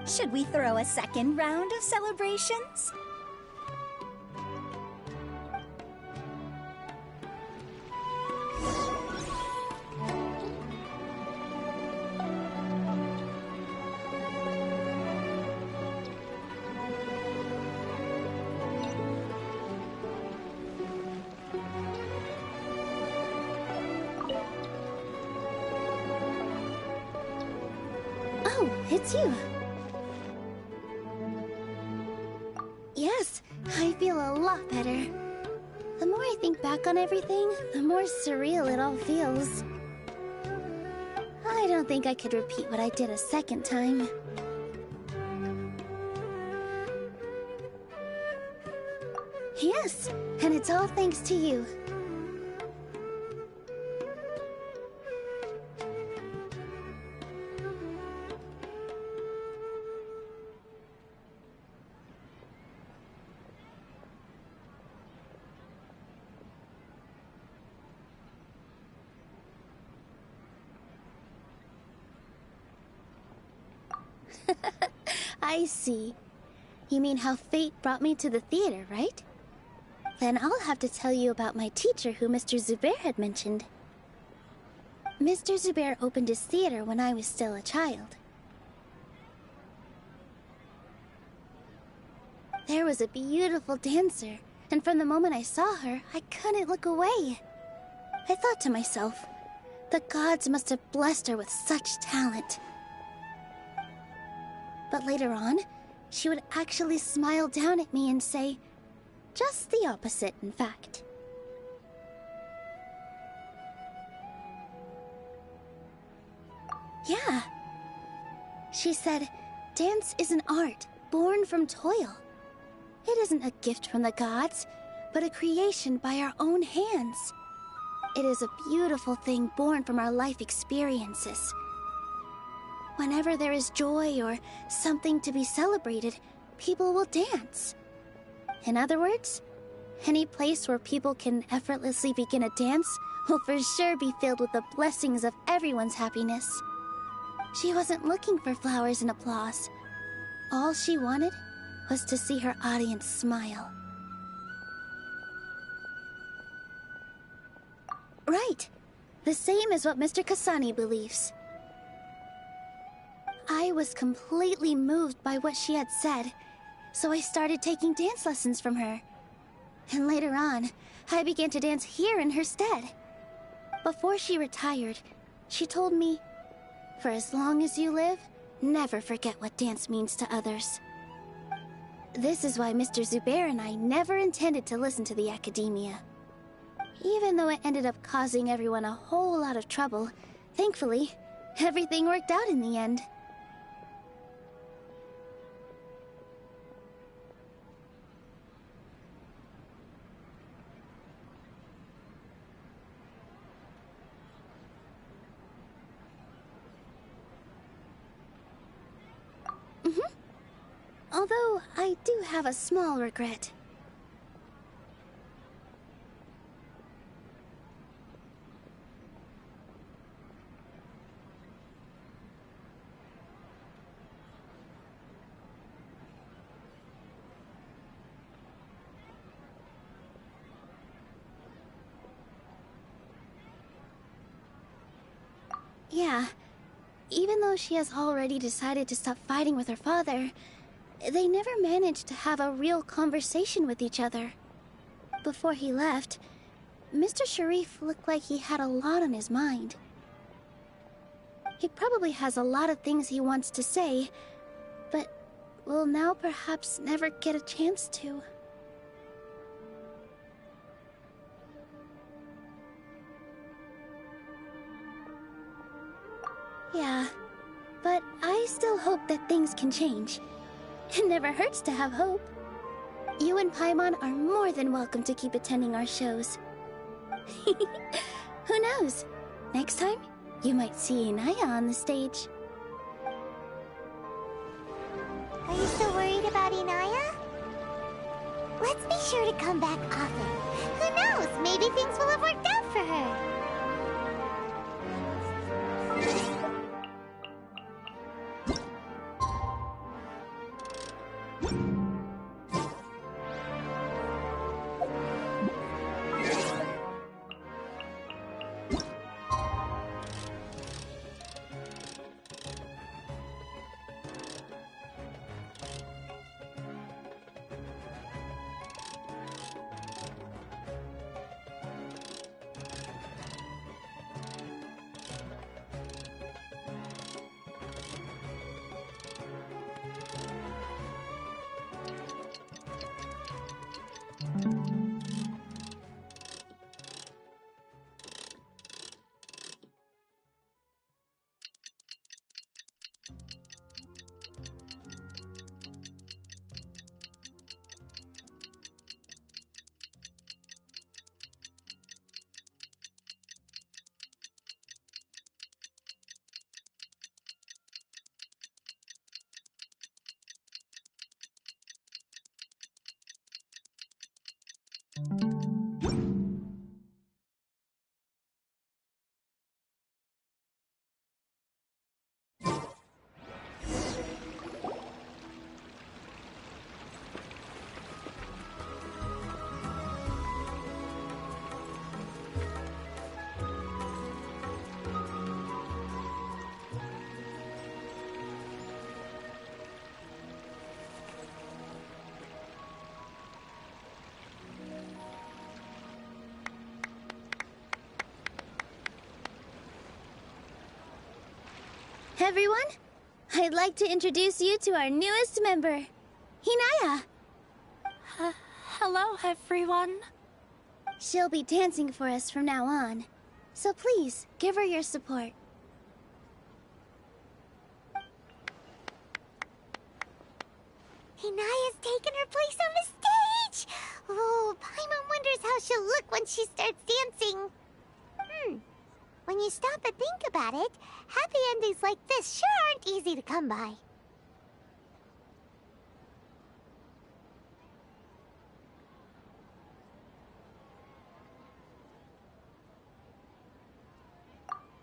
Should we throw a second round of celebrations? Oh, it's you. Yes, I feel a lot better. The more I think back on everything, the more surreal it all feels. I don't think I could repeat what I did a second time. Yes, and it's all thanks to you. I see. You mean how fate brought me to the theater, right? Then I'll have to tell you about my teacher who Mr. Zubair had mentioned. Mr. Zubair opened his theater when I was still a child. There was a beautiful dancer, and from the moment I saw her, I couldn't look away. I thought to myself, the gods must have blessed her with such talent. But later on, she would actually smile down at me and say, just the opposite, in fact. Yeah. She said, dance is an art born from toil. It isn't a gift from the gods, but a creation by our own hands. It is a beautiful thing born from our life experiences. Whenever there is joy or something to be celebrated, people will dance. In other words, any place where people can effortlessly begin a dance will for sure be filled with the blessings of everyone's happiness. She wasn't looking for flowers and applause. All she wanted was to see her audience smile. Right. The same as what Mr. Kasani believes. I was completely moved by what she had said, so I started taking dance lessons from her. And later on, I began to dance here in her stead. Before she retired, she told me, "For as long as you live, never forget what dance means to others." This is why Mr. Zubair and I never intended to listen to the academia. Even though it ended up causing everyone a whole lot of trouble, thankfully, everything worked out in the end. Although, I do have a small regret. Yeah, even though she has already decided to stop fighting with her father, they never managed to have a real conversation with each other. Before he left, Mr. Sharif looked like he had a lot on his mind. He probably has a lot of things he wants to say, but will now perhaps never get a chance to. Yeah, but I still hope that things can change. It never hurts to have hope. You and Paimon are more than welcome to keep attending our shows. Who knows? Next time, you might see Inaya on the stage. Are you still worried about Inaya? Let's be sure to come back often. Who knows? Maybe things will have worked out for her. Everyone, I'd like to introduce you to our newest member, Hinaya. Hello, everyone. She'll be dancing for us from now on, so please give her your support. Hinaya's taken her place on the how she'll look when she starts dancing. When you stop and think about it, happy endings like this sure aren't easy to come by.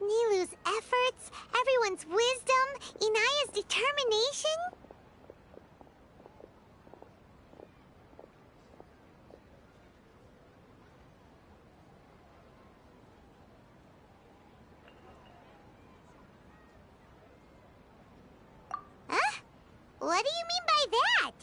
Nilu's efforts, everyone's wisdom, Inaya's determination. Huh? What do you mean by that?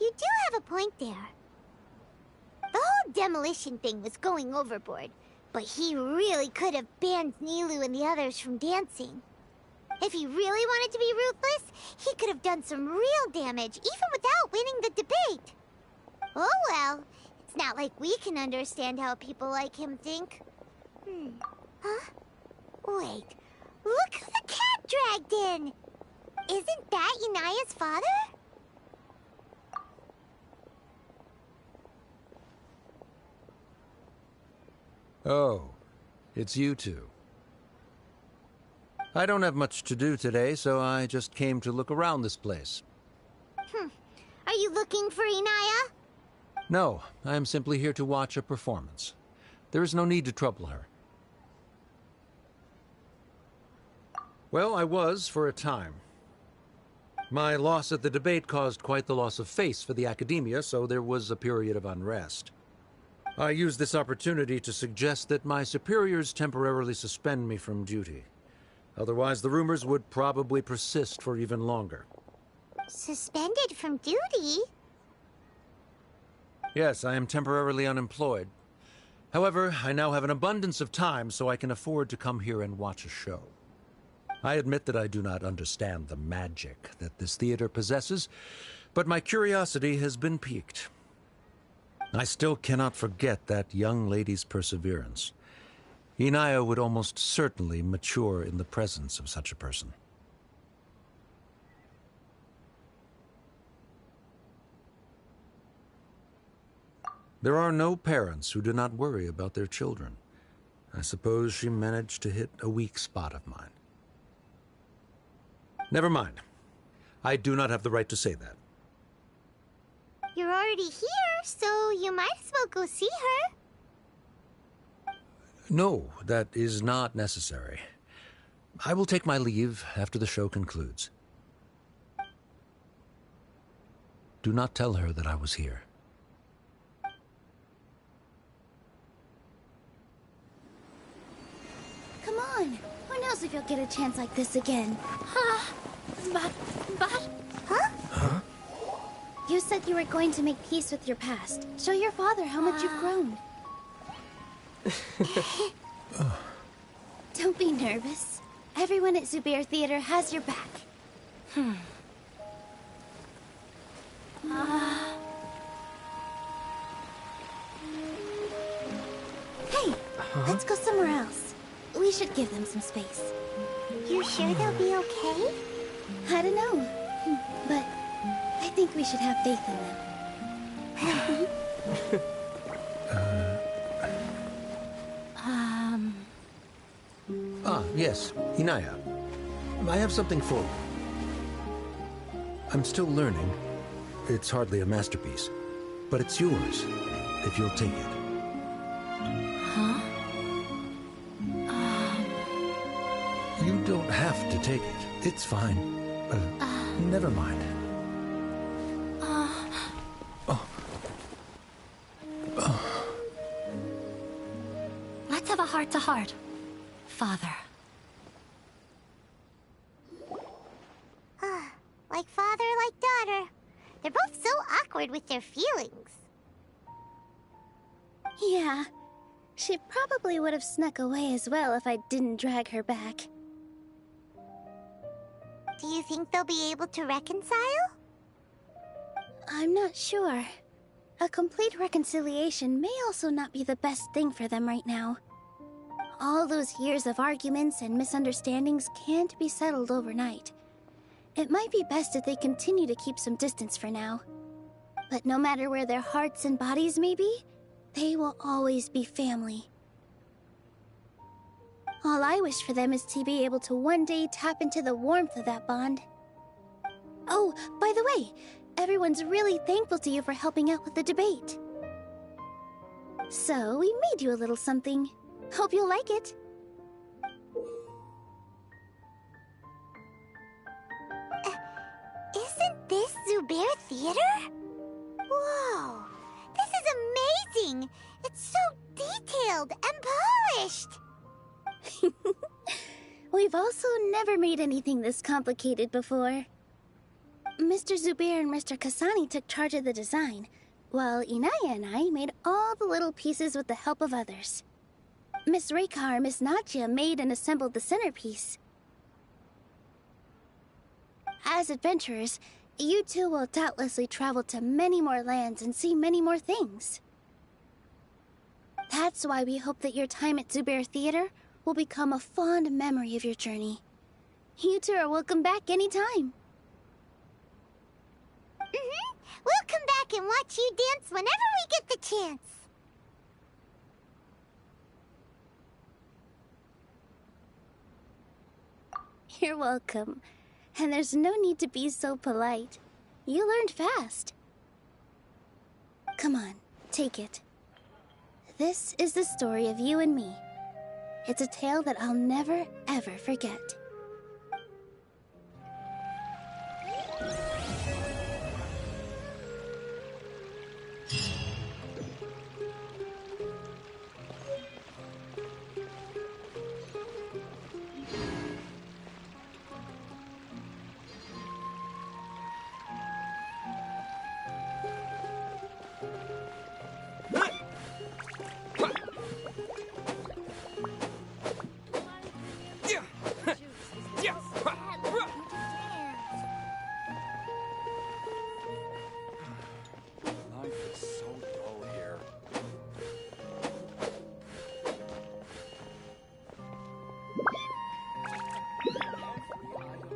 You do have a point there. The whole demolition thing was going overboard, but he really could have banned Nilu and the others from dancing. If he really wanted to be ruthless, he could have done some real damage, even without winning the debate. Oh well, it's not like we can understand how people like him think. Huh? Wait, look who the cat dragged in! Isn't that Inaya's father? Oh, it's you two. I don't have much to do today, so I just came to look around this place. Are you looking for Inaya? No, I am simply here to watch a performance. There is no need to trouble her. Well, I was for a time. My loss at the debate caused quite the loss of face for the academia, so there was a period of unrest. I used this opportunity to suggest that my superiors temporarily suspend me from duty. Otherwise, the rumors would probably persist for even longer. Suspended from duty? Yes, I am temporarily unemployed. However, I now have an abundance of time, so I can afford to come here and watch a show. I admit that I do not understand the magic that this theater possesses, but my curiosity has been piqued. I still cannot forget that young lady's perseverance. Inaya would almost certainly mature in the presence of such a person. There are no parents who do not worry about their children. I suppose she managed to hit a weak spot of mine. Never mind. I do not have the right to say that. You're already here, so you might as well go see her. No, that is not necessary. I will take my leave after the show concludes. Do not tell her that I was here. Come on. Who knows if you'll get a chance like this again? Huh? You said you were going to make peace with your past. Show your father how much you've grown. Don't be nervous. Everyone at Zubair Theater has your back. Hey, let's go somewhere else. We should give them some space. You sure they'll be okay? I don't know, but I think we should have faith in them. Yes, Inaya. I have something for you. I'm still learning. It's hardly a masterpiece, but it's yours, if you'll take it. Huh? You don't have to take it. It's fine. Never mind. Let's have a heart-to-heart, Father. Like father, like daughter. They're both so awkward with their feelings. Yeah. She probably would have snuck away as well if I didn't drag her back. Do you think they'll be able to reconcile? I'm not sure. A complete reconciliation may also not be the best thing for them right now. All those years of arguments and misunderstandings can't be settled overnight. It might be best if they continue to keep some distance for now. But no matter where their hearts and bodies may be, they will always be family. All I wish for them is to be able to one day tap into the warmth of that bond. Oh, by the way, everyone's really thankful to you for helping out with the debate. So, we made you a little something. Hope you'll like it. Isn't this Zubair Theater? Whoa, this is amazing! It's so detailed and polished! We've also never made anything this complicated before. Mr. Zubair and Mr. Kasani took charge of the design, while Inaya and I made all the little pieces with the help of others. Miss Reikar and Miss Nadia made and assembled the centerpiece. As adventurers, you two will doubtlessly travel to many more lands and see many more things. That's why we hope that your time at Zubair Theater will become a fond memory of your journey. You two are welcome back anytime. We'll come back and watch you dance whenever we get the chance. You're welcome. And there's no need to be so polite. You learned fast. Come on, take it. This is the story of you and me. It's a tale that I'll never, ever forget.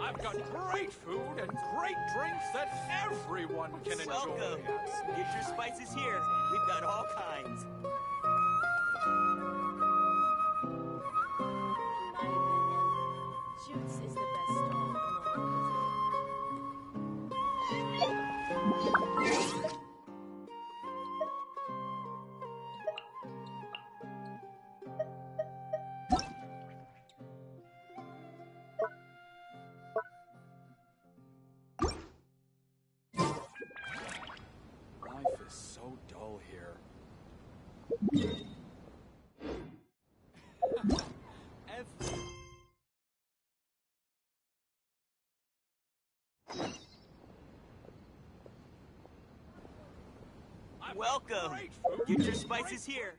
I've got great food and great drinks that everyone can enjoy. Welcome. Get your spices here. We've got all kinds. Shoots is the best stall at the moment. Life is so dull here. Welcome. Get your spices here.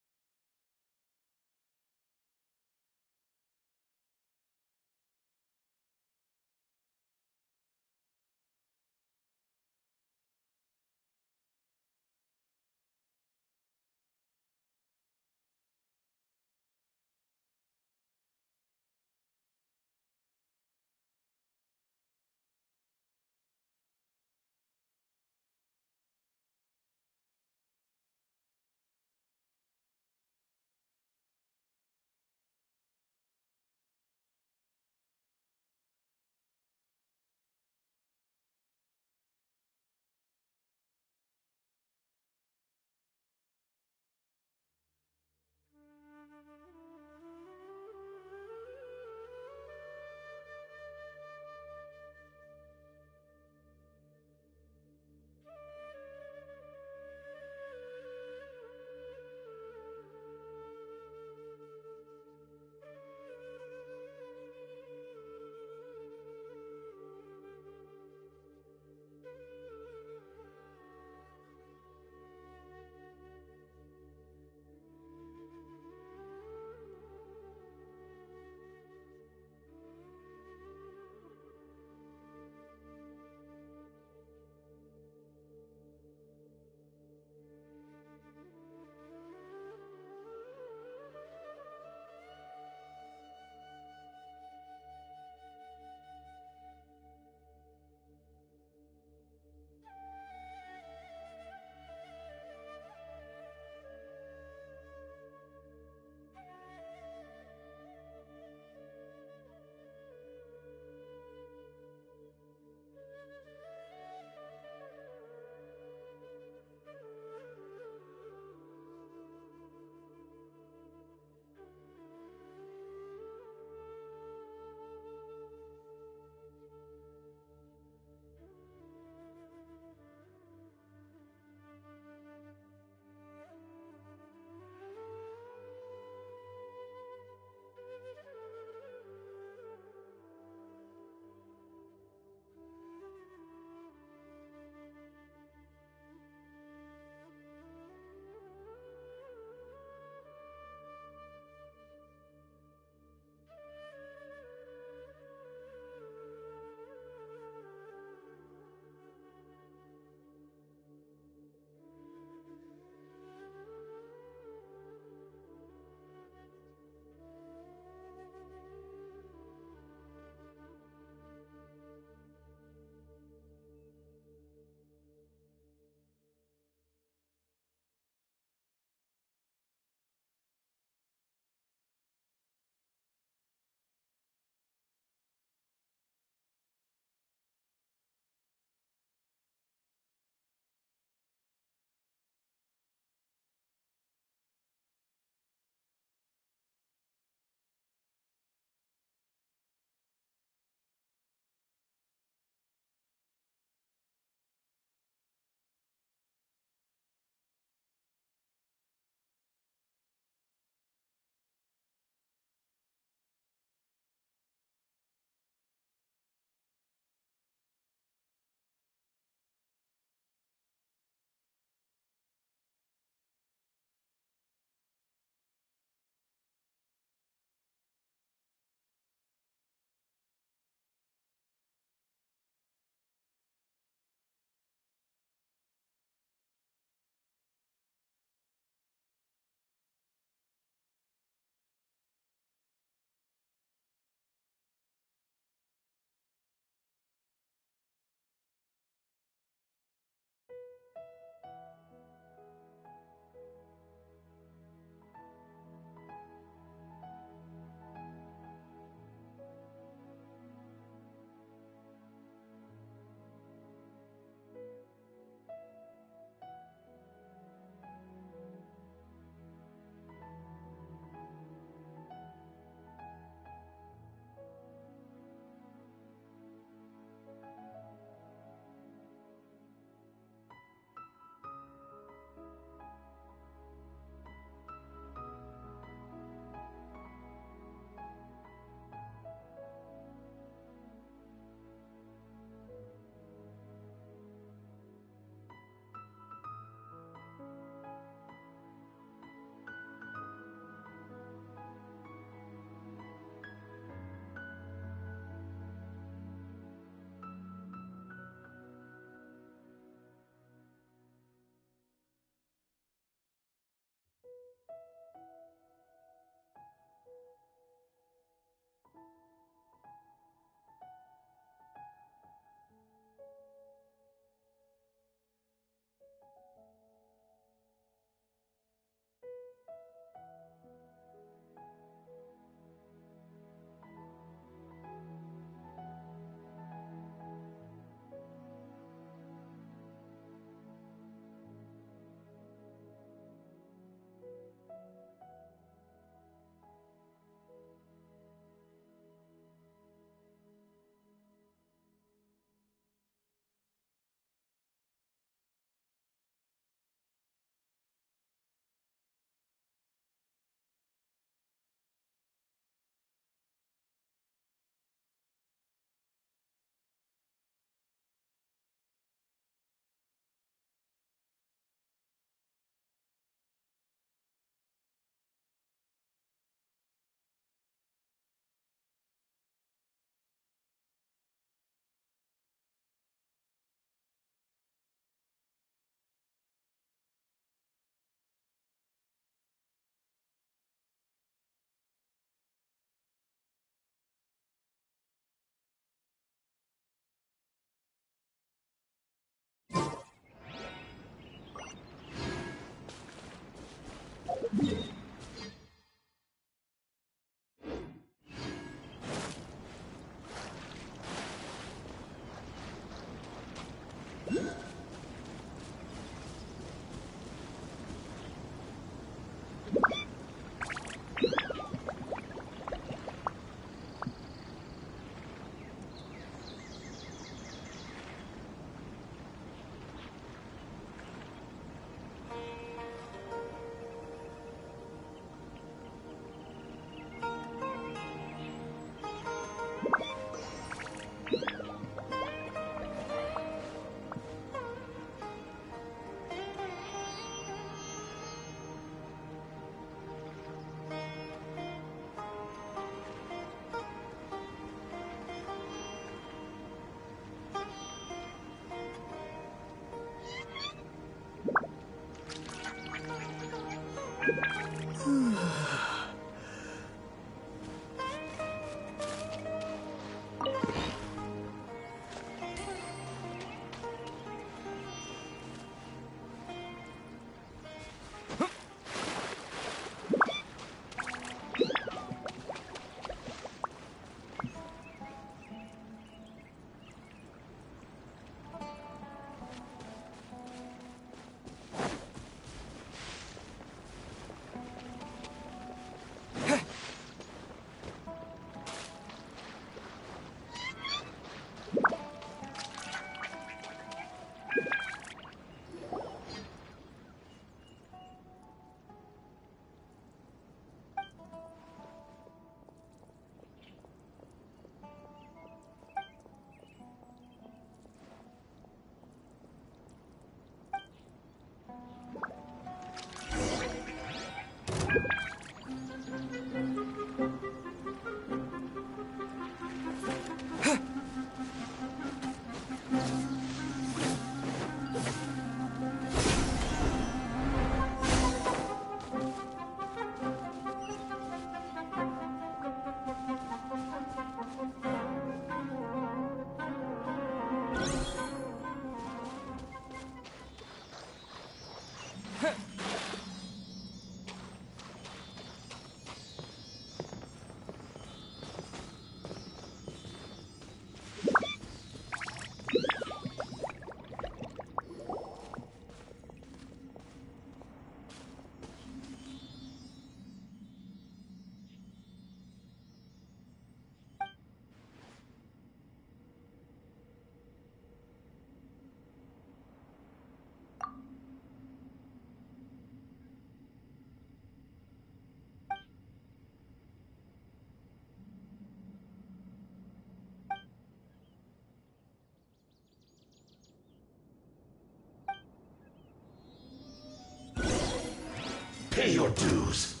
Pay your dues.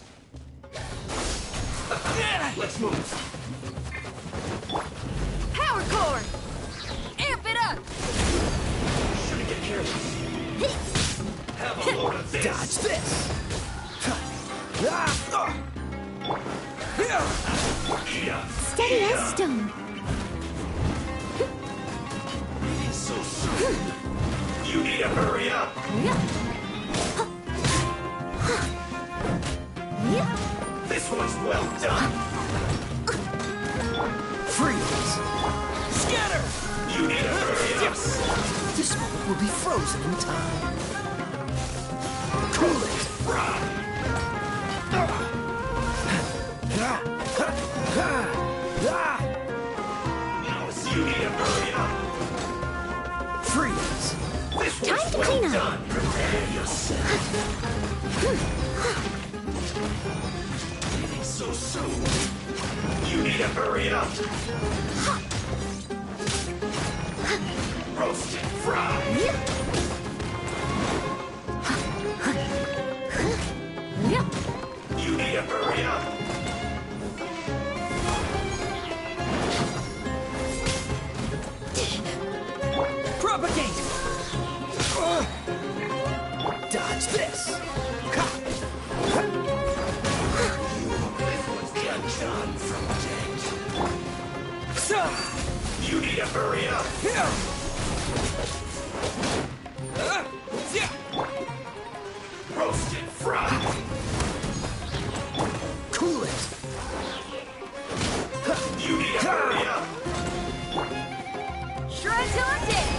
Let's move. Power core! Amp it up! Shouldn't get careless. Have a load of this. Dodge this. Steady as stone. So soon. You need to hurry up. This one's well done. Freeze. Scatter. You need to hurry up. Yes. This moment will be frozen in time. Cool it. You need to hurry up. Freeze. This Time one's to well clean up. done. Prepare yourself. So soon. You need to hurry up. Roast and fry. You need to hurry up. Propagate. Dodge this. Done from dead. You need to hurry up. Roast and fry. Cool it. You need to hurry up. Shred till I'm dead!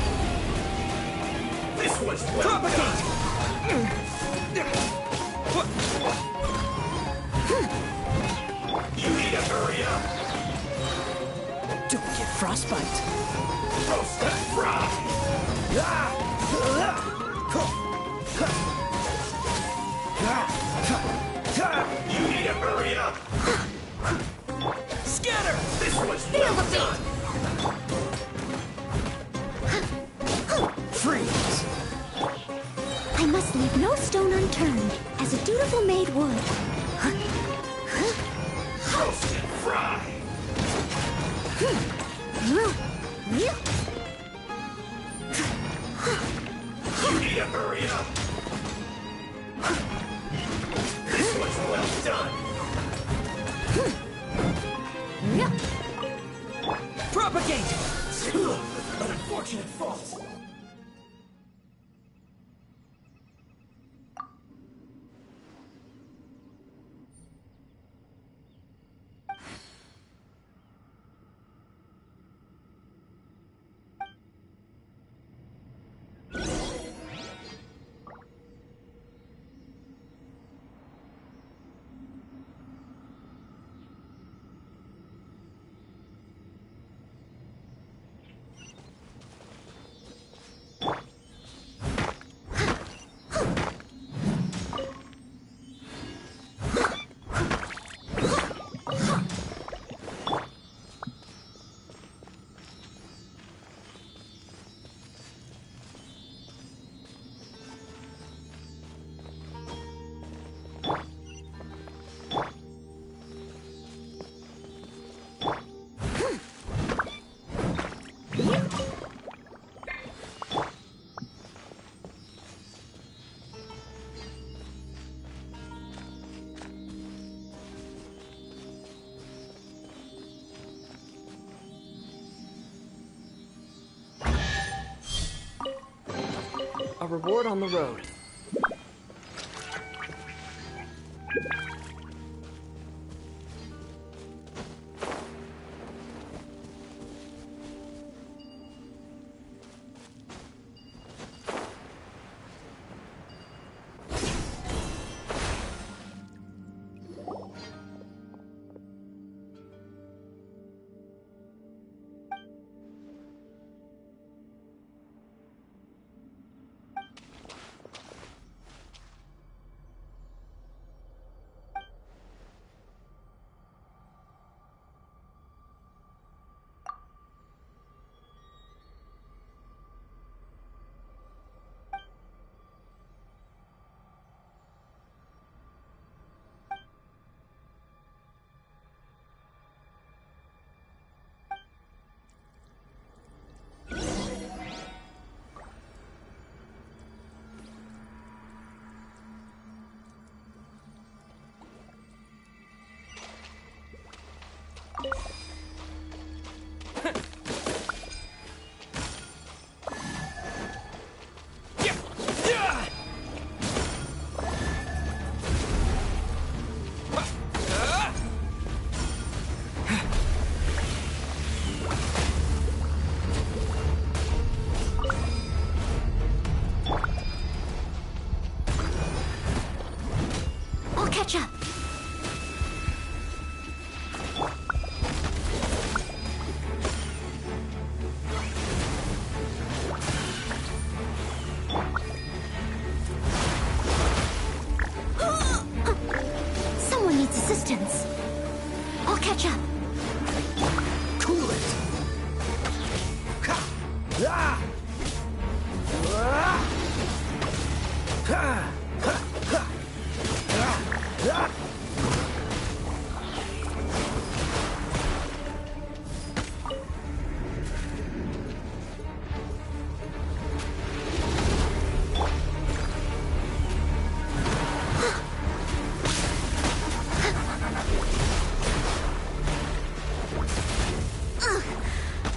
This one's well done. You need to hurry up. Don't get frostbite. Roast and fry. You need to hurry up. Scatter. This one's well done. Freeze. I must leave no stone unturned, as a dutiful maid would. Roast and fry. You need to hurry up. done! Propagate! An unfortunate fault. A reward on the road. I'll catch up. Someone needs assistance. I'll catch up. Cool it! Ah!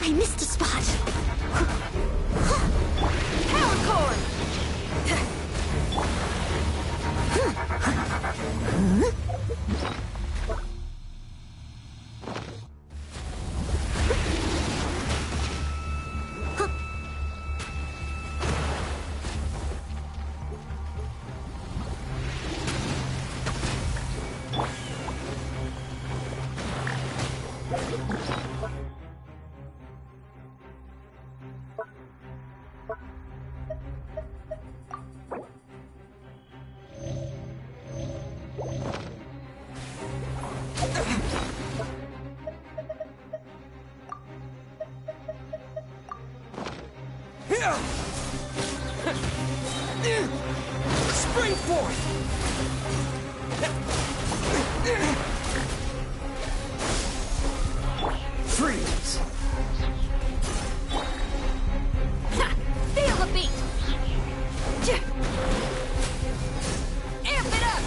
I missed a spot. Power cord! Spring forth! Freeze! Feel the beat! Amp it up!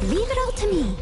Leave it all to me.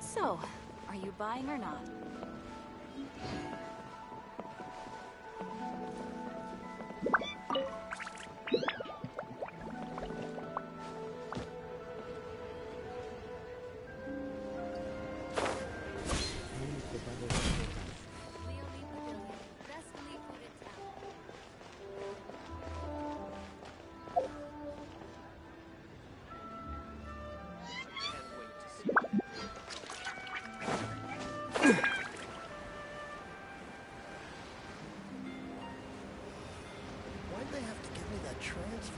So, are you buying or not? Why'd they have to give me that transfer?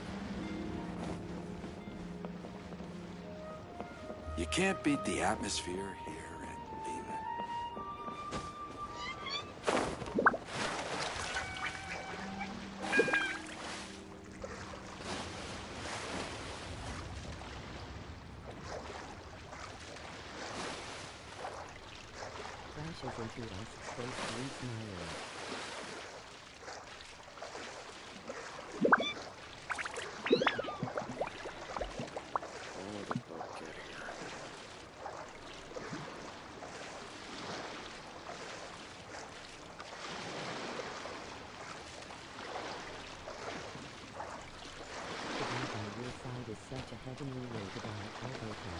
You can't beat the atmosphere here and leave it. Flashes into us, space meets my earth. Heavenly Rosabar Overton.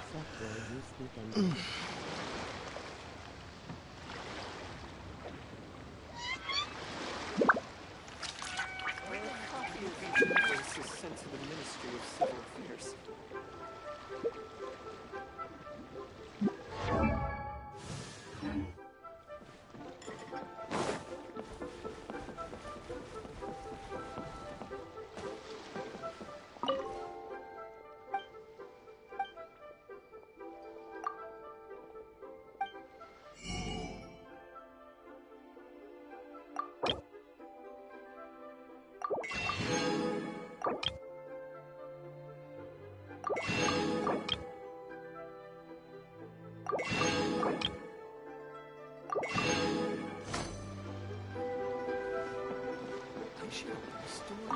Except where you speak and Invoice is sent to the Ministry of Civil Affairs. I should open the store.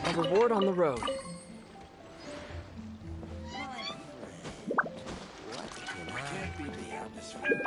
A reward on the road. What can I be the atmosphere?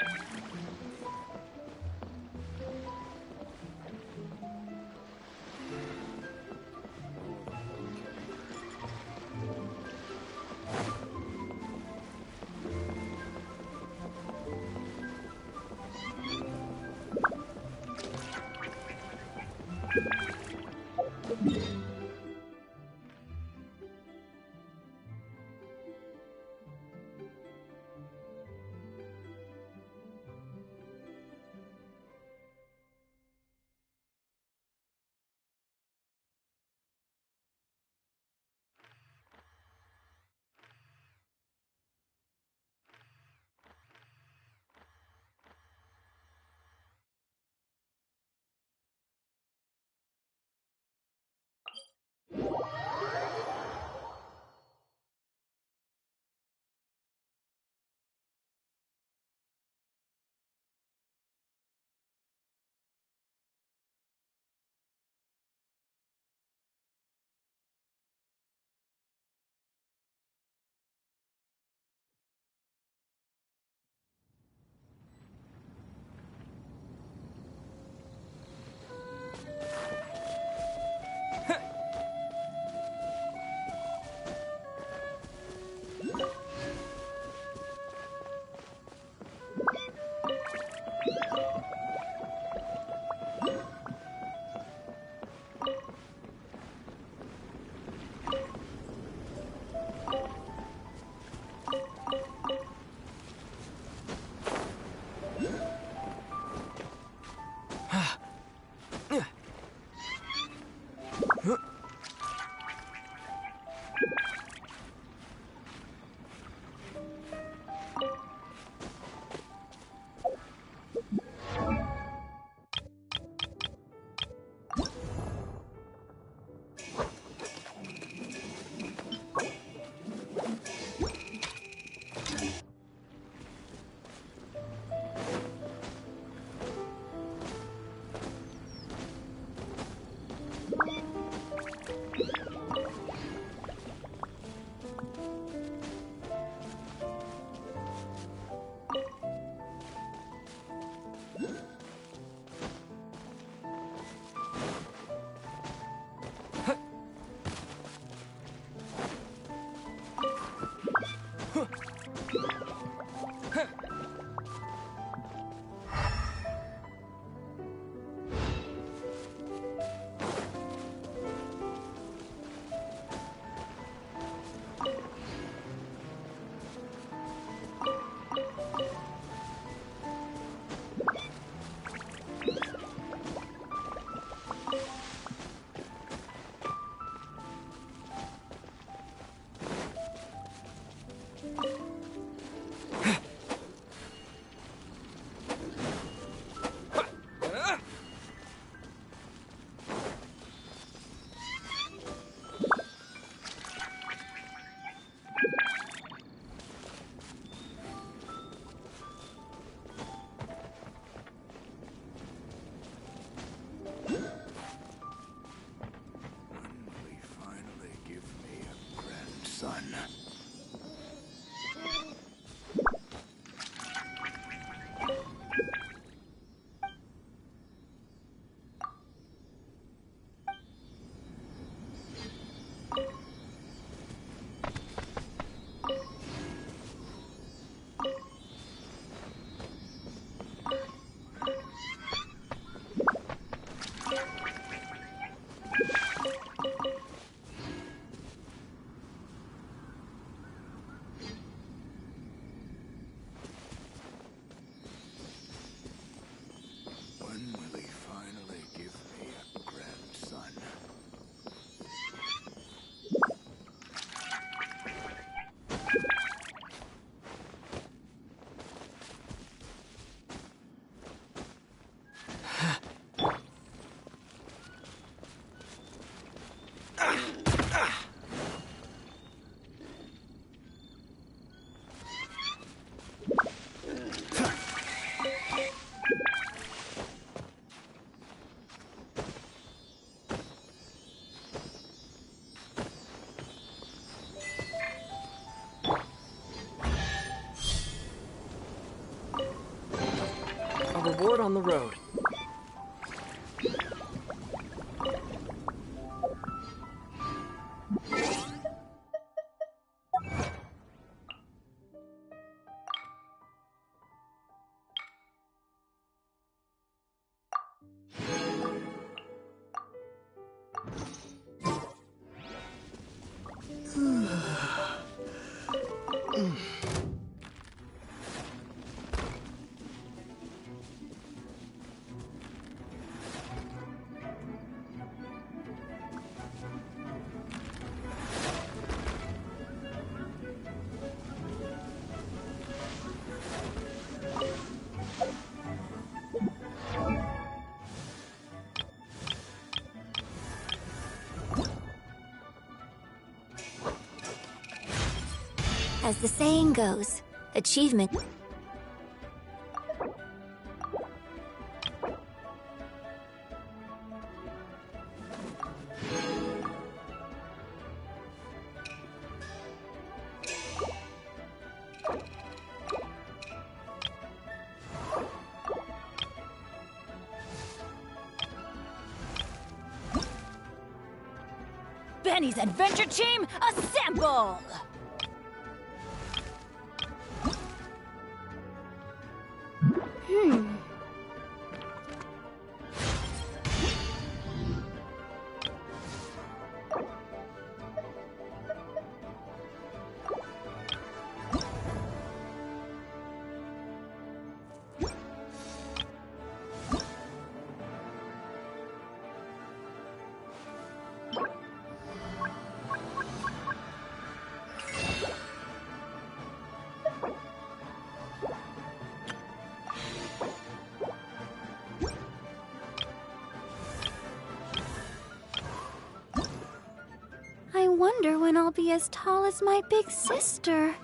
on the road. As the saying goes, achievement. Benny's adventure team, assemble! I wonder when I'll be as tall as my big sister.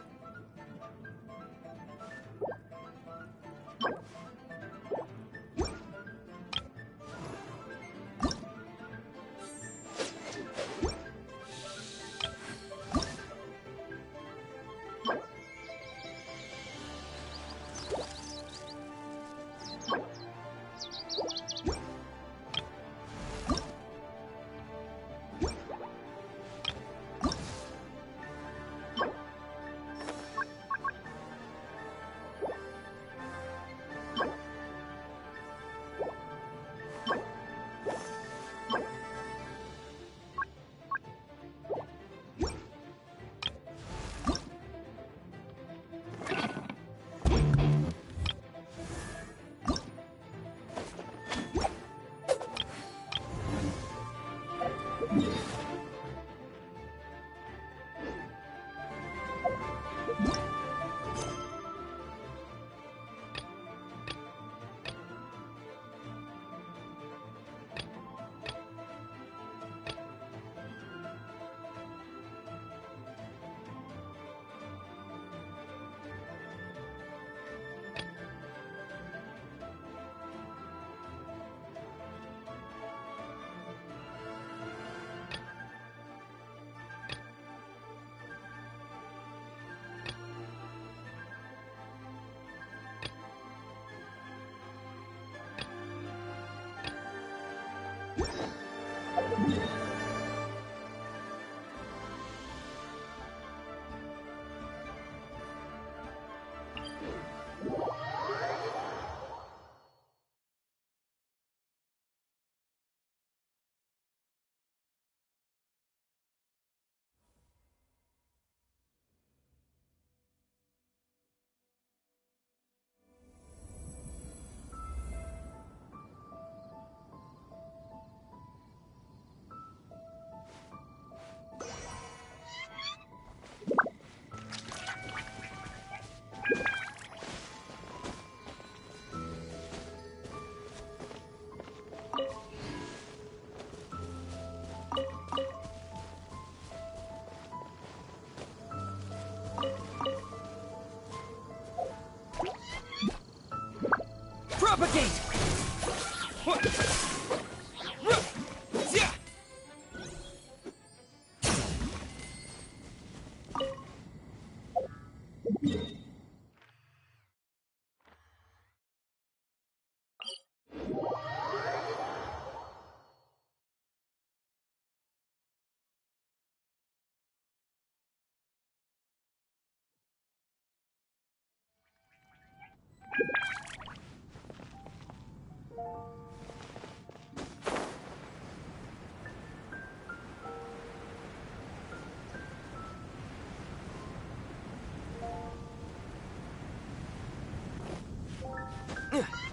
Propagate! Ugh.